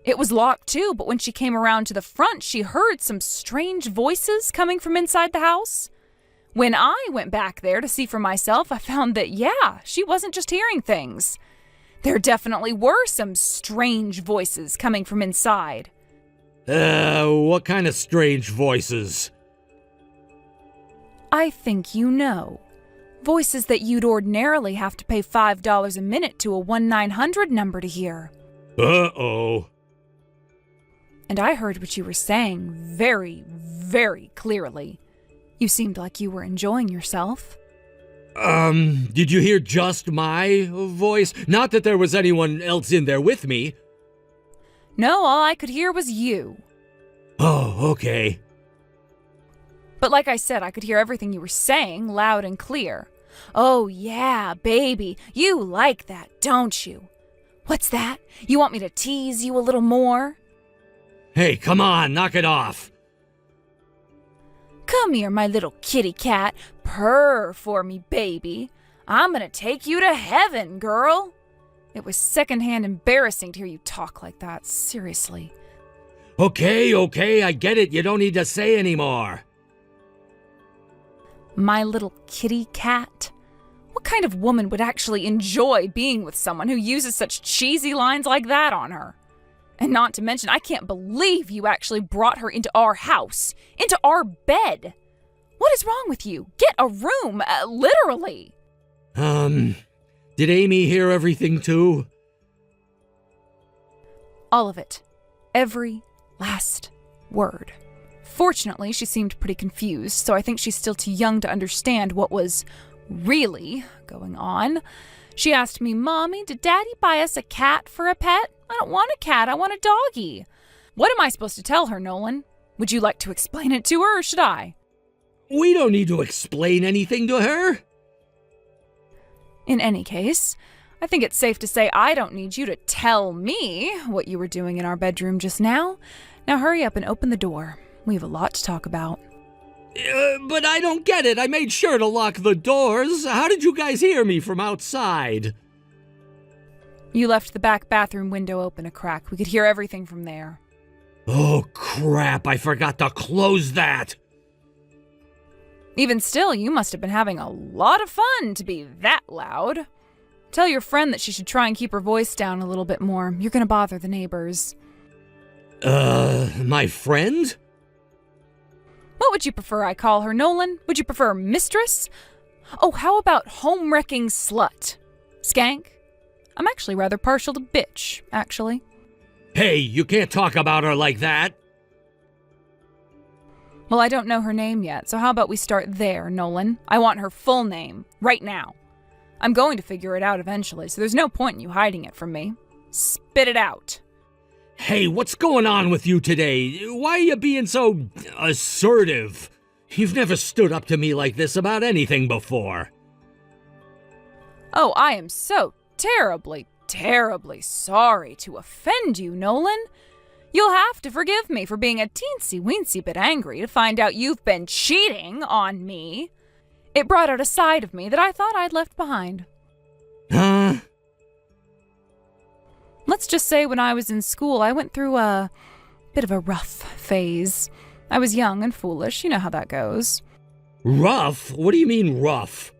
It was locked too, but when she came around to the front, she heard some strange voices coming from inside the house. When I went back there to see for myself, I found that, she wasn't just hearing things. There definitely were some strange voices coming from inside. What kind of strange voices? I think you know. Voices that you'd ordinarily have to pay $5 a minute to a 1-900 number to hear. Uh-oh. And I heard what you were saying very, very clearly. You seemed like you were enjoying yourself. Did you hear just my voice? Not that there was anyone else in there with me. No, all I could hear was you. Oh, okay. But like I said, I could hear everything you were saying loud and clear. Oh yeah, baby, you like that, don't you? What's that? You want me to tease you a little more? Hey, come on, knock it off. Come here, my little kitty cat. Purr for me, baby. I'm gonna take you to heaven, girl. It was secondhand embarrassing to hear you talk like that, seriously. Okay, I get it. You don't need to say anymore. My little kitty cat? What kind of woman would actually enjoy being with someone who uses such cheesy lines like that on her? And not to mention, I can't believe you actually brought her into our house, into our bed. What is wrong with you? Get a room, literally. Did Amy hear everything too? All of it. Every last word. Fortunately, she seemed pretty confused, so I think she's still too young to understand what was really going on. She asked me, "Mommy, did Daddy buy us a cat for a pet? I don't want a cat, I want a doggy." What am I supposed to tell her, Nolan? Would you like to explain it to her, or should I? We don't need to explain anything to her. In any case, I think it's safe to say I don't need you to tell me what you were doing in our bedroom just now. Now hurry up and open the door. We have a lot to talk about. But I don't get it. I made sure to lock the doors. How did you guys hear me from outside? You left the back bathroom window open a crack. We could hear everything from there. Oh, crap. I forgot to close that. Even still, you must have been having a lot of fun to be that loud. Tell your friend that she should try and keep her voice down a little bit more. You're going to bother the neighbors. My friend? What would you prefer I call her, Nolan? Would you prefer mistress? Oh, how about home-wrecking slut? Skank? I'm actually rather partial to bitch, actually. Hey, you can't talk about her like that. Well, I don't know her name yet, so how about we start there, Nolan? I want her full name, right now. I'm going to figure it out eventually, so there's no point in you hiding it from me. Spit it out. Hey, what's going on with you today? Why are you being so assertive? You've never stood up to me like this about anything before. Oh, I am so terribly, terribly sorry to offend you, Nolan. You'll have to forgive me for being a teensy-weensy bit angry to find out you've been cheating on me. It brought out a side of me that I thought I'd left behind. Huh? Let's just say when I was in school, I went through a bit of a rough phase. I was young and foolish, you know how that goes. Rough? What do you mean rough?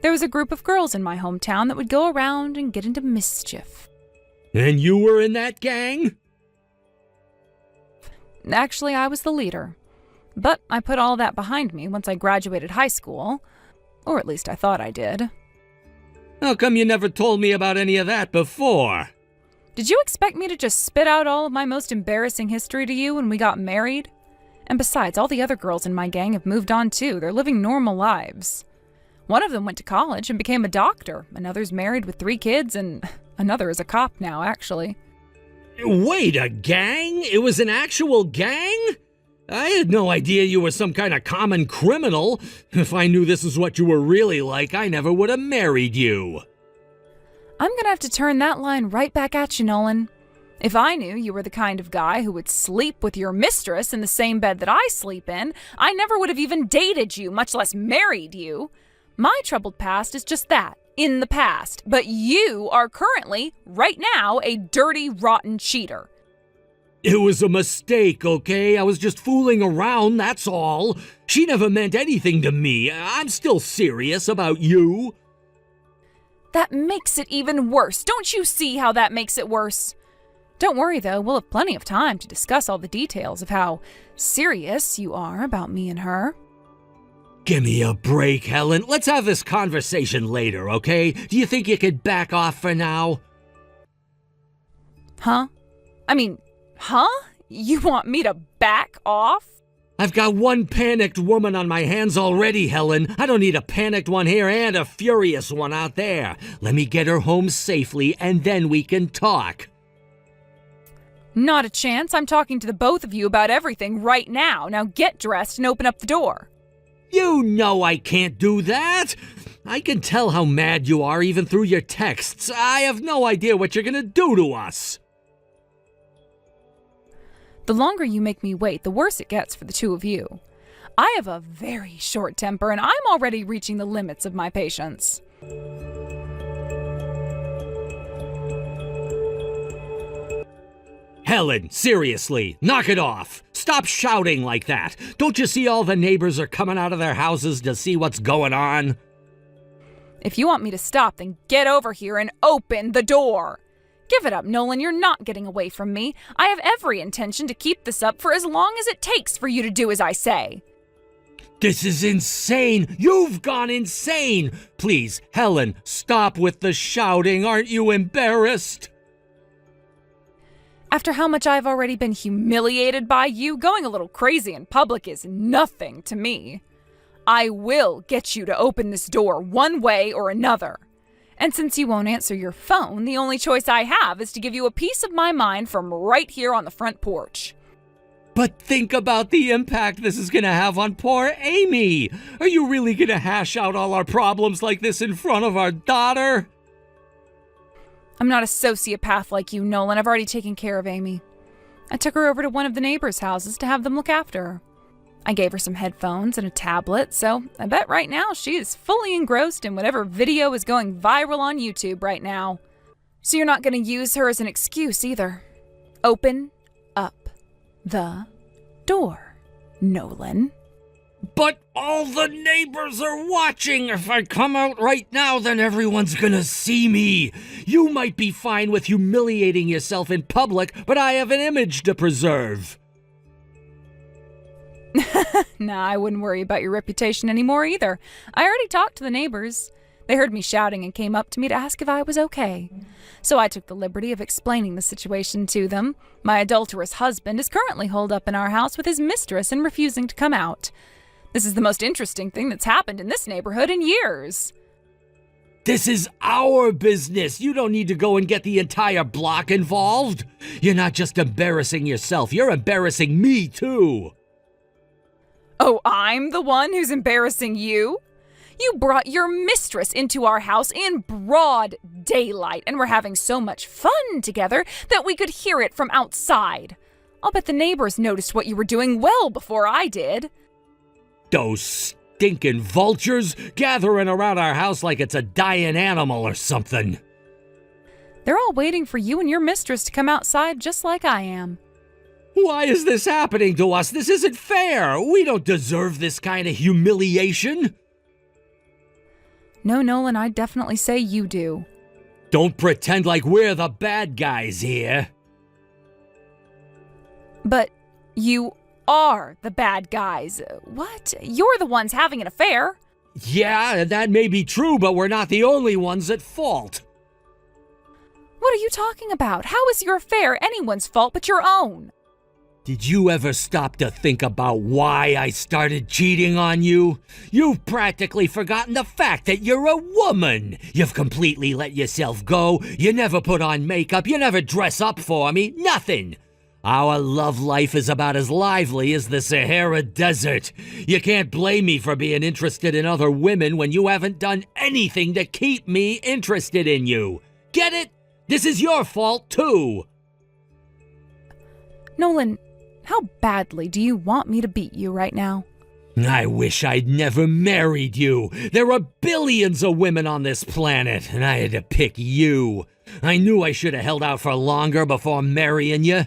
There was a group of girls in my hometown that would go around and get into mischief. And you were in that gang? Actually, I was the leader. But I put all that behind me once I graduated high school. Or at least I thought I did. How come you never told me about any of that before? Did you expect me to just spit out all of my most embarrassing history to you when we got married? And besides, all the other girls in my gang have moved on too. They're living normal lives. One of them went to college and became a doctor. Another's married with 3 kids, and another is a cop now, actually. Wait, a gang? It was an actual gang? I had no idea you were some kind of common criminal. If I knew this is what you were really like, I never would have married you. I'm gonna have to turn that line right back at you, Nolan. If I knew you were the kind of guy who would sleep with your mistress in the same bed that I sleep in, I never would have even dated you, much less married you. My troubled past is just that, in the past. But you are currently, right now, a dirty, rotten cheater. It was a mistake, okay? I was just fooling around, that's all. She never meant anything to me. I'm still serious about you. That makes it even worse. Don't you see how that makes it worse? Don't worry, though. We'll have plenty of time to discuss all the details of how serious you are about me and her. Give me a break, Helen. Let's have this conversation later, okay? Do you think you could back off for now? Huh? Huh? You want me to back off? I've got one panicked woman on my hands already, Helen. I don't need a panicked one here and a furious one out there. Let me get her home safely, and then we can talk. Not a chance. I'm talking to the both of you about everything right now. Now get dressed and open up the door. You know I can't do that. I can tell how mad you are even through your texts. I have no idea what you're gonna do to us. The longer you make me wait, the worse it gets for the two of you. I have a very short temper, and I'm already reaching the limits of my patience. Helen, seriously, knock it off. Stop shouting like that. Don't you see all the neighbors are coming out of their houses to see what's going on? If you want me to stop, then get over here and open the door. Give it up, Nolan. You're not getting away from me. I have every intention to keep this up for as long as it takes for you to do as I say. This is insane. You've gone insane. Please, Helen, stop with the shouting. Aren't you embarrassed? After how much I've already been humiliated by you, going a little crazy in public is nothing to me. I will get you to open this door one way or another. And since you won't answer your phone, the only choice I have is to give you a piece of my mind from right here on the front porch. But think about the impact this is going to have on poor Amy. Are you really going to hash out all our problems like this in front of our daughter? I'm not a sociopath like you, Nolan. I've already taken care of Amy. I took her over to one of the neighbors' houses to have them look after her. I gave her some headphones and a tablet, so I bet right now she is fully engrossed in whatever video is going viral on YouTube right now. So you're not going to use her as an excuse either. Open up the door, Nolan. But all the neighbors are watching. If I come out right now, then everyone's gonna see me. You might be fine with humiliating yourself in public, but I have an image to preserve. Nah, I wouldn't worry about your reputation anymore either. I already talked to the neighbors. They heard me shouting and came up to me to ask if I was okay. So I took the liberty of explaining the situation to them. My adulterous husband is currently holed up in our house with his mistress and refusing to come out. This is the most interesting thing that's happened in this neighborhood in years. This is our business. You don't need to go and get the entire block involved. You're not just embarrassing yourself, you're embarrassing me too. Oh, I'm the one who's embarrassing you? You brought your mistress into our house in broad daylight, and we're having so much fun together that we could hear it from outside. I'll bet the neighbors noticed what you were doing well before I did. Those stinking vultures gathering around our house like it's a dying animal or something. They're all waiting for you and your mistress to come outside just like I am. Why is this happening to us? This isn't fair. We don't deserve this kind of humiliation. No, Nolan, I'd definitely say you do. Don't pretend like we're the bad guys here. But you are the bad guys. What? You're the ones having an affair. Yeah, that may be true, but we're not the only ones at fault. What are you talking about? How is your affair anyone's fault but your own? Did you ever stop to think about why I started cheating on you? You've practically forgotten the fact that you're a woman. You've completely let yourself go. You never put on makeup. You never dress up for me. Nothing. Our love life is about as lively as the Sahara Desert. You can't blame me for being interested in other women when you haven't done anything to keep me interested in you. Get it? This is your fault, too. Nolan, how badly do you want me to beat you right now? I wish I'd never married you. There are billions of women on this planet, and I had to pick you. I knew I should have held out for longer before marrying you.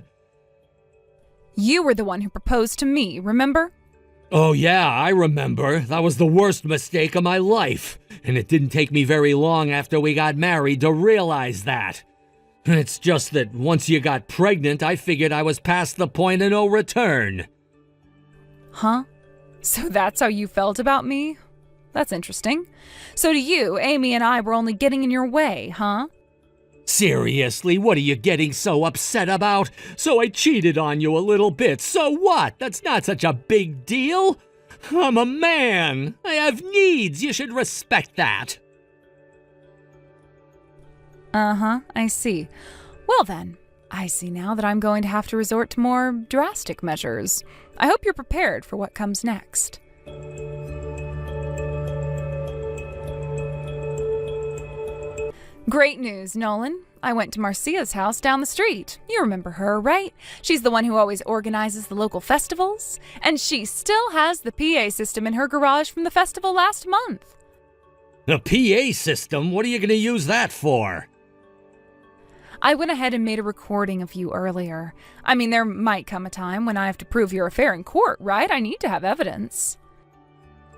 You were the one who proposed to me, remember? Oh yeah, I remember. That was the worst mistake of my life. And it didn't take me very long after we got married to realize that. It's just that once you got pregnant, I figured I was past the point of no return. Huh? So that's how you felt about me? That's interesting. So to you, Amy and I were only getting in your way, huh? Seriously, what are you getting so upset about? So I cheated on you a little bit, so what? That's not such a big deal. I'm a man. I have needs. You should respect that. Uh-huh, I see. Well then, I see now that I'm going to have to resort to more drastic measures. I hope you're prepared for what comes next. Great news, Nolan. I went to Marcia's house down the street. You remember her, right? She's the one who always organizes the local festivals. And she still has the PA system in her garage from the festival last month. The PA system? What are you going to use that for? I went ahead and made a recording of you earlier. I mean, there might come a time when I have to prove your affair in court, right? I need to have evidence.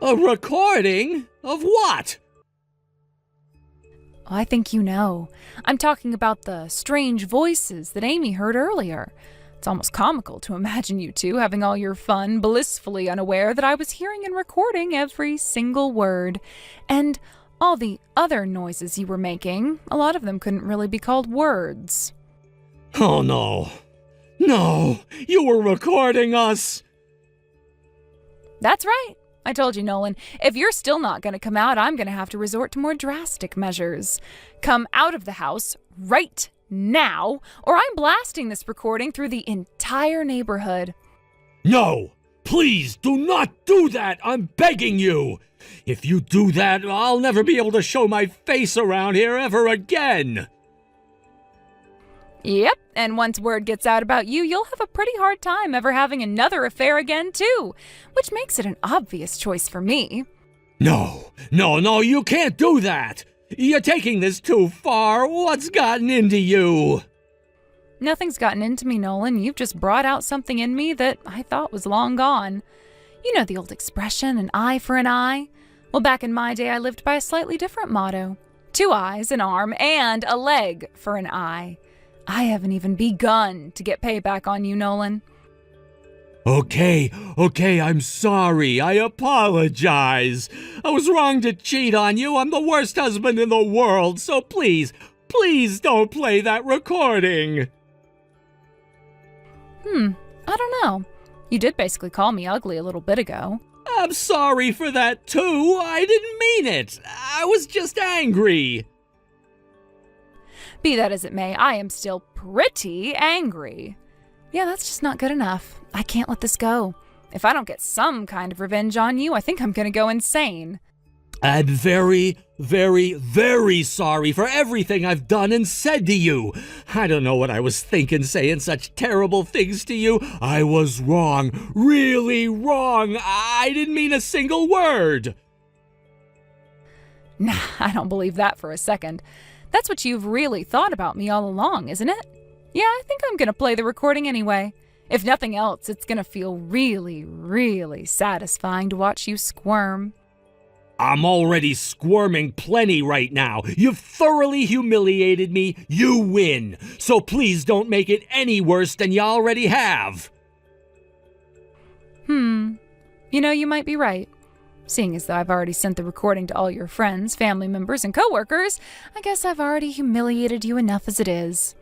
A recording? Of what? I think you know. I'm talking about the strange voices that Amy heard earlier. It's almost comical to imagine you two having all your fun, blissfully unaware that I was hearing and recording every single word. And all the other noises you were making, a lot of them couldn't really be called words. Oh no. No, you were recording us. That's right. I told you, Nolan. If you're still not going to come out, I'm going to have to resort to more drastic measures. Come out of the house right now, or I'm blasting this recording through the entire neighborhood. No, please do not do that. I'm begging you. If you do that, I'll never be able to show my face around here ever again. Yep, and once word gets out about you, you'll have a pretty hard time ever having another affair again, too, which makes it an obvious choice for me. No, you can't do that. You're taking this too far. What's gotten into you? Nothing's gotten into me, Nolan. You've just brought out something in me that I thought was long gone. You know the old expression, an eye for an eye? Well, back in my day, I lived by a slightly different motto. 2 eyes, an arm, and a leg for an eye. I haven't even begun to get payback on you, Nolan. Okay, I'm sorry. I apologize. I was wrong to cheat on you. I'm the worst husband in the world, so please don't play that recording. I don't know. You did basically call me ugly a little bit ago. I'm sorry for that, too. I didn't mean it. I was just angry. Be that as it may, I am still pretty angry. Yeah, that's just not good enough. I can't let this go. If I don't get some kind of revenge on you, I think I'm gonna go insane. I'm very, very, very sorry for everything I've done and said to you. I don't know what I was thinking saying such terrible things to you. I was wrong, really wrong. I didn't mean a single word. Nah, I don't believe that for a second. That's what you've really thought about me all along, isn't it? Yeah, I think I'm gonna play the recording anyway. If nothing else, it's gonna feel really, really satisfying to watch you squirm. I'm already squirming plenty right now. You've thoroughly humiliated me. You win. So please don't make it any worse than you already have. You know, you might be right. Seeing as though I've already sent the recording to all your friends, family members, and coworkers, I guess I've already humiliated you enough as it is.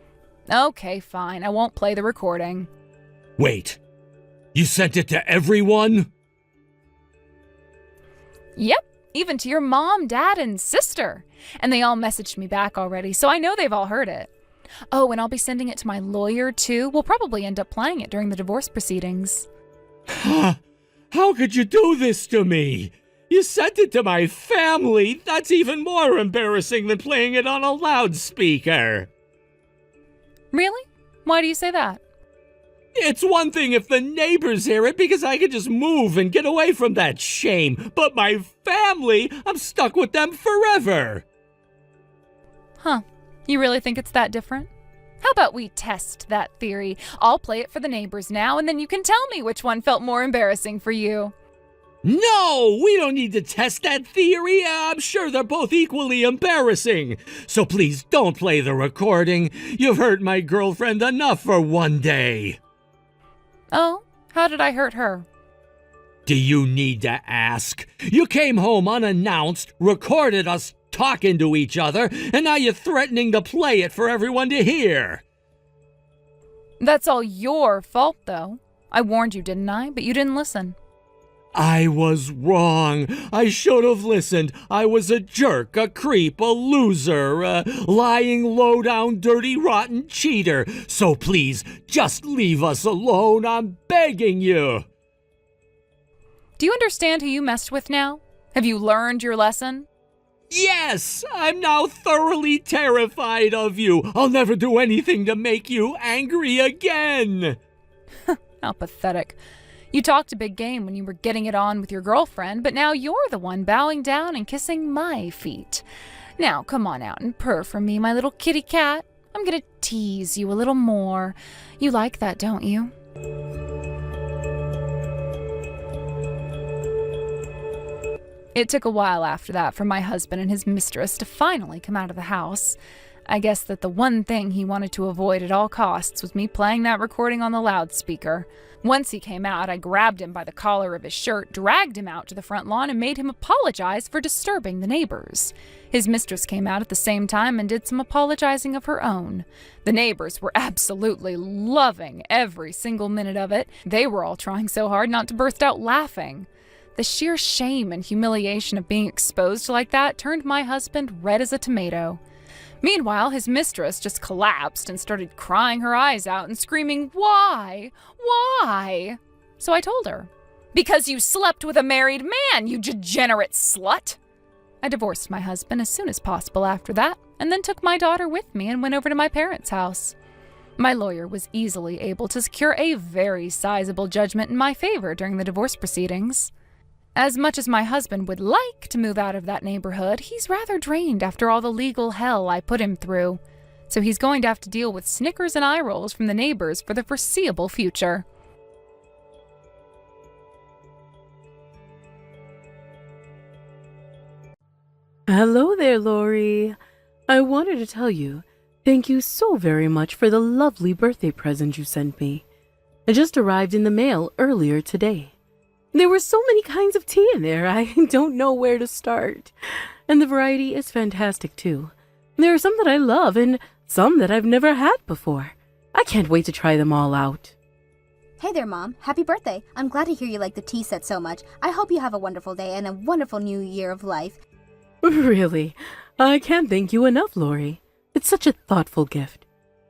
Okay, fine. I won't play the recording. Wait. You sent it to everyone? Yep. Even to your mom, dad, and sister. And they all messaged me back already, so I know they've all heard it. Oh, and I'll be sending it to my lawyer, too. We'll probably end up playing it during the divorce proceedings. How could you do this to me? You sent it to my family. That's even more embarrassing than playing it on a loudspeaker. Really? Why do you say that? It's one thing if the neighbors hear it because I could just move and get away from that shame. But my family, I'm stuck with them forever. Huh. You really think it's that different? How about we test that theory? I'll play it for the neighbors now, and then you can tell me which one felt more embarrassing for you. No, we don't need to test that theory. I'm sure they're both equally embarrassing. So please don't play the recording. You've hurt my girlfriend enough for one day. Oh, how did I hurt her? Do you need to ask? You came home unannounced, recorded us talking to each other, and now you're threatening to play it for everyone to hear. That's all your fault, though. I warned you, didn't I? But you didn't listen. I was wrong. I should have listened. I was a jerk, a creep, a loser, a lying, low-down, dirty, rotten cheater. So please, just leave us alone. I'm begging you. Do you understand who you messed with now? Have you learned your lesson? Yes, I'm now thoroughly terrified of you. I'll never do anything to make you angry again. How pathetic. You talked a big game when you were getting it on with your girlfriend, but now you're the one bowing down and kissing my feet. Now, come on out and purr for me, my little kitty cat. I'm gonna tease you a little more. You like that, don't you? It took a while after that for my husband and his mistress to finally come out of the house. I guess that the one thing he wanted to avoid at all costs was me playing that recording on the loudspeaker. Once he came out, I grabbed him by the collar of his shirt, dragged him out to the front lawn, and made him apologize for disturbing the neighbors. His mistress came out at the same time and did some apologizing of her own. The neighbors were absolutely loving every single minute of it. They were all trying so hard not to burst out laughing. The sheer shame and humiliation of being exposed like that turned my husband red as a tomato. Meanwhile, his mistress just collapsed and started crying her eyes out and screaming, "Why? Why?" So I told her, "Because you slept with a married man, you degenerate slut!" I divorced my husband as soon as possible after that, and then took my daughter with me and went over to my parents' house. My lawyer was easily able to secure a very sizable judgment in my favor during the divorce proceedings. As much as my husband would like to move out of that neighborhood, he's rather drained after all the legal hell I put him through. So he's going to have to deal with snickers and eye rolls from the neighbors for the foreseeable future. Hello there, Lori. I wanted to tell you, thank you so very much for the lovely birthday present you sent me. It just arrived in the mail earlier today. There were so many kinds of tea in there, I don't know where to start. And the variety is fantastic too. There are some that I love and some that I've never had before. I can't wait to try them all out. Hey there, Mom. Happy birthday. I'm glad to hear you like the tea set so much. I hope you have a wonderful day and a wonderful new year of life. Really, I can't thank you enough, Lori. It's such a thoughtful gift.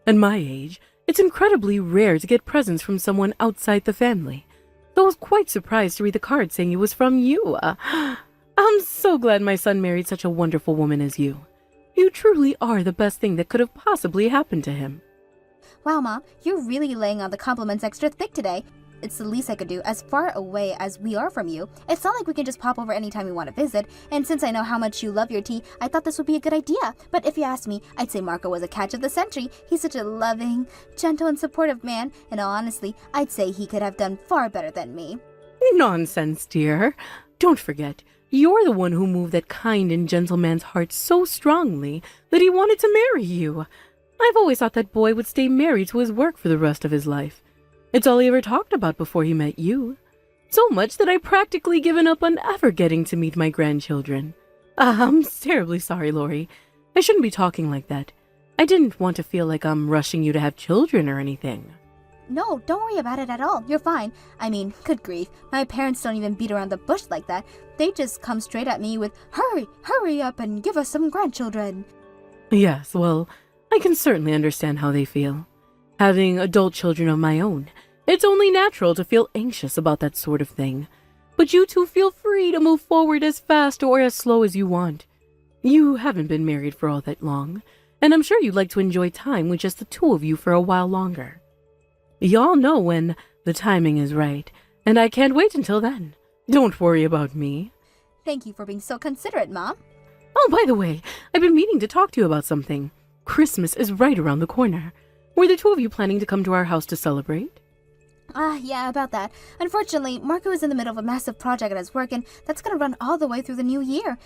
At my age, it's incredibly rare to get presents from someone outside the family. So I was quite surprised to read the card saying it was from you. I'm so glad my son married such a wonderful woman as you. You truly are the best thing that could have possibly happened to him. Wow, Mom, you're really laying on the compliments extra thick today. It's the least I could do, as far away as we are from you. It's not like we can just pop over anytime we want to visit, and since I know how much you love your tea, I thought this would be a good idea. But if you asked me, I'd say Marco was a catch of the century. He's such a loving, gentle, and supportive man, and honestly, I'd say he could have done far better than me. Nonsense, dear. Don't forget, you're the one who moved that kind and gentle man's heart so strongly that he wanted to marry you. I've always thought that boy would stay married to his work for the rest of his life. It's all he ever talked about before he met you. So much that I've practically given up on ever getting to meet my grandchildren. I'm terribly sorry, Lori. I shouldn't be talking like that. I didn't want to feel like I'm rushing you to have children or anything. No, don't worry about it at all. You're fine. I mean, good grief. My parents don't even beat around the bush like that. They just come straight at me with, hurry up and give us some grandchildren. Yes, well, I can certainly understand how they feel. Having adult children of my own, it's only natural to feel anxious about that sort of thing. But you two feel free to move forward as fast or as slow as you want. You haven't been married for all that long, and I'm sure you'd like to enjoy time with just the two of you for a while longer. Y'all know when the timing is right, and I can't wait until then. Don't worry about me. Thank you for being so considerate, Mom. Oh, by the way, I've been meaning to talk to you about something. Christmas is right around the corner. Were the two of you planning to come to our house to celebrate? Yeah, about that. Unfortunately, Marco is in the middle of a massive project at his work, and that's gonna run all the way through the new year.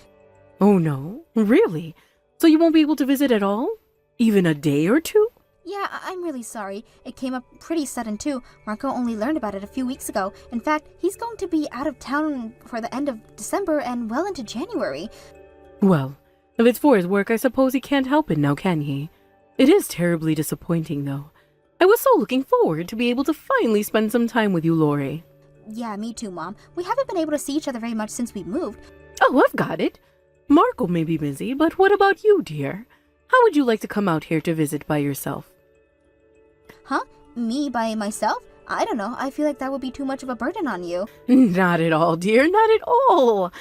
Oh no, really? So you won't be able to visit at all? Even a day or two? Yeah, I'm really sorry. It came up pretty sudden too. Marco only learned about it a few weeks ago. In fact, he's going to be out of town for the end of December and well into January. Well, if it's for his work, I suppose he can't help it now, can he? It is terribly disappointing, though. I was so looking forward to be able to finally spend some time with you, Lori. Yeah, me too, Mom. We haven't been able to see each other very much since we moved. Oh, I've got it. Marco may be busy, but what about you, dear? How would you like to come out here to visit by yourself? Huh? Me by myself? I don't know. I feel like that would be too much of a burden on you. Not at all, dear, not at all.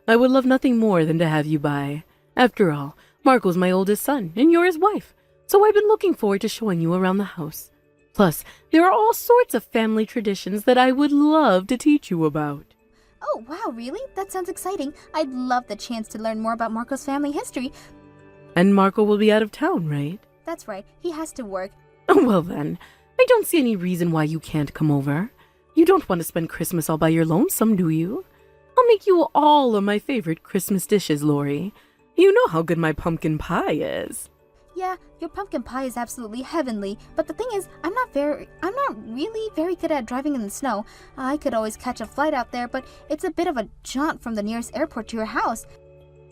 I would love nothing more than to have you by. After all, Marco's my oldest son, and you're his wife. So I've been looking forward to showing you around the house. Plus, there are all sorts of family traditions that I would love to teach you about. Oh, wow, really? That sounds exciting. I'd love the chance to learn more about Marco's family history. And Marco will be out of town, right? That's right. He has to work. Well then, I don't see any reason why you can't come over. You don't want to spend Christmas all by your lonesome, do you? I'll make you all of my favorite Christmas dishes, Lori. You know how good my pumpkin pie is. Yeah, your pumpkin pie is absolutely heavenly, but the thing is, I'm not really very good at driving in the snow. I could always catch a flight out there, but it's a bit of a jaunt from the nearest airport to your house.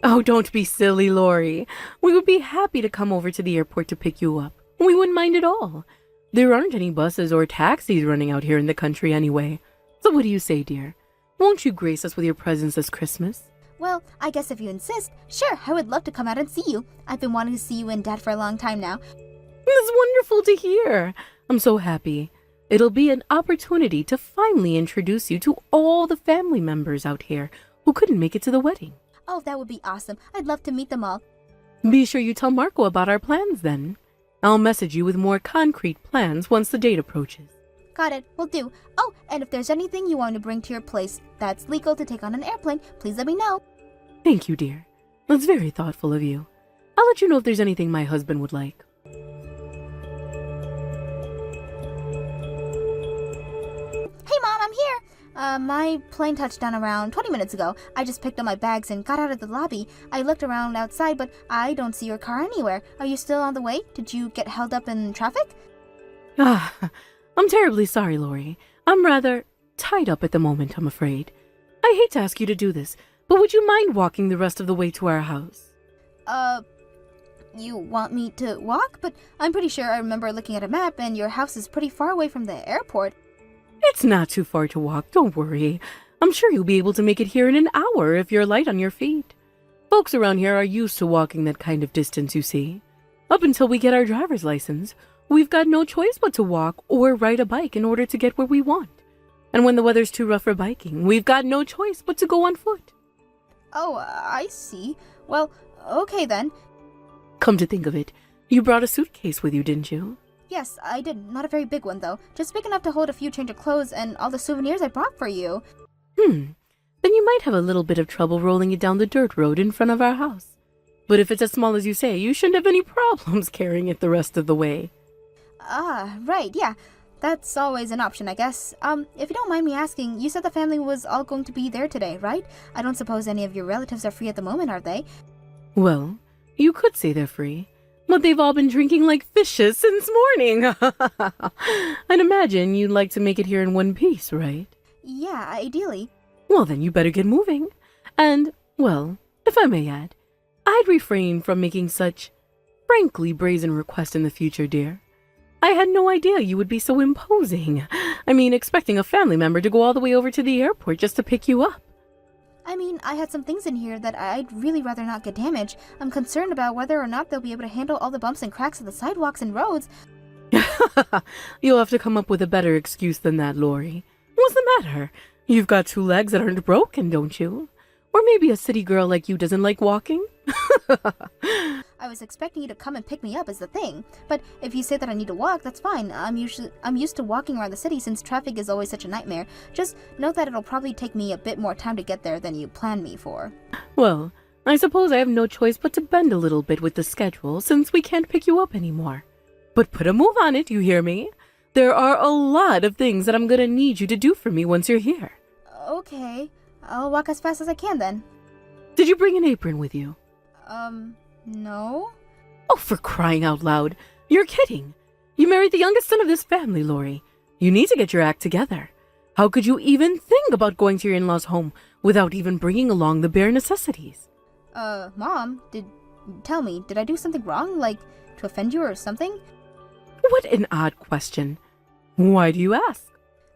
Oh, don't be silly, Lori. We would be happy to come over to the airport to pick you up. We wouldn't mind at all. There aren't any buses or taxis running out here in the country anyway. So what do you say, dear? Won't you grace us with your presence this Christmas? Well, I guess if you insist, sure, I would love to come out and see you. I've been wanting to see you and Dad for a long time now. That's wonderful to hear. I'm so happy. It'll be an opportunity to finally introduce you to all the family members out here who couldn't make it to the wedding. Oh, that would be awesome. I'd love to meet them all. Be sure you tell Marco about our plans then. I'll message you with more concrete plans once the date approaches. Got it, will do. Oh, and if there's anything you want to bring to your place that's legal to take on an airplane, please let me know. Thank you, dear. That's very thoughtful of you. I'll let you know if there's anything my husband would like. Hey, Mom, I'm here. My plane touched down around 20 minutes ago. I just picked up my bags and got out of the lobby. I looked around outside, but I don't see your car anywhere. Are you still on the way? Did you get held up in traffic? I'm terribly sorry, Lori. I'm rather tied up at the moment, I'm afraid. I hate to ask you to do this, but would you mind walking the rest of the way to our house? You want me to walk? But I'm pretty sure I remember looking at a map and your house is pretty far away from the airport. It's not too far to walk, don't worry. I'm sure you'll be able to make it here in an hour if you're light on your feet. Folks around here are used to walking that kind of distance, you see. Up until we get our driver's license, we've got no choice but to walk or ride a bike in order to get where we want. And when the weather's too rough for biking, we've got no choice but to go on foot. Oh, I see. Well, okay then. Come to think of it, you brought a suitcase with you, didn't you? Yes, I did. Not a very big one, though. Just big enough to hold a few change of clothes and all the souvenirs I brought for you. Then you might have a little bit of trouble rolling it down the dirt road in front of our house. But if it's as small as you say, you shouldn't have any problems carrying it the rest of the way. Ah, right, yeah. That's always an option, I guess. If you don't mind me asking, you said the family was all going to be there today, right? I don't suppose any of your relatives are free at the moment, are they? Well, you could say they're free, but they've all been drinking like fishes since morning. I'd imagine you'd like to make it here in one piece, right? Yeah, ideally. Well, then you better get moving. And, well, if I may add, I'd refrain from making such frankly brazen requests in the future, dear. I had no idea you would be so imposing. I mean, expecting a family member to go all the way over to the airport just to pick you up. I mean, I had some things in here that I'd really rather not get damaged. I'm concerned about whether or not they'll be able to handle all the bumps and cracks of the sidewalks and roads. You'll have to come up with a better excuse than that, Lori. What's the matter? You've got 2 legs that aren't broken, don't you? Or maybe a city girl like you doesn't like walking? I was expecting you to come and pick me up is the thing. But if you say that I need to walk, that's fine. I'm used to walking around the city since traffic is always such a nightmare. Just note that it'll probably take me a bit more time to get there than you planned me for. Well, I suppose I have no choice but to bend a little bit with the schedule since we can't pick you up anymore. But put a move on it, you hear me? There are a lot of things that I'm gonna need you to do for me once you're here. Okay. I'll walk as fast as I can then. Did you bring an apron with you? No? Oh, for crying out loud. You're kidding. You married the youngest son of this family, Lori. You need to get your act together. How could you even think about going to your in-laws' home without even bringing along the bare necessities? Mom, tell me, did I do something wrong? Like, to offend you or something? What an odd question. Why do you ask?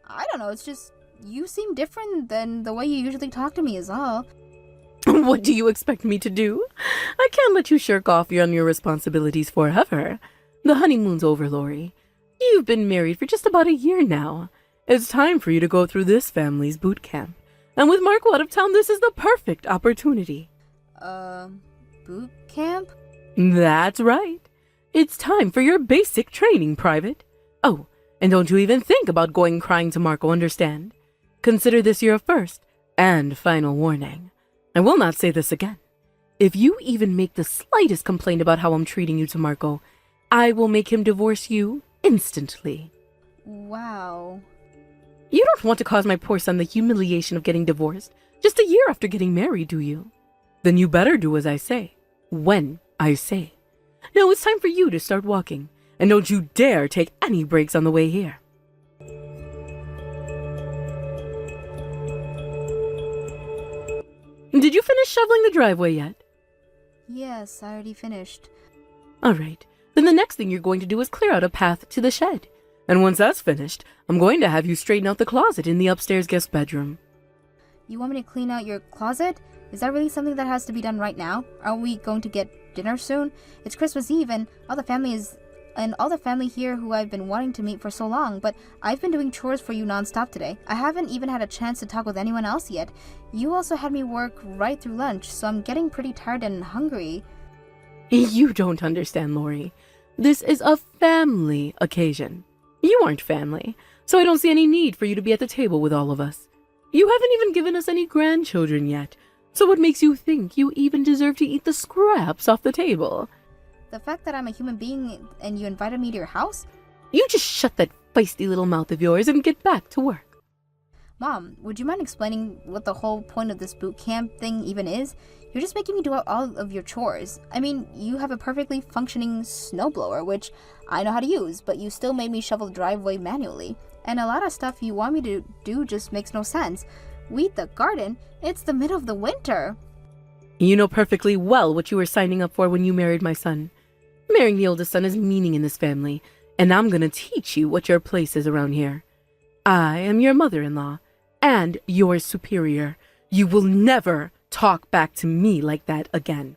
I don't know, it's just, you seem different than the way you usually talk to me is all. What do you expect me to do? I can't let you shirk off on your responsibilities forever. The honeymoon's over, Lori. You've been married for just about a year now. It's time for you to go through this family's boot camp. And with Marco out of town, this is the perfect opportunity. Boot camp? That's right. It's time for your basic training, Private. Oh, and don't you even think about going crying to Marco, understand? Consider this your first and final warning. I will not say this again. If you even make the slightest complaint about how I'm treating you to Marco, I will make him divorce you instantly. Wow. You don't want to cause my poor son the humiliation of getting divorced just a year after getting married, do you? Then you better do as I say, when I say. Now it's time for you to start walking. And don't you dare take any breaks on the way here. Did you finish shoveling the driveway yet? Yes, I already finished. All right. Then the next thing you're going to do is clear out a path to the shed. And once that's finished, I'm going to have you straighten out the closet in the upstairs guest bedroom. You want me to clean out your closet? Is that really something that has to be done right now? Are we going to get dinner soon? It's Christmas Eve and all the family here who I've been wanting to meet for so long, but I've been doing chores for you nonstop today. I haven't even had a chance to talk with anyone else yet. You also had me work right through lunch, so I'm getting pretty tired and hungry. You don't understand, Lori. This is a family occasion. You aren't family, so I don't see any need for you to be at the table with all of us. You haven't even given us any grandchildren yet, so what makes you think you even deserve to eat the scraps off the table? The fact that I'm a human being and you invited me to your house? You just shut that feisty little mouth of yours and get back to work. Mom, would you mind explaining what the whole point of this boot camp thing even is? You're just making me do all of your chores. I mean, you have a perfectly functioning snowblower, which I know how to use, but you still made me shovel the driveway manually. And a lot of stuff you want me to do just makes no sense. Weed the garden? It's the middle of the winter. You know perfectly well what you were signing up for when you married my son. Marrying the oldest son has meaning in this family, and I'm gonna teach you what your place is around here. I am your mother-in-law, and your superior. You will never talk back to me like that again.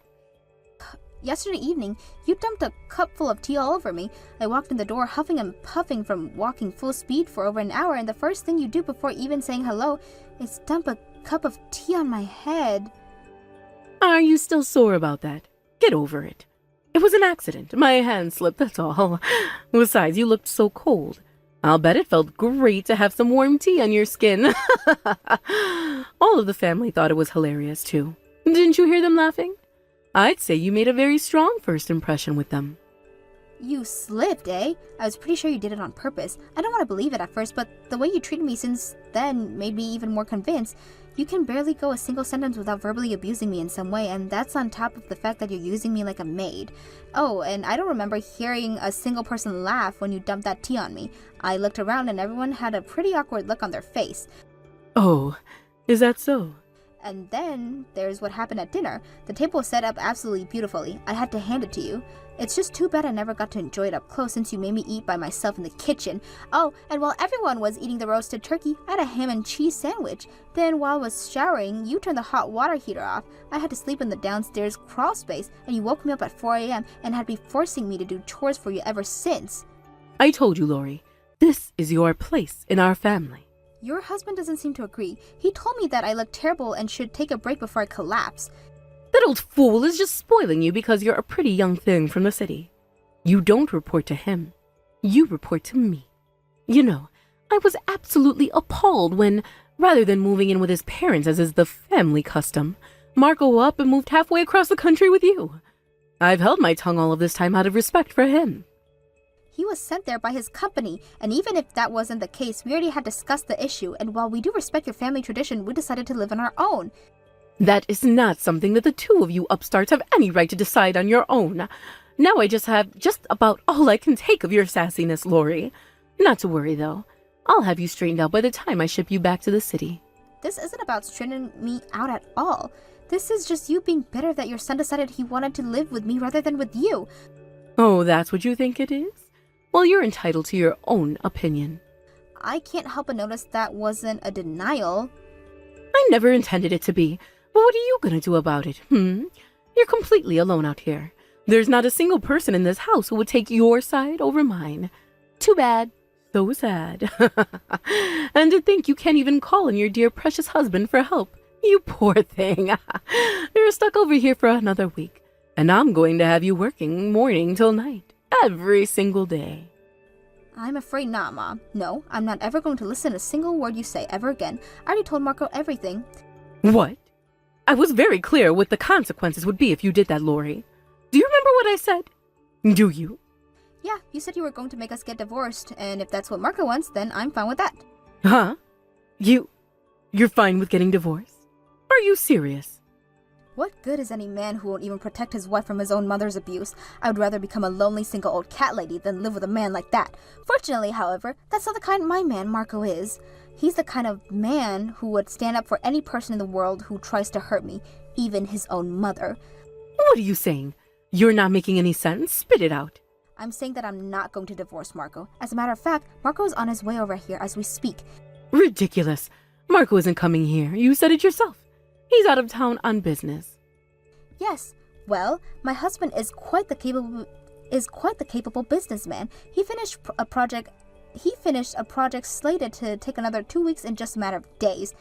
Yesterday evening, you dumped a cup full of tea all over me. I walked in the door huffing and puffing from walking full speed for over an hour, and the first thing you do before even saying hello is dump a cup of tea on my head. Are you still sore about that? Get over it. It was an accident. My hand slipped, that's all. Besides, you looked so cold. I'll bet it felt great to have some warm tea on your skin. All of the family thought it was hilarious, too. Didn't you hear them laughing? I'd say you made a very strong first impression with them. You slipped, eh? I was pretty sure you did it on purpose. I don't want to believe it at first, but the way you treated me since then made me even more convinced. You can barely go a single sentence without verbally abusing me in some way, and that's on top of the fact that you're using me like a maid. Oh, and I don't remember hearing a single person laugh when you dumped that tea on me. I looked around and everyone had a pretty awkward look on their face. Oh, is that so? And then there's what happened at dinner. The table was set up absolutely beautifully. I had to hand it to you. It's just too bad I never got to enjoy it up close since you made me eat by myself in the kitchen. Oh, and while everyone was eating the roasted turkey, I had a ham and cheese sandwich. Then while I was showering, you turned the hot water heater off. I had to sleep in the downstairs crawl space, and you woke me up at 4 a.m. and had been forcing me to do chores for you ever since. I told you, Lori, this is your place in our family. Your husband doesn't seem to agree. He told me that I look terrible and should take a break before I collapse. That old fool is just spoiling you because you're a pretty young thing from the city. You don't report to him. You report to me. You know, I was absolutely appalled when, rather than moving in with his parents as is the family custom, Marco up and moved halfway across the country with you. I've held my tongue all of this time out of respect for him. He was sent there by his company, and even if that wasn't the case, we already had discussed the issue, and while we do respect your family tradition, we decided to live on our own. That is not something that the two of you upstarts have any right to decide on your own. Now I just have just about all I can take of your sassiness, Lori. Not to worry, though. I'll have you straightened out by the time I ship you back to the city. This isn't about straightening me out at all. This is just you being bitter that your son decided he wanted to live with me rather than with you. Oh, that's what you think it is? Well, you're entitled to your own opinion. I can't help but notice that wasn't a denial. I never intended it to be. But what are you gonna do about it, You're completely alone out here. There's not a single person in this house who would take your side over mine. Too bad. So sad. And to think you can't even call on your dear precious husband for help. You poor thing. You're stuck over here for another week. And I'm going to have you working morning till night. Every single day. I'm afraid not, Mom. No, I'm not ever going to listen to a single word you say ever again. I already told Marco everything. What? I was very clear what the consequences would be if you did that, Lori. Do you remember what I said? Do you? Yeah, you said you were going to make us get divorced, and if that's what Marco wants, then I'm fine with that. Huh? You're fine with getting divorced? Are you serious? What good is any man who won't even protect his wife from his own mother's abuse? I would rather become a lonely single old cat lady than live with a man like that. Fortunately, however, that's not the kind my man Marco is. He's the kind of man who would stand up for any person in the world who tries to hurt me, even his own mother. What are you saying? You're not making any sense. Spit it out. I'm saying that I'm not going to divorce Marco. As a matter of fact, Marco is on his way over here as we speak. Ridiculous. Marco isn't coming here. You said it yourself. He's out of town on business. Yes. Well, my husband is quite the capable businessman. He finished a project slated to take another 2 weeks in just a matter of days.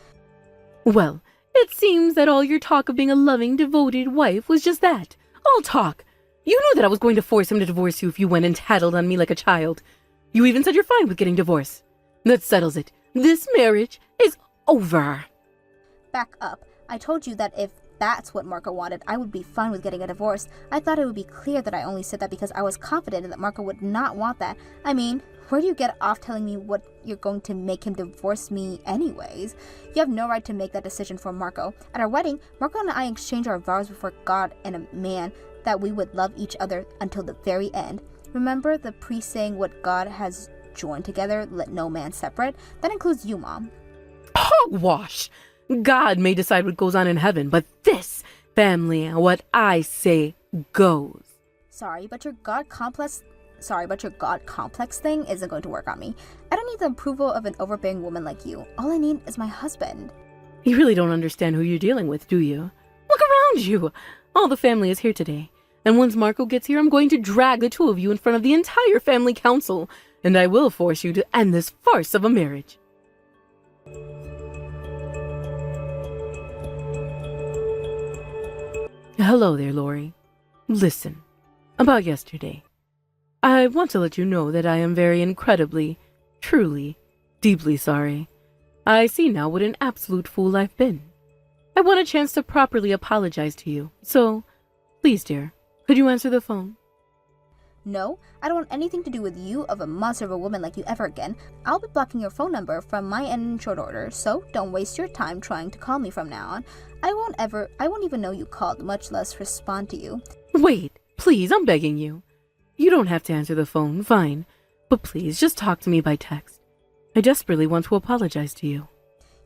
Well, it seems that all your talk of being a loving, devoted wife was just that. All talk. You knew that I was going to force him to divorce you if you went and tattled on me like a child. You even said you're fine with getting divorced. That settles it. This marriage is over. Back up. I told you that if that's what Marco wanted, I would be fine with getting a divorce. I thought it would be clear that I only said that because I was confident that Marco would not want that. I mean, where do you get off telling me what you're going to make him divorce me anyways? You have no right to make that decision for Marco. At our wedding, Marco and I exchanged our vows before God and a man that we would love each other until the very end. Remember the priest saying what God has joined together, let no man separate? That includes you, Mom. Hogwash! God may decide what goes on in heaven, but this family, what I say, goes. Sorry, but your God complex thing isn't going to work on me. I don't need the approval of an overbearing woman like you. All I need is my husband. You really don't understand who you're dealing with, do you? Look around you. All the family is here today. And once Marco gets here, I'm going to drag the two of you in front of the entire family council. And I will force you to end this farce of a marriage. Hello there, Lori. Listen, about yesterday. I want to let you know that I am very incredibly, truly, deeply sorry. I see now what an absolute fool I've been. I want a chance to properly apologize to you. So, please, dear, could you answer the phone? No, I don't want anything to do with you of a monster of a woman like you ever again. I'll be blocking your phone number from my end in short order, so don't waste your time trying to call me from now on. I won't even know you called, much less respond to you. Wait, please, I'm begging you. You don't have to answer the phone, fine. But please, just talk to me by text. I desperately want to apologize to you.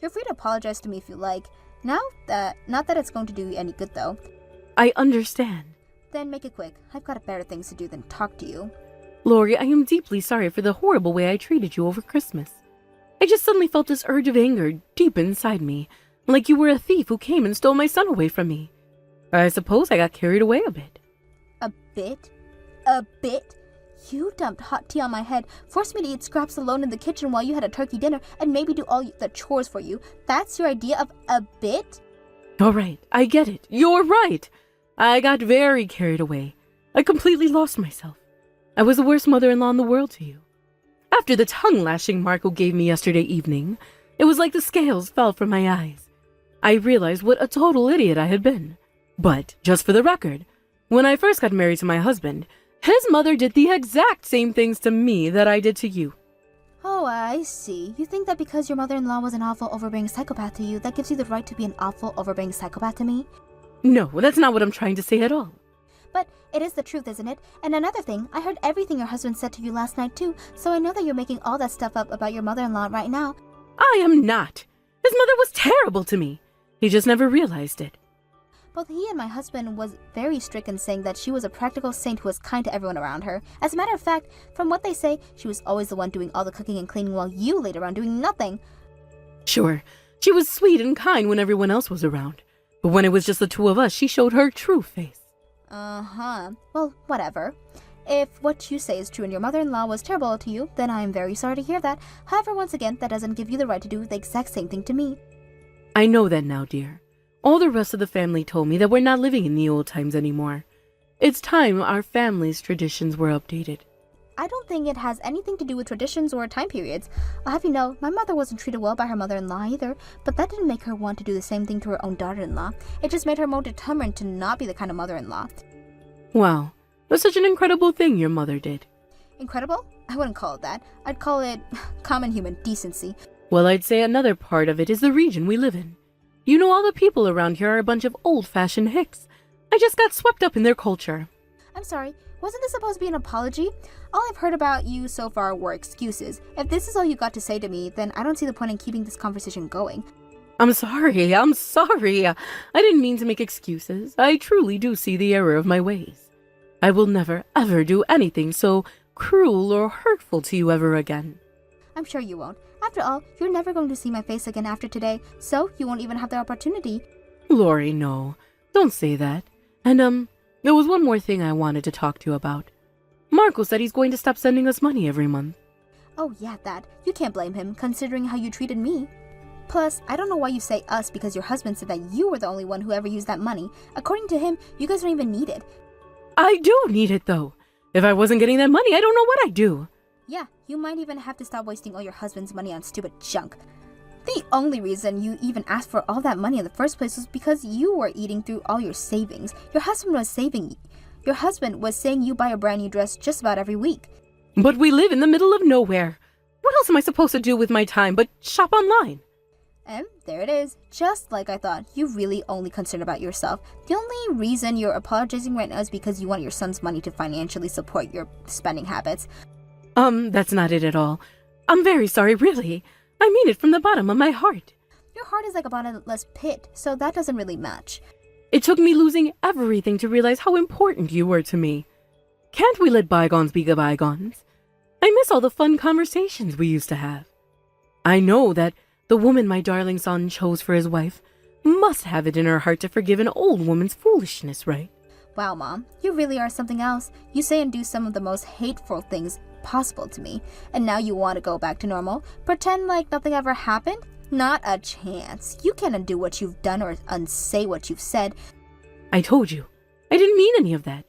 You're free to apologize to me if you like. Not that it's going to do you any good, though. I understand. Then make it quick. I've got better things to do than talk to you. Lori, I am deeply sorry for the horrible way I treated you over Christmas. I just suddenly felt this urge of anger deep inside me, like you were a thief who came and stole my son away from me. I suppose I got carried away a bit. A bit? A bit? You dumped hot tea on my head, forced me to eat scraps alone in the kitchen while you had a turkey dinner, and made me do all the chores for you. That's your idea of a bit? All right, I get it. You're right. I got very carried away. I completely lost myself. I was the worst mother-in-law in the world to you. After the tongue-lashing Marco gave me yesterday evening, it was like the scales fell from my eyes. I realized what a total idiot I had been. But, just for the record, when I first got married to my husband, his mother did the exact same things to me that I did to you. Oh, I see. You think that because your mother-in-law was an awful, overbearing psychopath to you, that gives you the right to be an awful, overbearing psychopath to me? No, that's not what I'm trying to say at all. But it is the truth, isn't it? And another thing, I heard everything your husband said to you last night too, so I know that you're making all that stuff up about your mother-in-law right now. I am not. His mother was terrible to me. He just never realized it. Both he and my husband was very strict in saying that she was a practical saint who was kind to everyone around her. As a matter of fact, from what they say, she was always the one doing all the cooking and cleaning while you laid around doing nothing. Sure, she was sweet and kind when everyone else was around. But when it was just the two of us, she showed her true face. Uh-huh. Well, whatever. If what you say is true and your mother-in-law was terrible to you, then I am very sorry to hear that. However, once again, that doesn't give you the right to do the exact same thing to me. I know that now, dear. All the rest of the family told me that we're not living in the old times anymore. It's time our family's traditions were updated. I don't think it has anything to do with traditions or time periods. I'll have you know, my mother wasn't treated well by her mother-in-law either, but that didn't make her want to do the same thing to her own daughter-in-law. It just made her more determined to not be the kind of mother-in-law. Wow, that's such an incredible thing your mother did. Incredible? I wouldn't call it that. I'd call it common human decency. Well, I'd say another part of it is the region we live in. You know, all the people around here are a bunch of old-fashioned hicks. I just got swept up in their culture. I'm sorry, wasn't this supposed to be an apology? All I've heard about you so far were excuses. If this is all you got to say to me, then I don't see the point in keeping this conversation going. I'm sorry. I didn't mean to make excuses. I truly do see the error of my ways. I will never, ever do anything so cruel or hurtful to you ever again. I'm sure you won't. After all, you're never going to see my face again after today, so you won't even have the opportunity. Lori, no. Don't say that. And, there was one more thing I wanted to talk to you about. Marco said he's going to stop sending us money every month. Oh yeah, that. You can't blame him, considering how you treated me. Plus, I don't know why you say us because your husband said that you were the only one who ever used that money. According to him, you guys don't even need it. I do need it, though. If I wasn't getting that money, I don't know what I'd do. Yeah, you might even have to stop wasting all your husband's money on stupid junk. The only reason you even asked for all that money in the first place was because you were eating through all your savings. Your husband was saying you buy a brand new dress just about every week. But we live in the middle of nowhere. What else am I supposed to do with my time but shop online? And there it is, just like I thought. You really only concerned about yourself. The only reason you're apologizing right now is because you want your son's money to financially support your spending habits. That's not it at all. I'm very sorry, really. I mean it from the bottom of my heart. Your heart is like a bottomless pit, so that doesn't really match. It took me losing everything to realize how important you were to me. Can't we let bygones be bygones? I miss all the fun conversations we used to have. I know that the woman my darling son chose for his wife must have it in her heart to forgive an old woman's foolishness, right? Wow, Mom, you really are something else. You say and do some of the most hateful things possible to me, and now you want to go back to normal? Pretend like nothing ever happened? Not a chance. You can't undo what you've done or unsay what you've said. I told you, I didn't mean any of that.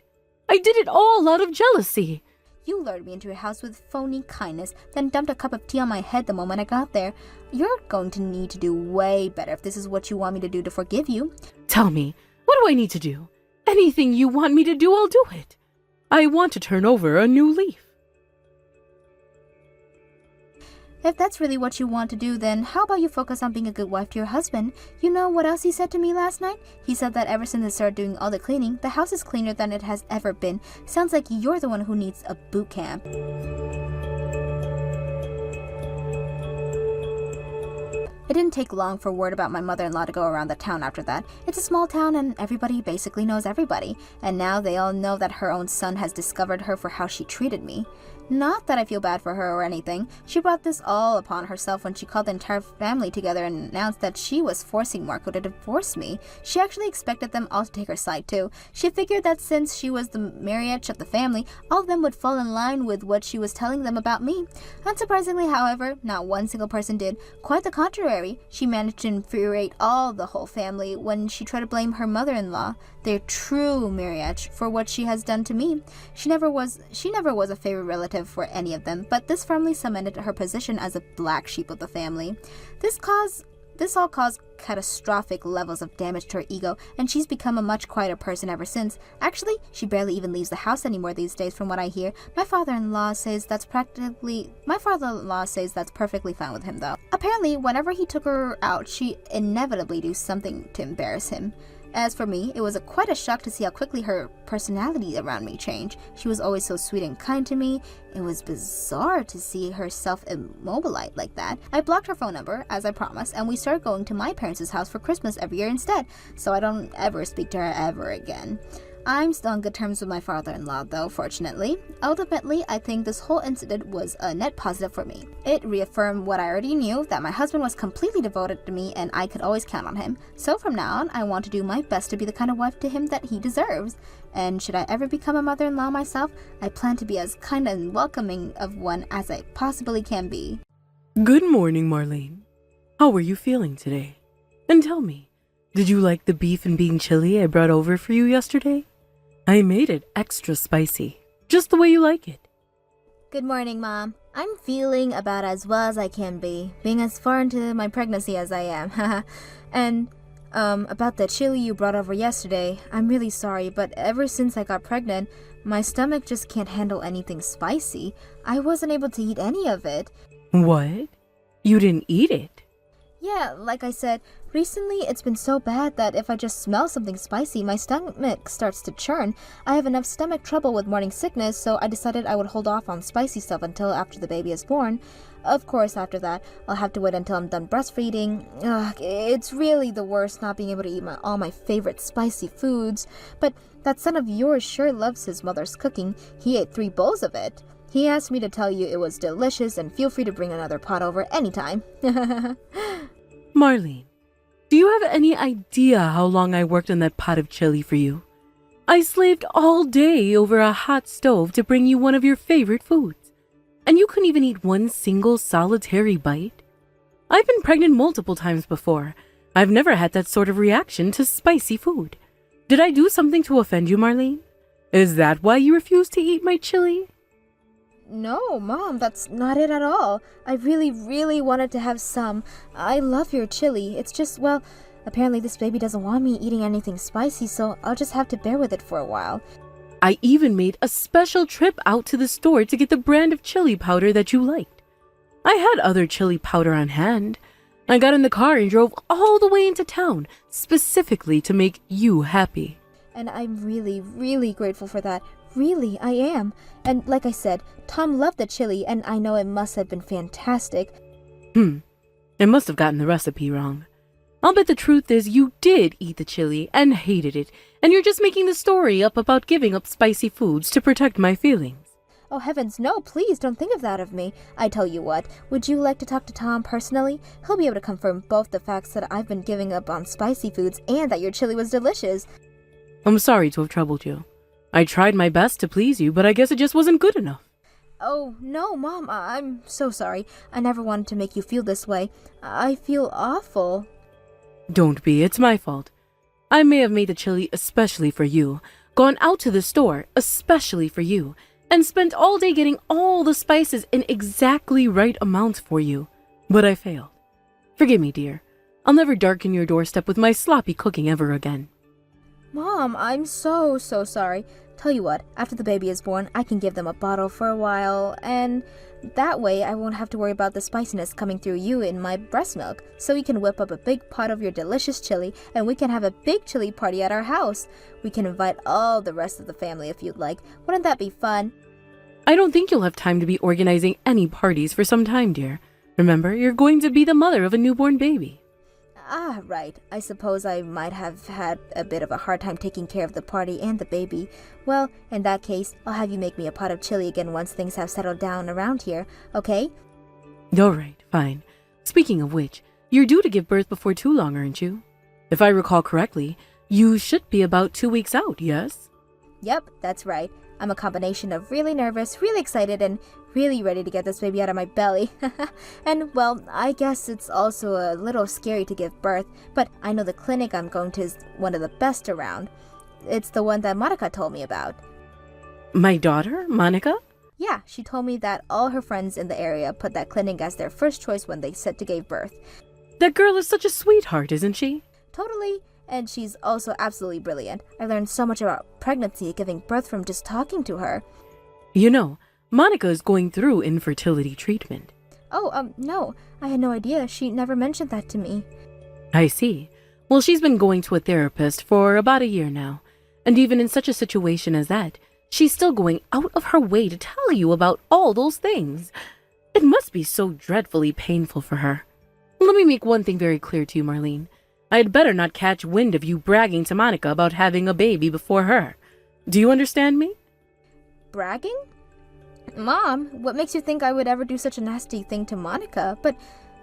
I did it all out of jealousy. You lured me into your house with phony kindness, then dumped a cup of tea on my head the moment I got there. You're going to need to do way better if this is what you want me to do to forgive you. Tell me, what do I need to do? Anything you want me to do, I'll do it. I want to turn over a new leaf. If that's really what you want to do, then how about you focus on being a good wife to your husband? You know what else he said to me last night? He said that ever since I started doing all the cleaning, the house is cleaner than it has ever been. Sounds like you're the one who needs a boot camp. It didn't take long for word about my mother-in-law to go around the town after that. It's a small town and everybody basically knows everybody. And now they all know that her own son has discovered her for how she treated me. Not that I feel bad for her or anything. She brought this all upon herself when she called the entire family together and announced that she was forcing Marco to divorce me. She actually expected them all to take her side too. She figured that since she was the marriage of the family, all of them would fall in line with what she was telling them about me. Unsurprisingly, however, not one single person did. Quite the contrary. She managed to infuriate the whole family when she tried to blame her mother-in-law, their true marriage, for what she has done to me. She never was a favorite relative for any of them, but this firmly cemented her position as a black sheep of the family. This all caused catastrophic levels of damage to her ego, and she's become a much quieter person ever since. Actually, she barely even leaves the house anymore these days from what I hear. My father-in-law says that's perfectly fine with him though. Apparently, whenever he took her out, she inevitably do something to embarrass him. As for me, it was quite a shock to see how quickly her personality around me changed. She was always so sweet and kind to me. It was bizarre to see her self-immobilized like that. I blocked her phone number, as I promised, and we started going to my parents' house for Christmas every year instead, so I don't ever speak to her ever again. I'm still on good terms with my father-in-law though, fortunately. Ultimately, I think this whole incident was a net positive for me. It reaffirmed what I already knew, that my husband was completely devoted to me and I could always count on him. So from now on, I want to do my best to be the kind of wife to him that he deserves. And should I ever become a mother-in-law myself, I plan to be as kind and welcoming of one as I possibly can be. Good morning, Marlene. How are you feeling today? And tell me, did you like the beef and bean chili I brought over for you yesterday? I made it extra spicy, just the way you like it. Good morning, Mom. I'm feeling about as well as I can be, being as far into my pregnancy as I am. And, about the chili you brought over yesterday, I'm really sorry, but ever since I got pregnant, my stomach just can't handle anything spicy. I wasn't able to eat any of it. What? You didn't eat it? Yeah, like I said, Recently, it's been so bad that if I just smell something spicy, my stomach starts to churn. I have enough stomach trouble with morning sickness, so I decided I would hold off on spicy stuff until after the baby is born. Of course, after that, I'll have to wait until I'm done breastfeeding. Ugh, it's really the worst not being able to eat all my favorite spicy foods. But that son of yours sure loves his mother's cooking. He ate 3 bowls of it. He asked me to tell you it was delicious, and feel free to bring another pot over anytime. Marlene, do you have any idea how long I worked on that pot of chili for you? I slaved all day over a hot stove to bring you one of your favorite foods, and you couldn't even eat one single solitary bite? I've been pregnant multiple times before. I've never had that sort of reaction to spicy food. Did I do something to offend you, Marlene? Is that why you refuse to eat my chili? No, Mom, that's not it at all. I really wanted to have some. I love your chili. It's just, well, apparently this baby doesn't want me eating anything spicy, so I'll just have to bear with it for a while. I even made a special trip out to the store to get the brand of chili powder that you liked. I had other chili powder on hand. I got in the car and drove all the way into town, specifically to make you happy. And I'm really grateful for that. Really, I am. And like I said, Tom loved the chili, and I know it must have been fantastic. I must have gotten the recipe wrong. I'll bet the truth is you did eat the chili and hated it, and you're just making the story up about giving up spicy foods to protect my feelings. Oh heavens, no, please don't think of that of me. I tell you what, would you like to talk to Tom personally? He'll be able to confirm both the facts that I've been giving up on spicy foods and that your chili was delicious. I'm sorry to have troubled you. I tried my best to please you, but I guess it just wasn't good enough. Oh, no, Mom, I'm so sorry. I never wanted to make you feel this way. I feel awful. Don't be, it's my fault. I may have made the chili especially for you, gone out to the store especially for you, and spent all day getting all the spices in exactly right amounts for you. But I failed. Forgive me, dear. I'll never darken your doorstep with my sloppy cooking ever again. Mom, I'm so sorry. Tell you what, after the baby is born, I can give them a bottle for a while, and that way I won't have to worry about the spiciness coming through you in my breast milk. So you can whip up a big pot of your delicious chili, and we can have a big chili party at our house. We can invite all the rest of the family if you'd like. Wouldn't that be fun? I don't think you'll have time to be organizing any parties for some time, dear. Remember, you're going to be the mother of a newborn baby. Ah, right. I suppose I might have had a bit of a hard time taking care of the party and the baby. Well, in that case, I'll have you make me a pot of chili again once things have settled down around here, okay? All right, fine. Speaking of which, you're due to give birth before too long, aren't you? If I recall correctly, you should be about 2 weeks out, yes? Yep, that's right. I'm a combination of really nervous, really excited, and really ready to get this baby out of my belly. And, well, I guess it's also a little scary to give birth, but I know the clinic I'm going to is one of the best around. It's the one that Monica told me about. My daughter, Monica? Yeah, she told me that all her friends in the area put that clinic as their first choice when they said to give birth. That girl is such a sweetheart, isn't she? Totally. And she's also absolutely brilliant. I learned so much about pregnancy and giving birth from just talking to her. You know, Monica is going through infertility treatment. Oh, no. I had no idea. She never mentioned that to me. I see. Well, she's been going to a therapist for about a year now. And even in such a situation as that, she's still going out of her way to tell you about all those things. It must be so dreadfully painful for her. Let me make one thing very clear to you, Marlene. I'd better not catch wind of you bragging to Monica about having a baby before her. Do you understand me? Bragging? Mom, what makes you think I would ever do such a nasty thing to Monica? But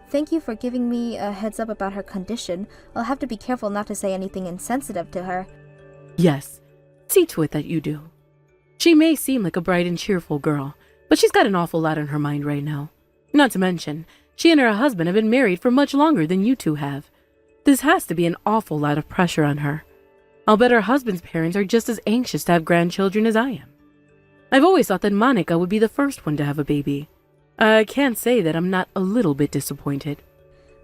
thank you for giving me a heads up about her condition. I'll have to be careful not to say anything insensitive to her. Yes, see to it that you do. She may seem like a bright and cheerful girl, but she's got an awful lot on her mind right now. Not to mention, she and her husband have been married for much longer than you two have. This has to be an awful lot of pressure on her. I'll bet her husband's parents are just as anxious to have grandchildren as I am. I've always thought that Monica would be the first one to have a baby. I can't say that I'm not a little bit disappointed.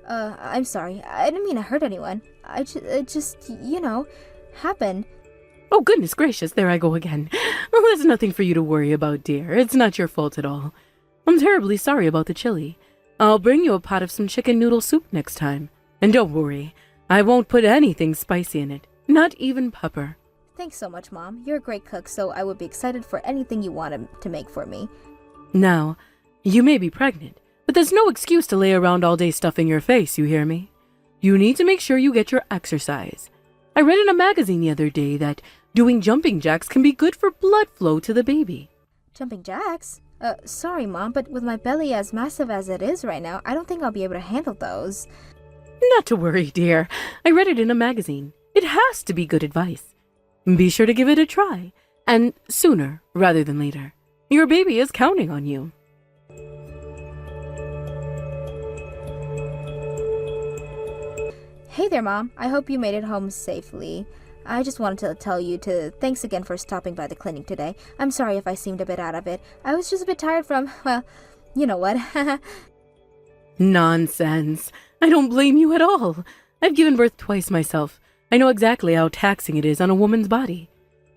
I'm sorry. I didn't mean to hurt anyone. It just, happened. Oh, goodness gracious, there I go again. Well, there's nothing for you to worry about, dear. It's not your fault at all. I'm terribly sorry about the chili. I'll bring you a pot of some chicken noodle soup next time. And don't worry, I won't put anything spicy in it, not even pepper. Thanks so much, Mom. You're a great cook, so I would be excited for anything you want to make for me. Now, you may be pregnant, but there's no excuse to lay around all day stuffing your face, you hear me? You need to make sure you get your exercise. I read in a magazine the other day that doing jumping jacks can be good for blood flow to the baby. Jumping jacks? Sorry, Mom, but with my belly as massive as it is right now, I don't think I'll be able to handle those. Not to worry, dear. I read it in a magazine. It has to be good advice. Be sure to give it a try, and sooner rather than later. Your baby is counting on you. Hey there, Mom. I hope you made it home safely. I just wanted to tell you thanks again for stopping by the clinic today. I'm sorry if I seemed a bit out of it. I was just a bit tired from, well, you know what. Nonsense. I don't blame you at all. I've given birth twice myself. I know exactly how taxing it is on a woman's body.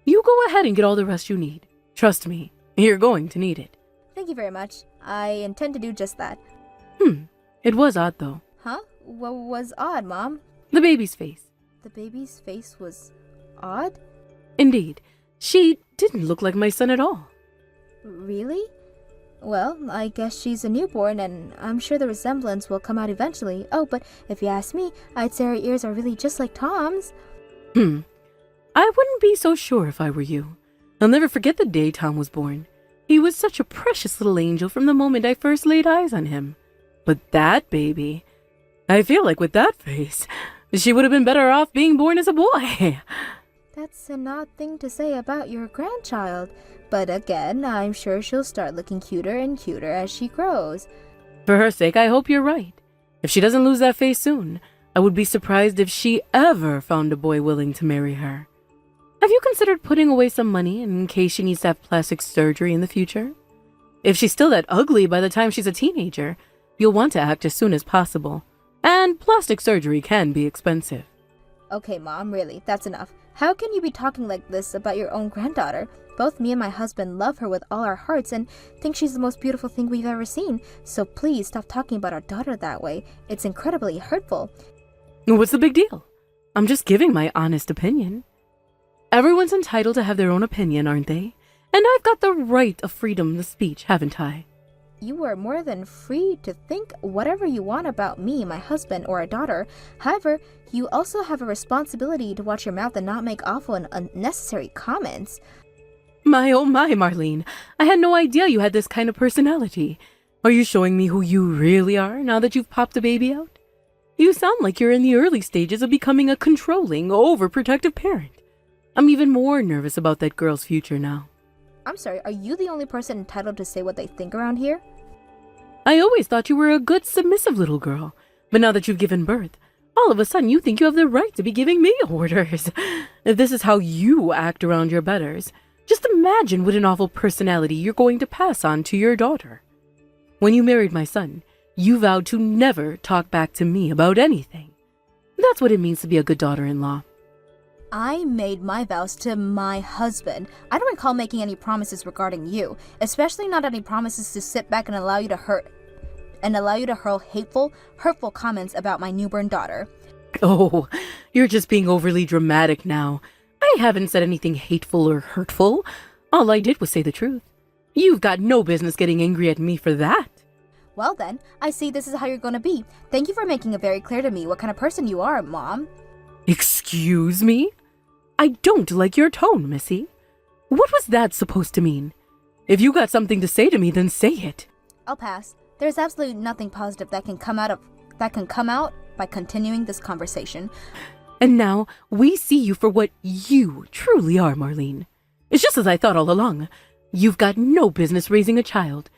You go ahead and get all the rest you need. Trust me, you're going to need it. Thank you very much. I intend to do just that. It was odd, though. Huh? What was odd, Mom? The baby's face. The baby's face was odd? Indeed. She didn't look like my son at all. Really? Well, I guess she's a newborn, and I'm sure the resemblance will come out eventually. Oh, but if you ask me, I'd say her ears are really just like Tom's. I wouldn't be so sure if I were you. I'll never forget the day Tom was born. He was such a precious little angel from the moment I first laid eyes on him. But that baby... I feel like with that face, she would have been better off being born as a boy. That's an odd thing to say about your grandchild. But again, I'm sure she'll start looking cuter and cuter as she grows. For her sake, I hope you're right. If she doesn't lose that face soon, I would be surprised if she ever found a boy willing to marry her. Have you considered putting away some money in case she needs to have plastic surgery in the future? If she's still that ugly by the time she's a teenager, you'll want to act as soon as possible. And plastic surgery can be expensive. Okay, Mom, really, that's enough. How can you be talking like this about your own granddaughter? Both me and my husband love her with all our hearts and think she's the most beautiful thing we've ever seen. So please stop talking about our daughter that way. It's incredibly hurtful. What's the big deal? I'm just giving my honest opinion. Everyone's entitled to have their own opinion, aren't they? And I've got the right of freedom of speech, haven't I? You are more than free to think whatever you want about me, my husband, or our daughter. However, you also have a responsibility to watch your mouth and not make awful and unnecessary comments. My oh my, Marlene. I had no idea you had this kind of personality. Are you showing me who you really are now that you've popped a baby out? You sound like you're in the early stages of becoming a controlling, overprotective parent. I'm even more nervous about that girl's future now. I'm sorry, are you the only person entitled to say what they think around here? I always thought you were a good, submissive little girl. But now that you've given birth, all of a sudden you think you have the right to be giving me orders. If this is how you act around your betters, just imagine what an awful personality you're going to pass on to your daughter. When you married my son, you vowed to never talk back to me about anything. That's what it means to be a good daughter-in-law. I made my vows to my husband. I don't recall making any promises regarding you, especially not any promises to sit back and allow you to hurl hurtful comments about my newborn daughter. Oh, you're just being overly dramatic now. I haven't said anything hateful or hurtful. All I did was say the truth. You've got no business getting angry at me for that. Well then, I see this is how you're going to be. Thank you for making it very clear to me what kind of person you are, Mom. Excuse me? I don't like your tone, Missy. What was that supposed to mean? If you got something to say to me, then say it. I'll pass. There's absolutely nothing positive that can come out by continuing this conversation. And now we see you for what you truly are, Marlene. It's just as I thought all along. You've got no business raising a child.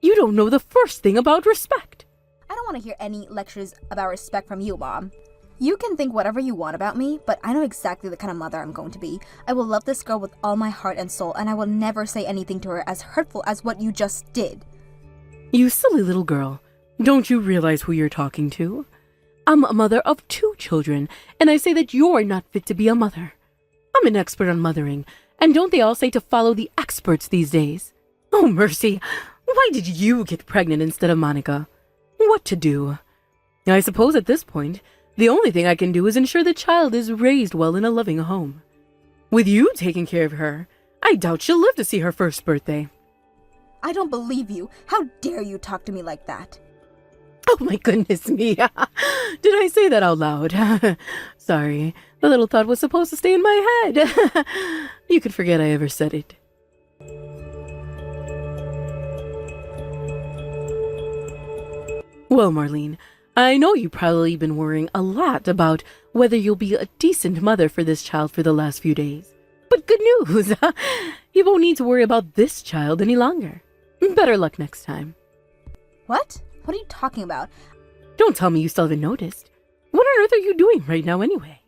You don't know the first thing about respect. I don't want to hear any lectures about respect from you, Mom. You can think whatever you want about me, but I know exactly the kind of mother I'm going to be. I will love this girl with all my heart and soul, and I will never say anything to her as hurtful as what you just did. You silly little girl. Don't you realize who you're talking to? I'm a mother of 2 children, and I say that you're not fit to be a mother. I'm an expert on mothering, and don't they all say to follow the experts these days? Oh, mercy. Why did you get pregnant instead of Monica? What to do? I suppose at this point, The only thing I can do is ensure the child is raised well in a loving home. With you taking care of her, I doubt she'll live to see her first birthday. I don't believe you. How dare you talk to me like that? Oh my goodness me. Did I say that out loud? Sorry, the little thought was supposed to stay in my head. You could forget I ever said it. Well, Marlene, I know you've probably been worrying a lot about whether you'll be a decent mother for this child for the last few days. But good news, you won't need to worry about this child any longer. Better luck next time. What? What are you talking about? Don't tell me you still haven't noticed. What on earth are you doing right now anyway?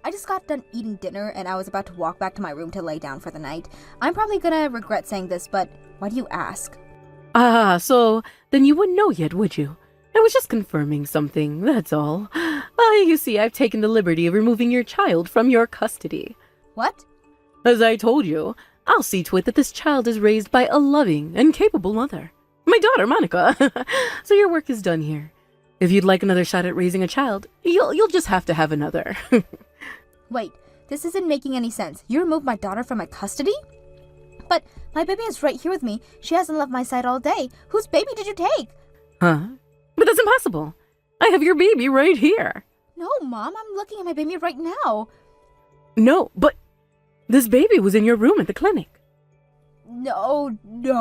I just got done eating dinner and I was about to walk back to my room to lay down for the night. I'm probably gonna regret saying this, but why do you ask? Ah, so then you wouldn't know yet, would you? I was just confirming something, that's all. You see, I've taken the liberty of removing your child from your custody. What? As I told you, I'll see to it that this child is raised by a loving and capable mother. My daughter, Monica. So your work is done here. If you'd like another shot at raising a child, you'll just have to have another. Wait, this isn't making any sense. You removed my daughter from my custody? But my baby is right here with me. She hasn't left my side all day. Whose baby did you take? Huh? But that's impossible. I have your baby right here. No, Mom, I'm looking at my baby right now. No, but this baby was in your room at the clinic. No,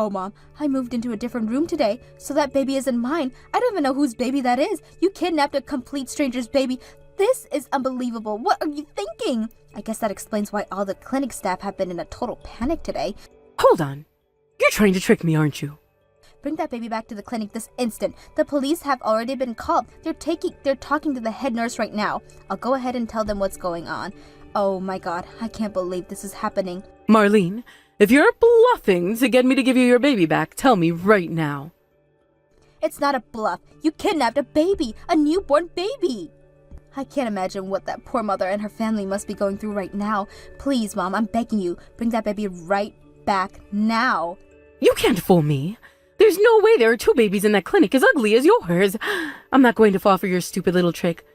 Mom. I moved into a different room today, so that baby isn't mine. I don't even know whose baby that is. You kidnapped a complete stranger's baby. This is unbelievable. What are you thinking? I guess that explains why all the clinic staff have been in a total panic today. Hold on. You're trying to trick me, aren't you? Bring that baby back to the clinic this instant. The police have already been called. They're talking to the head nurse right now. I'll go ahead and tell them what's going on. Oh my God, I can't believe this is happening. Marlene, if you're bluffing to get me to give you your baby back, tell me right now. It's not a bluff. You kidnapped a baby, a newborn baby. I can't imagine what that poor mother and her family must be going through right now. Please, Mom, I'm begging you, bring that baby right back now. You can't fool me. There's no way there are two babies in that clinic as ugly as yours. I'm not going to fall for your stupid little trick.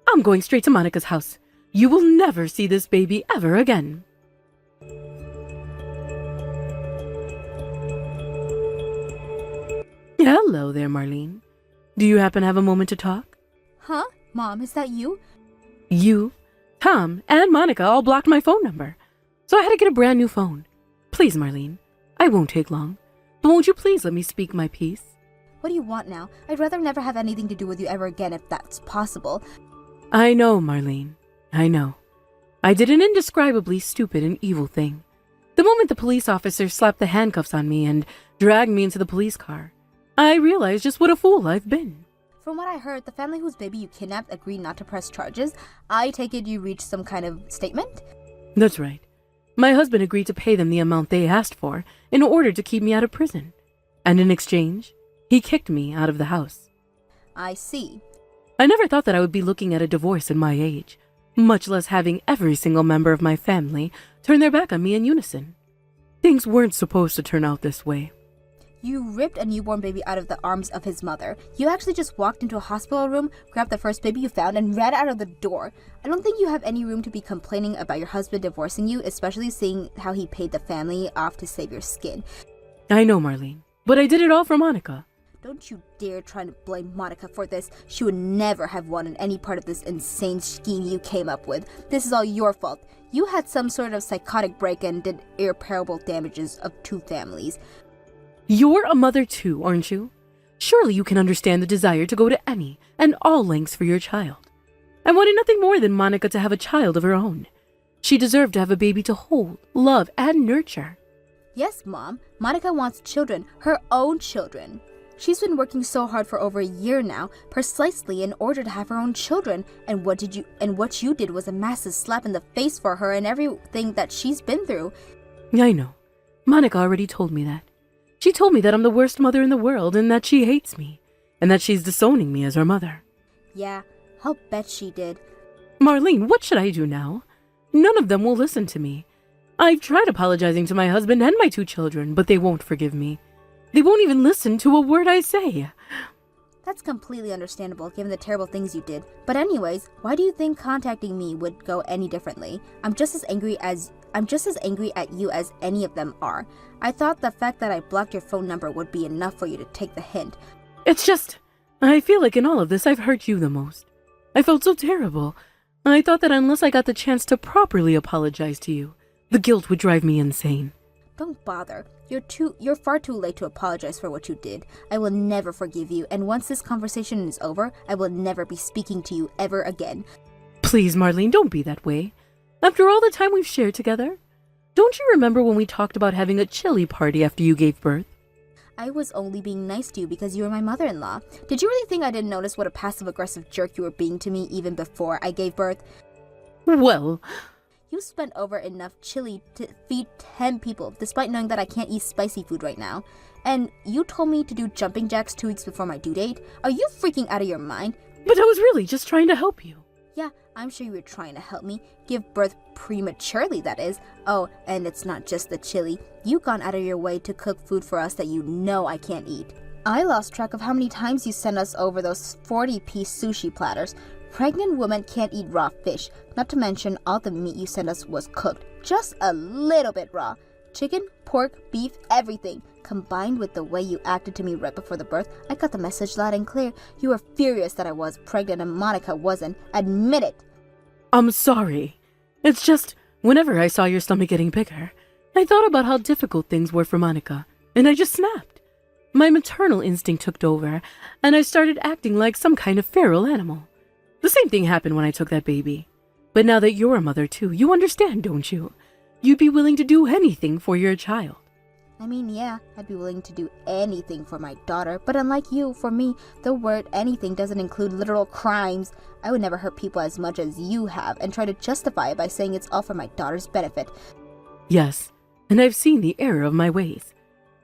I'm going straight to Monica's house. You will never see this baby ever again. Hello there, Marlene. Do you happen to have a moment to talk? Huh? Mom, is that you? You, Tom, and Monica all blocked my phone number, so I had to get a brand new phone. Please, Marlene, I won't take long, but won't you please let me speak my piece? What do you want now? I'd rather never have anything to do with you ever again if that's possible. I know, Marlene. I know. I did an indescribably stupid and evil thing. The moment the police officer slapped the handcuffs on me and dragged me into the police car, I realized just what a fool I've been. From what I heard, the family whose baby you kidnapped agreed not to press charges. I take it you reached some kind of statement? That's right. My husband agreed to pay them the amount they asked for in order to keep me out of prison. And in exchange, he kicked me out of the house. I see. I never thought that I would be looking at a divorce at my age, much less having every single member of my family turn their back on me in unison. Things weren't supposed to turn out this way. You ripped a newborn baby out of the arms of his mother. You actually just walked into a hospital room, grabbed the first baby you found, and ran out of the door. I don't think you have any room to be complaining about your husband divorcing you, especially seeing how he paid the family off to save your skin. I know, Marlene, but I did it all for Monica. Don't you dare try to blame Monica for this. She would never have wanted any part of this insane scheme you came up with. This is all your fault. You had some sort of psychotic break and did irreparable damages of two families. You're a mother too, aren't you? Surely you can understand the desire to go to any and all lengths for your child. I wanted nothing more than Monica to have a child of her own. She deserved to have a baby to hold, love, and nurture. Yes, Mom. Monica wants children, her own children. She's been working so hard for over a year now, precisely in order to have her own children. And what you did was a massive slap in the face for her and everything that she's been through. I know. Monica already told me that. She told me that I'm the worst mother in the world and that she hates me, and that she's disowning me as her mother. Yeah, I'll bet she did. Marlene, what should I do now? None of them will listen to me. I've tried apologizing to my husband and my two children, but they won't forgive me. They won't even listen to a word I say. That's completely understandable given the terrible things you did. But anyways, why do you think contacting me would go any differently? I'm just as angry at you as any of them are. I thought the fact that I blocked your phone number would be enough for you to take the hint. It's just, I feel like in all of this I've hurt you the most. I felt so terrible. I thought that unless I got the chance to properly apologize to you, the guilt would drive me insane. Don't bother. You're far too late to apologize for what you did. I will never forgive you, and once this conversation is over, I will never be speaking to you ever again. Please, Marlene, don't be that way. After all the time we've shared together, don't you remember when we talked about having a chili party after you gave birth? I was only being nice to you because you were my mother-in-law. Did you really think I didn't notice what a passive-aggressive jerk you were being to me even before I gave birth? Well, You spent over enough chili to feed 10 people, despite knowing that I can't eat spicy food right now. And you told me to do jumping jacks 2 weeks before my due date? Are you freaking out of your mind? but I was really just trying to help you. Yeah, I'm sure you were trying to help me. Give birth prematurely, that is. Oh, and it's not just the chili. You've gone out of your way to cook food for us that you know I can't eat. I lost track of how many times you sent us over those 40-piece sushi platters. Pregnant women can't eat raw fish. Not to mention all the meat you sent us was cooked. Just a little bit raw. Chicken, pork, beef, everything. Combined with the way you acted to me right before the birth, I got the message loud and clear. You were furious that I was pregnant and Monica wasn't. Admit it. I'm sorry. It's just, whenever I saw your stomach getting bigger, I thought about how difficult things were for Monica, and I just snapped. My maternal instinct took over, and I started acting like some kind of feral animal. The same thing happened when I took that baby. But now that you're a mother too, you understand, don't you? You'd be willing to do anything for your child. I mean, yeah, I'd be willing to do anything for my daughter, but unlike you, for me, the word anything doesn't include literal crimes. I would never hurt people as much as you have and try to justify it by saying it's all for my daughter's benefit. Yes, and I've seen the error of my ways.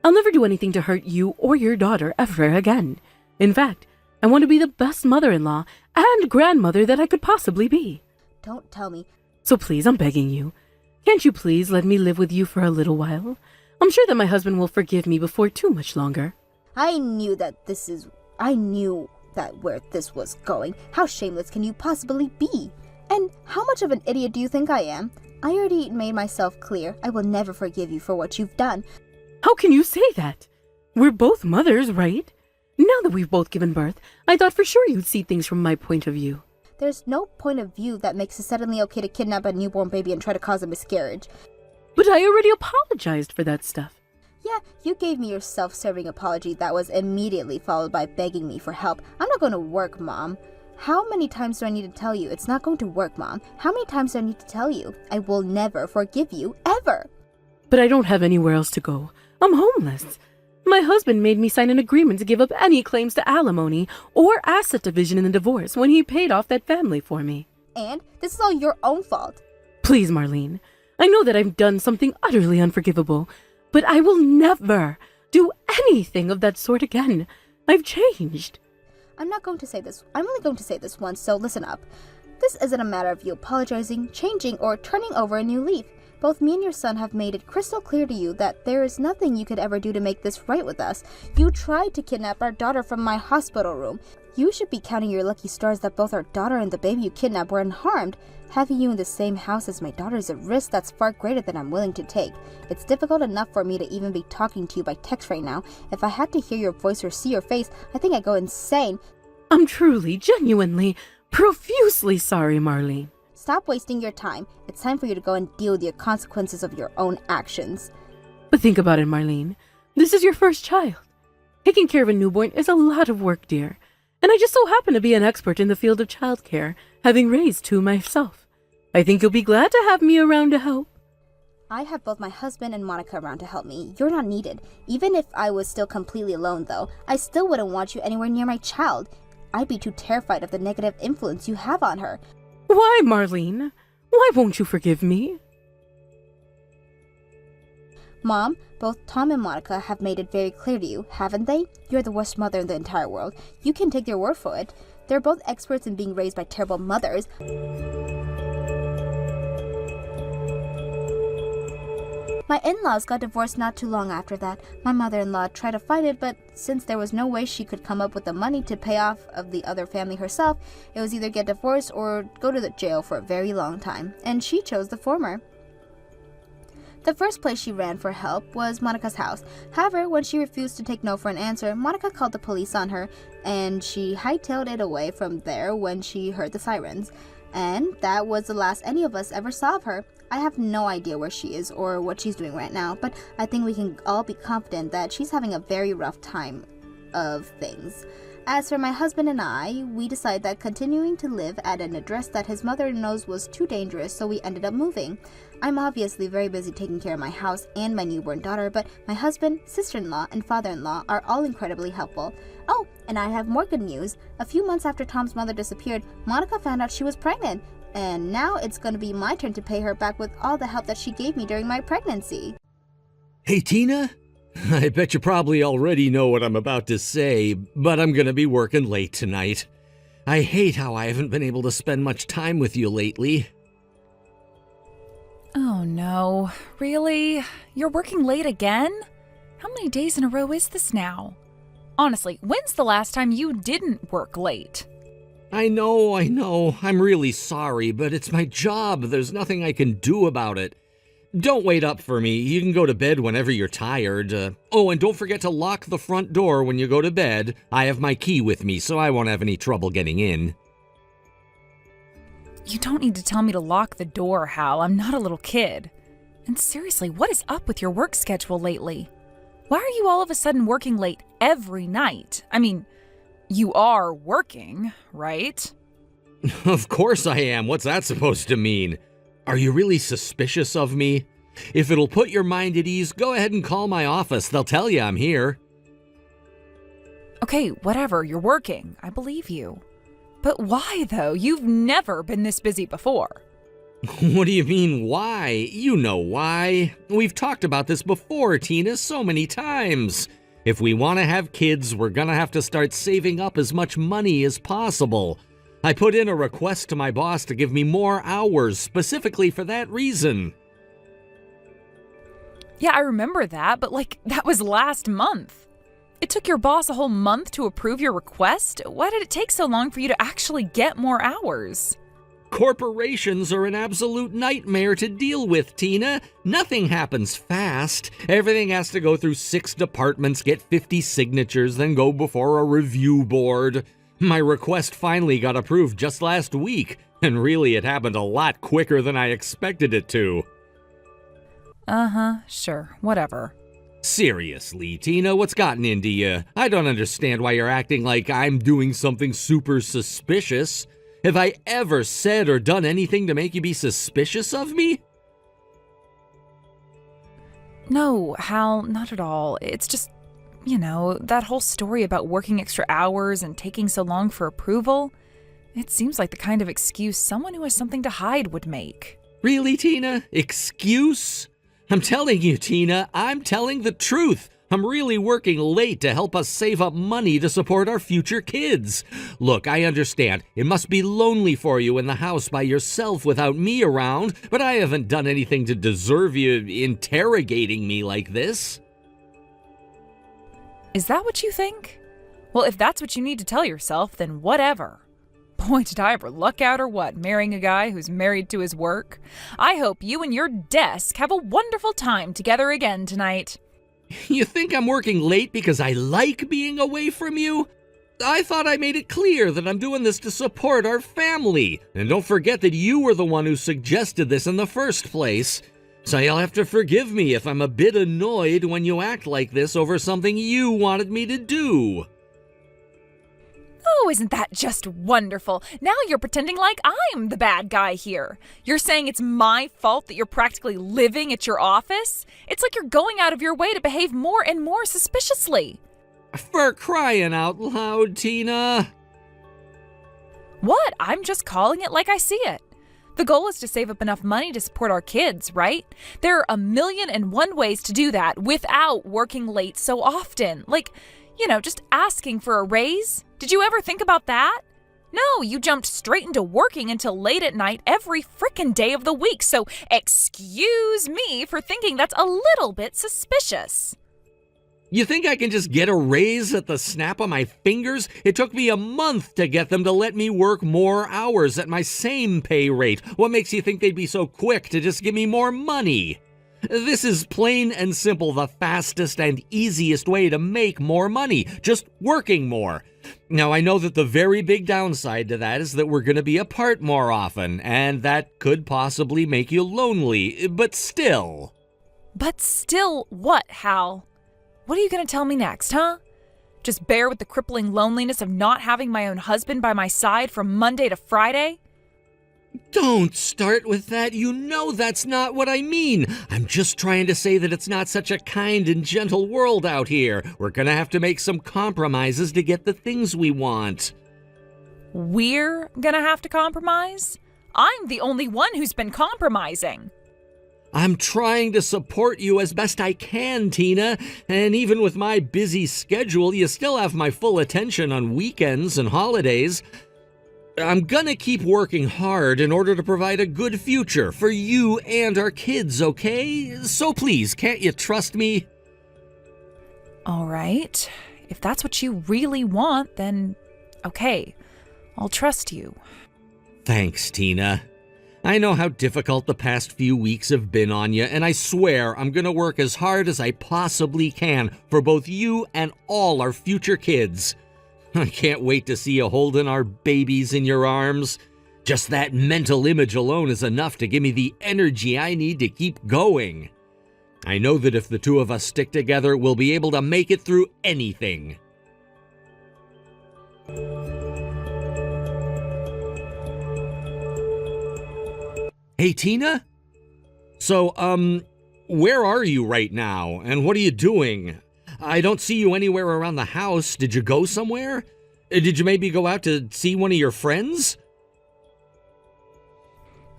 I'll never do anything to hurt you or your daughter ever again. In fact, I want to be the best mother-in-law and grandmother that I could possibly be. Don't tell me. So please, I'm begging you. Can't you please let me live with you for a little while? I'm sure that my husband will forgive me before too much longer. I knew that where this was going. How shameless can you possibly be? And how much of an idiot do you think I am? I already made myself clear. I will never forgive you for what you've done. How can you say that? We're both mothers, right? Now that we've both given birth, I thought for sure you'd see things from my point of view. There's no point of view that makes it suddenly okay to kidnap a newborn baby and try to cause a miscarriage. But I already apologized for that stuff. Yeah, you gave me your self-serving apology that was immediately followed by begging me for help. I'm not going to work, Mom. How many times do I need to tell you? It's not going to work, Mom. How many times do I need to tell you? I will never forgive you, ever. But I don't have anywhere else to go. I'm homeless. My husband made me sign an agreement to give up any claims to alimony or asset division in the divorce when he paid off that family for me. And this is all your own fault. Please, Marlene. I know that I've done something utterly unforgivable, but I will never do anything of that sort again. I've changed. I'm not going to say this. I'm only going to say this once, so listen up. This isn't a matter of you apologizing, changing, or turning over a new leaf. Both me and your son have made it crystal clear to you that there is nothing you could ever do to make this right with us. You tried to kidnap our daughter from my hospital room. You should be counting your lucky stars that both our daughter and the baby you kidnapped were unharmed. Having you in the same house as my daughter is a risk that's far greater than I'm willing to take. It's difficult enough for me to even be talking to you by text right now. If I had to hear your voice or see your face, I think I'd go insane. I'm truly, genuinely, profusely sorry, Marlene. Stop wasting your time. It's time for you to go and deal with the consequences of your own actions. But think about it, Marlene. This is your first child. Taking care of a newborn is a lot of work, dear. And I just so happen to be an expert in the field of childcare, having raised two myself. I think you'll be glad to have me around to help. I have both my husband and Monica around to help me. You're not needed. Even if I was still completely alone, though, I still wouldn't want you anywhere near my child. I'd be too terrified of the negative influence you have on her. Why, Marlene? Why won't you forgive me? Mom, both Tom and Monica have made it very clear to you, haven't they? You're the worst mother in the entire world. You can take their word for it. They're both experts in being raised by terrible mothers. My in-laws got divorced not too long after that. My mother-in-law tried to fight it, but since there was no way she could come up with the money to pay off of the other family herself, it was either get divorced or go to the jail for a very long time, and she chose the former. The first place she ran for help was Monica's house. However, when she refused to take no for an answer, Monica called the police on her, and she hightailed it away from there when she heard the sirens. And that was the last any of us ever saw of her. I have no idea where she is or what she's doing right now, but I think we can all be confident that she's having a very rough time of things. As for my husband and I, we decided that continuing to live at an address that his mother knows was too dangerous, so we ended up moving. I'm obviously very busy taking care of my house and my newborn daughter, but my husband, sister-in-law, and father-in-law are all incredibly helpful. Oh, and I have more good news. A few months after Tom's mother disappeared, Monica found out she was pregnant, and now it's going to be my turn to pay her back with all the help that she gave me during my pregnancy. Hey, Tina? I bet you probably already know what I'm about to say, but I'm gonna be working late tonight. I hate how I haven't been able to spend much time with you lately. Oh no, really? You're working late again? How many days in a row is this now? Honestly, when's the last time you didn't work late? I know. I'm really sorry, but it's my job. There's nothing I can do about it. Don't wait up for me. You can go to bed whenever you're tired. Oh, and don't forget to lock the front door when you go to bed. I have my key with me, so I won't have any trouble getting in. You don't need to tell me to lock the door, Hal. I'm not a little kid. And seriously, what is up with your work schedule lately? Why are you all of a sudden working late every night? I mean, you are working, right? Of course I am. What's that supposed to mean? Are you really suspicious of me? If it'll put your mind at ease, go ahead and call my office. They'll tell you I'm here. Okay, whatever. You're working. I believe you. But why, though? You've never been this busy before. What do you mean, why? You know why. We've talked about this before, Tina, so many times. If we want to have kids, we're gonna have to start saving up as much money as possible. I put in a request to my boss to give me more hours, specifically for that reason. Yeah, I remember that, but that was last month. It took your boss a whole month to approve your request? Why did it take so long for you to actually get more hours? Corporations are an absolute nightmare to deal with, Tina. Nothing happens fast. Everything has to go through 6 departments, get 50 signatures, then go before a review board. My request finally got approved just last week, and really it happened a lot quicker than I expected it to. Sure, whatever. Seriously, Tina, what's gotten into you? I don't understand why you're acting like I'm doing something super suspicious. Have I ever said or done anything to make you be suspicious of me? No, Hal, not at all. It's just, that whole story about working extra hours and taking so long for approval. It seems like the kind of excuse someone who has something to hide would make. Really, Tina? Excuse? I'm telling you, Tina, I'm telling the truth. I'm really working late to help us save up money to support our future kids. Look, I understand. It must be lonely for you in the house by yourself without me around, but I haven't done anything to deserve you interrogating me like this. Is that what you think? Well, if that's what you need to tell yourself, then whatever. Boy, did I ever luck out or what, marrying a guy who's married to his work. I hope you and your desk have a wonderful time together again tonight. You think I'm working late because I like being away from you? I thought I made it clear that I'm doing this to support our family. And don't forget that you were the one who suggested this in the first place. So you'll have to forgive me if I'm a bit annoyed when you act like this over something you wanted me to do. Oh, isn't that just wonderful? Now you're pretending like I'm the bad guy here. You're saying it's my fault that you're practically living at your office? It's like you're going out of your way to behave more and more suspiciously. For crying out loud, Tina. What? I'm just calling it like I see it. The goal is to save up enough money to support our kids, right? There are 1,000,001 ways to do that without working late so often. Just asking for a raise. Did you ever think about that? No, you jumped straight into working until late at night every frickin' day of the week, so excuse me for thinking that's a little bit suspicious. You think I can just get a raise at the snap of my fingers? It took me a month to get them to let me work more hours at my same pay rate. What makes you think they'd be so quick to just give me more money? This is plain and simple the fastest and easiest way to make more money, just working more. Now, I know that the very big downside to that is that we're going to be apart more often, and that could possibly make you lonely, but still. But still what, Hal? What are you going to tell me next, huh? Just bear with the crippling loneliness of not having my own husband by my side from Monday to Friday? Don't start with that. You know that's not what I mean. I'm just trying to say that it's not such a kind and gentle world out here. We're gonna have to make some compromises to get the things we want. We're gonna have to compromise? I'm the only one who's been compromising. I'm trying to support you as best I can, Tina. And even with my busy schedule, you still have my full attention on weekends and holidays. I'm gonna keep working hard in order to provide a good future for you and our kids, okay? So please, can't you trust me? All right. If that's what you really want, then okay. I'll trust you. Thanks, Tina. I know how difficult the past few weeks have been on you, and I swear I'm gonna work as hard as I possibly can for both you and all our future kids. I can't wait to see you holding our babies in your arms. Just that mental image alone is enough to give me the energy I need to keep going. I know that if the two of us stick together, we'll be able to make it through anything. Hey, Tina? So, where are you right now, and what are you doing? I don't see you anywhere around the house. Did you go somewhere? Did you maybe go out to see one of your friends?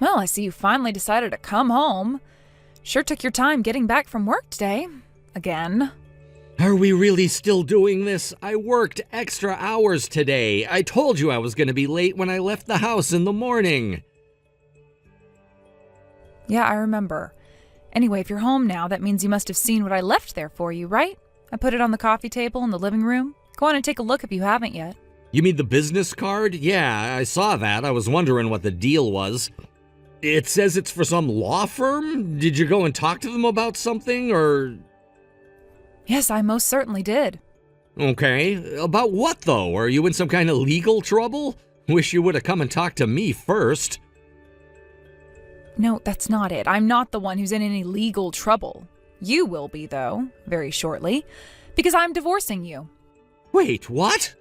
Well, I see you finally decided to come home. Sure took your time getting back from work today. Again. Are we really still doing this? I worked extra hours today. I told you I was going to be late when I left the house in the morning. Yeah, I remember. Anyway, if you're home now, that means you must have seen what I left there for you, right? I put it on the coffee table in the living room. Go on and take a look if you haven't yet. You mean the business card? Yeah, I saw that. I was wondering what the deal was. It says it's for some law firm? Did you go and talk to them about something, or...? Yes, I most certainly did. Okay. About what, though? Are you in some kind of legal trouble? Wish you would have come and talked to me first. No, that's not it. I'm not the one who's in any legal trouble. You will be, though, very shortly, because I'm divorcing you. Wait, what?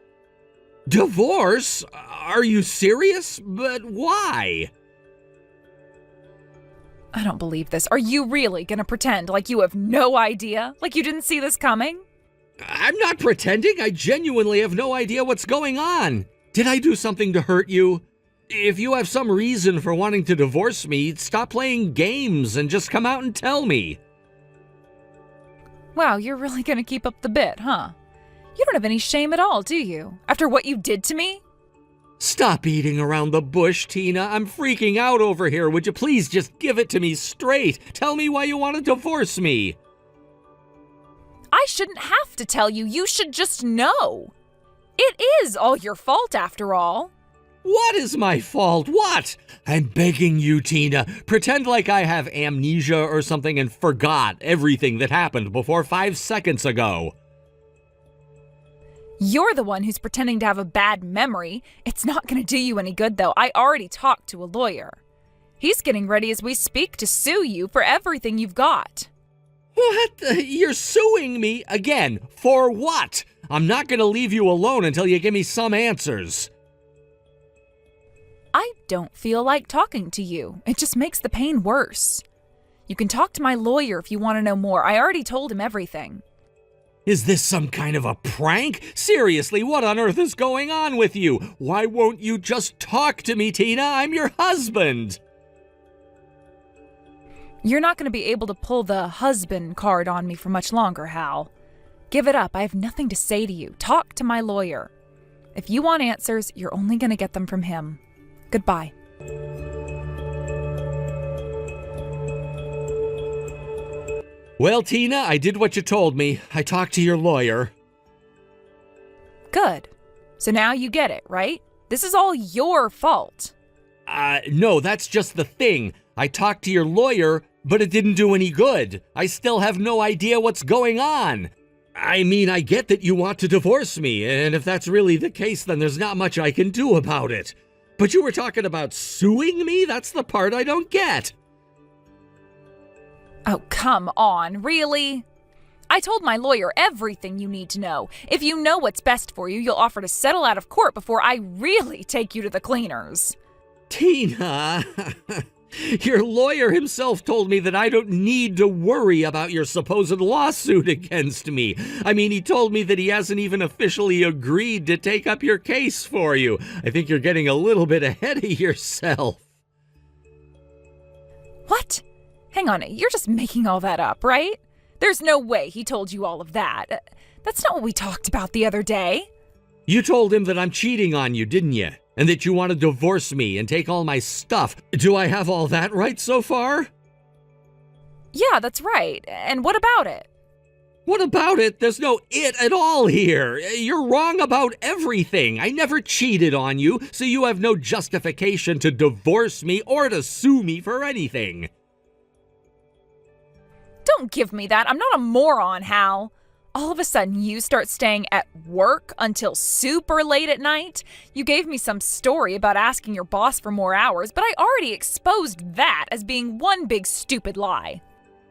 Divorce? Are you serious? But why? I don't believe this. Are you really gonna pretend like you have no idea? Like you didn't see this coming? I'm not pretending. I genuinely have no idea what's going on. Did I do something to hurt you? If you have some reason for wanting to divorce me, stop playing games and just come out and tell me. Wow, you're really gonna keep up the bit, huh? You don't have any shame at all, do you? After what you did to me? Stop beating around the bush, Tina. I'm freaking out over here. Would you please just give it to me straight? Tell me why you want to divorce me. I shouldn't have to tell you. You should just know. It is all your fault, after all. What is my fault? What? I'm begging you, Tina. Pretend like I have amnesia or something and forgot everything that happened before 5 seconds ago. You're the one who's pretending to have a bad memory. It's not going to do you any good, though. I already talked to a lawyer. He's getting ready as we speak to sue you for everything you've got. What? You're suing me again? For what? I'm not going to leave you alone until you give me some answers. I don't feel like talking to you. It just makes the pain worse. You can talk to my lawyer if you want to know more. I already told him everything. Is this some kind of a prank? Seriously, what on earth is going on with you? Why won't you just talk to me, Tina? I'm your husband. You're not going to be able to pull the husband card on me for much longer, Hal. Give it up. I have nothing to say to you. Talk to my lawyer. If you want answers, you're only going to get them from him. Goodbye. Well, Tina, I did what you told me. I talked to your lawyer. Good. So now you get it, right? This is all your fault. No, that's just the thing. I talked to your lawyer, but it didn't do any good. I still have no idea what's going on. I mean, I get that you want to divorce me, and if that's really the case, then there's not much I can do about it. But you were talking about suing me? That's the part I don't get. Oh, come on, really? I told my lawyer everything you need to know. If you know what's best for you, you'll offer to settle out of court before I really take you to the cleaners. Tina, your lawyer himself told me that I don't need to worry about your supposed lawsuit against me. I mean, he told me that he hasn't even officially agreed to take up your case for you. I think you're getting a little bit ahead of yourself. What? Hang on, you're just making all that up, right? There's no way he told you all of that. That's not what we talked about the other day. You told him that I'm cheating on you, didn't you? And that you want to divorce me and take all my stuff. Do I have all that right so far? Yeah, that's right. And what about it? What about it? There's no it at all here. You're wrong about everything. I never cheated on you, so you have no justification to divorce me or to sue me for anything. Don't give me that. I'm not a moron, Hal. All of a sudden, you start staying at work until super late at night. You gave me some story about asking your boss for more hours, but I already exposed that as being one big stupid lie.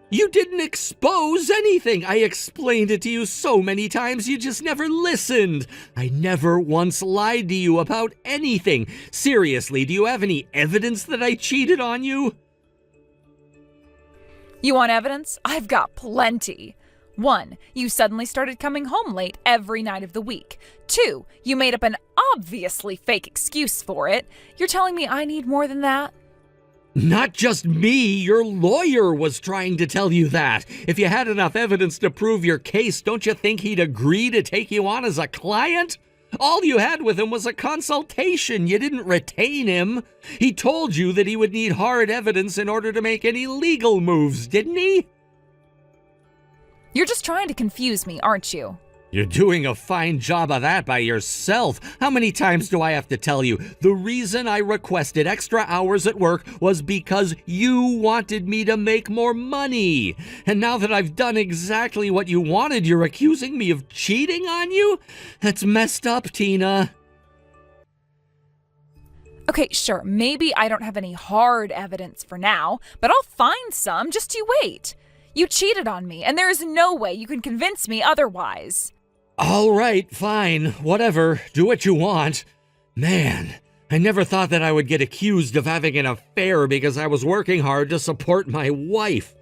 You didn't expose anything. I explained it to you so many times, you just never listened. I never once lied to you about anything. Seriously, do you have any evidence that I cheated on you? You want evidence? I've got plenty. 1, you suddenly started coming home late every night of the week. 2, you made up an obviously fake excuse for it. You're telling me I need more than that? Not just me, your lawyer was trying to tell you that. If you had enough evidence to prove your case, don't you think he'd agree to take you on as a client? All you had with him was a consultation. You didn't retain him. He told you that he would need hard evidence in order to make any legal moves, didn't he? You're just trying to confuse me, aren't you? You're doing a fine job of that by yourself. How many times do I have to tell you? The reason I requested extra hours at work was because you wanted me to make more money. And now that I've done exactly what you wanted, you're accusing me of cheating on you? That's messed up, Tina. Okay, sure, maybe I don't have any hard evidence for now, but I'll find some. Just you wait. You cheated on me, and there is no way you can convince me otherwise. All right, fine, whatever, do what you want. Man, I never thought that I would get accused of having an affair because I was working hard to support my wife.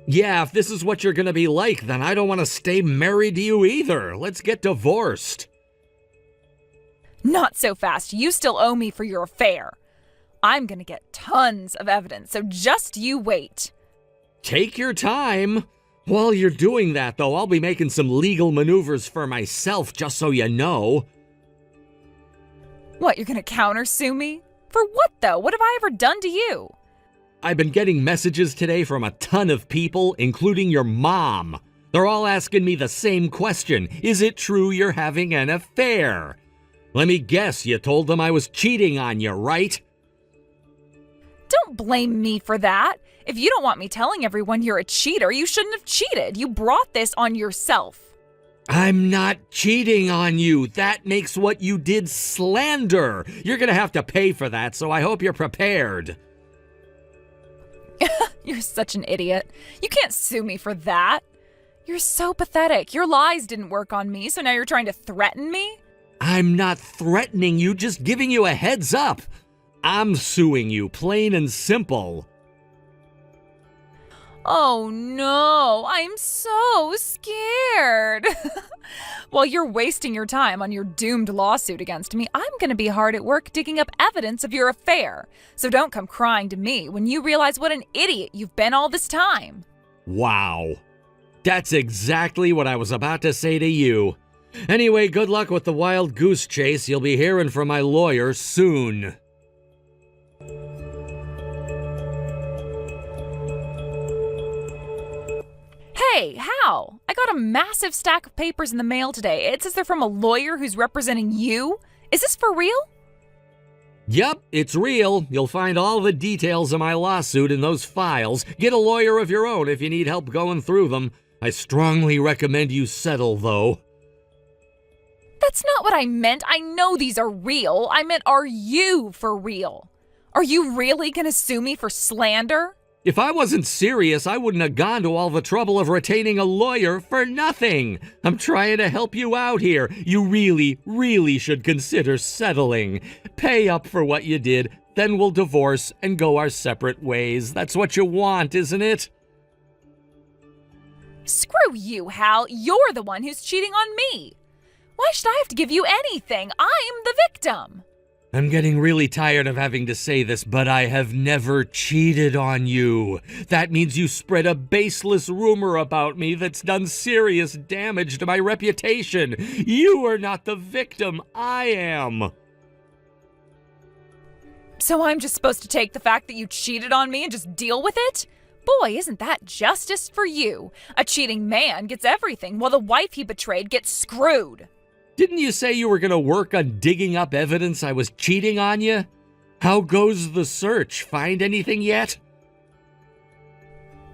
Yeah, if this is what you're gonna be like, then I don't want to stay married to you either. Let's get divorced. Not so fast. You still owe me for your affair. I'm gonna get tons of evidence, so just you wait. Take your time. While you're doing that, though, I'll be making some legal maneuvers for myself, just so you know. What, you're gonna countersue me? For what, though? What have I ever done to you? I've been getting messages today from a ton of people, including your mom. They're all asking me the same question. Is it true you're having an affair? Let me guess, you told them I was cheating on you, right? Don't blame me for that. If you don't want me telling everyone you're a cheater, you shouldn't have cheated. You brought this on yourself. I'm not cheating on you. That makes what you did slander. You're gonna have to pay for that, so I hope you're prepared. You're such an idiot. You can't sue me for that. You're so pathetic. Your lies didn't work on me, so now you're trying to threaten me? I'm not threatening you, just giving you a heads up. I'm suing you, plain and simple. Oh no, I'm so scared. While you're wasting your time on your doomed lawsuit against me, I'm going to be hard at work digging up evidence of your affair. So don't come crying to me when you realize what an idiot you've been all this time. Wow. That's exactly what I was about to say to you. Anyway, good luck with the wild goose chase. You'll be hearing from my lawyer soon. Hey, Hal! I got a massive stack of papers in the mail today. It says they're from a lawyer who's representing you. Is this for real? Yep, it's real. You'll find all the details of my lawsuit in those files. Get a lawyer of your own if you need help going through them. I strongly recommend you settle, though. That's not what I meant. I know these are real. I meant, are you for real? Are you really gonna sue me for slander? If I wasn't serious, I wouldn't have gone to all the trouble of retaining a lawyer for nothing. I'm trying to help you out here. You really should consider settling. Pay up for what you did, then we'll divorce and go our separate ways. That's what you want, isn't it? Screw you, Hal. You're the one who's cheating on me. Why should I have to give you anything? I'm the victim. I'm getting really tired of having to say this, but I have never cheated on you. That means you spread a baseless rumor about me that's done serious damage to my reputation. You are not the victim. I am. So I'm just supposed to take the fact that you cheated on me and just deal with it? Boy, isn't that justice for you? A cheating man gets everything, while the wife he betrayed gets screwed. Didn't you say you were going to work on digging up evidence I was cheating on you? How goes the search? Find anything yet?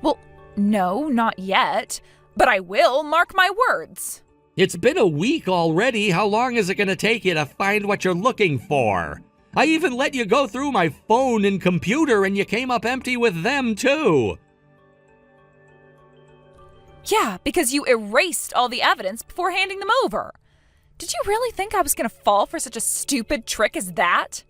Well, no, not yet. But I will, mark my words. It's been a week already. How long is it going to take you to find what you're looking for? I even let you go through my phone and computer and you came up empty with them too. Yeah, because you erased all the evidence before handing them over. Did you really think I was going to fall for such a stupid trick as that?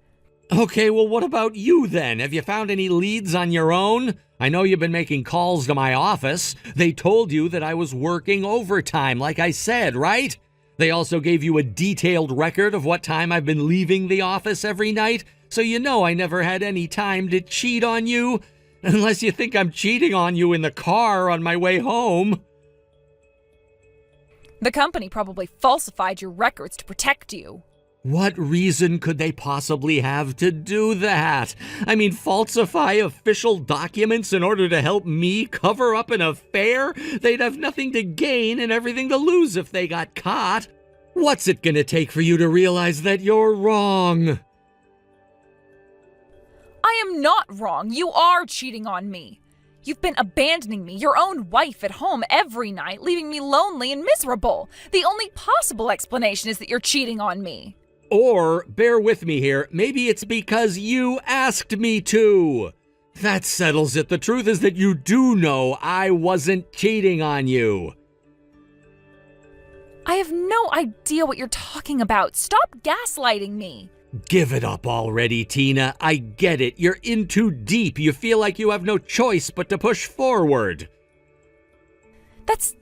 Okay, well, what about you then? Have you found any leads on your own? I know you've been making calls to my office. They told you that I was working overtime, like I said, right? They also gave you a detailed record of what time I've been leaving the office every night, so you know I never had any time to cheat on you. Unless you think I'm cheating on you in the car on my way home. The company probably falsified your records to protect you. What reason could they possibly have to do that? I mean, falsify official documents in order to help me cover up an affair? They'd have nothing to gain and everything to lose if they got caught. What's it gonna take for you to realize that you're wrong? I am not wrong. You are cheating on me. You've been abandoning me, your own wife, at home every night, leaving me lonely and miserable. The only possible explanation is that you're cheating on me. Or, bear with me here, maybe it's because you asked me to. That settles it. The truth is that you do know I wasn't cheating on you. I have no idea what you're talking about. Stop gaslighting me. Give it up already, Tina. I get it. You're in too deep. You feel like you have no choice but to push forward. That's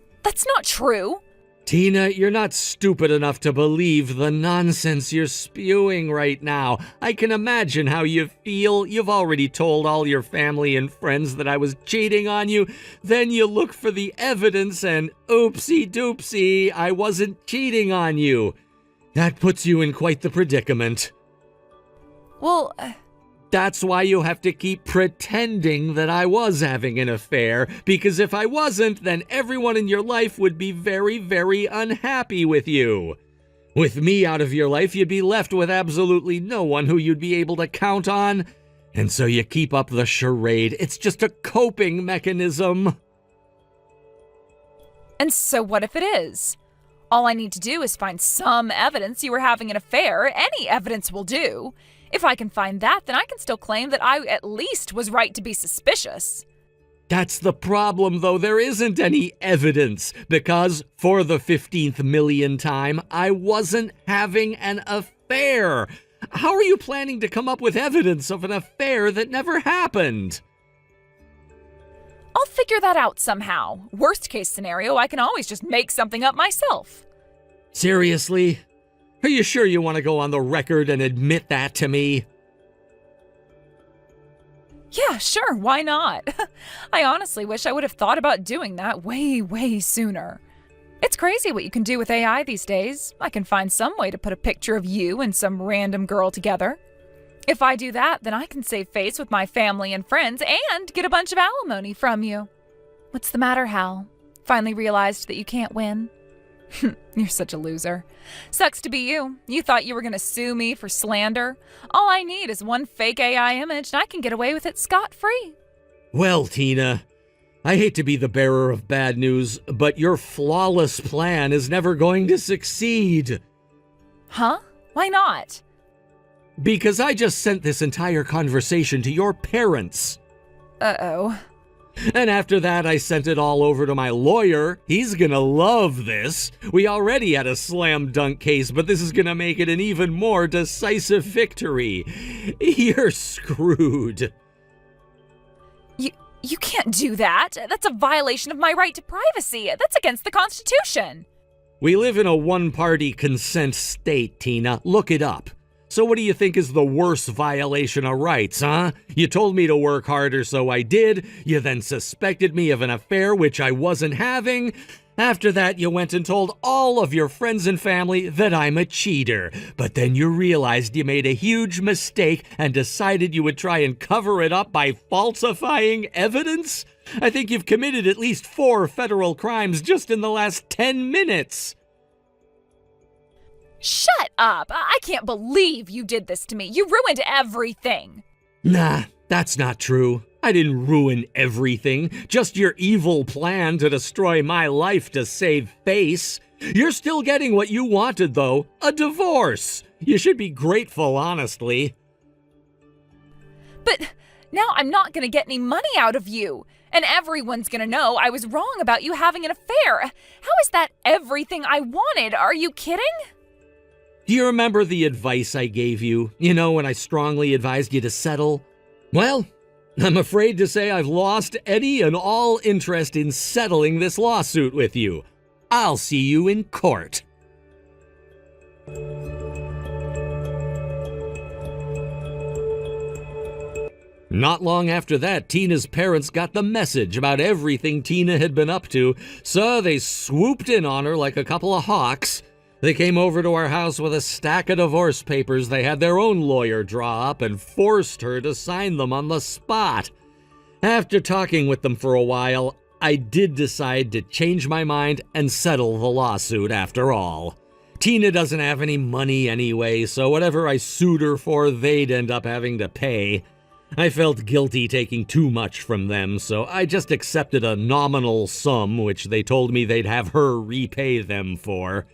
not true. Tina, you're not stupid enough to believe the nonsense you're spewing right now. I can imagine how you feel. You've already told all your family and friends that I was cheating on you. Then you look for the evidence and oopsie doopsie, I wasn't cheating on you. That puts you in quite the predicament. Well, That's why you have to keep pretending that I was having an affair, because if I wasn't, then everyone in your life would be very, very unhappy with you. With me out of your life, you'd be left with absolutely no one who you'd be able to count on, and so you keep up the charade. It's just a coping mechanism. and so what if it is? All I need to do is find some evidence you were having an affair. Any evidence will do. If I can find that, then I can still claim that I at least was right to be suspicious. That's the problem, though. There isn't any evidence, because for the 15th million time, I wasn't having an affair. How are you planning to come up with evidence of an affair that never happened? I'll figure that out somehow. Worst case scenario, I can always just make something up myself. Seriously? Are you sure you want to go on the record and admit that to me? Yeah, sure, why not? I honestly wish I would have thought about doing that way, way sooner. It's crazy what you can do with AI these days. I can find some way to put a picture of you and some random girl together. If I do that, then I can save face with my family and friends and get a bunch of alimony from you. What's the matter, Hal? Finally realized that you can't win? You're such a loser. Sucks to be you. You thought you were going to sue me for slander? All I need is one fake AI image and I can get away with it scot-free. Well, Tina, I hate to be the bearer of bad news, but your flawless plan is never going to succeed. Huh? Why not? Because I just sent this entire conversation to your parents. Uh-oh. And after that, I sent it all over to my lawyer. He's gonna love this. We already had a slam dunk case, but this is gonna make it an even more decisive victory. You're screwed. You can't do that. That's a violation of my right to privacy. That's against the Constitution. We live in a one-party consent state, Tina. Look it up. So what do you think is the worst violation of rights, huh? You told me to work harder, so I did. You then suspected me of an affair which I wasn't having. After that, you went and told all of your friends and family that I'm a cheater. But then you realized you made a huge mistake and decided you would try and cover it up by falsifying evidence? I think you've committed at least 4 federal crimes just in the last 10 minutes. Shut up! I can't believe you did this to me. You ruined everything. Nah, that's not true. I didn't ruin everything. Just your evil plan to destroy my life to save face. You're still getting what you wanted, though. A divorce. You should be grateful, honestly. But now I'm not gonna get any money out of you. And everyone's gonna know I was wrong about you having an affair. How is that everything I wanted? Are you kidding? Do you remember the advice I gave you? You know, when I strongly advised you to settle? Well, I'm afraid to say I've lost any and all interest in settling this lawsuit with you. I'll see you in court. Not long after that, Tina's parents got the message about everything Tina had been up to, so they swooped in on her like a couple of hawks. They came over to our house with a stack of divorce papers they had their own lawyer draw up and forced her to sign them on the spot. After talking with them for a while, I did decide to change my mind and settle the lawsuit after all. Tina doesn't have any money anyway, so whatever I sued her for, they'd end up having to pay. I felt guilty taking too much from them, so I just accepted a nominal sum, which they told me they'd have her repay them for.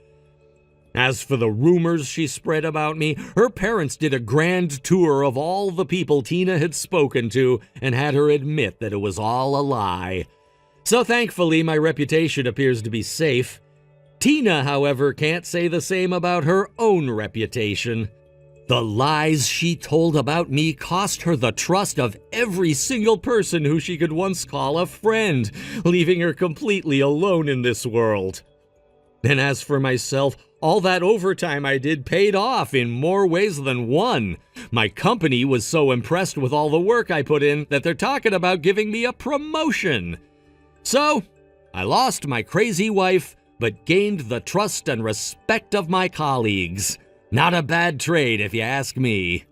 As for the rumors she spread about me, her parents did a grand tour of all the people Tina had spoken to and had her admit that it was all a lie. So thankfully, my reputation appears to be safe. Tina, however, can't say the same about her own reputation. The lies she told about me cost her the trust of every single person who she could once call a friend, leaving her completely alone in this world. And as for myself, all that overtime I did paid off in more ways than one. My company was so impressed with all the work I put in that they're talking about giving me a promotion. So, I lost my crazy wife, but gained the trust and respect of my colleagues. Not a bad trade, if you ask me.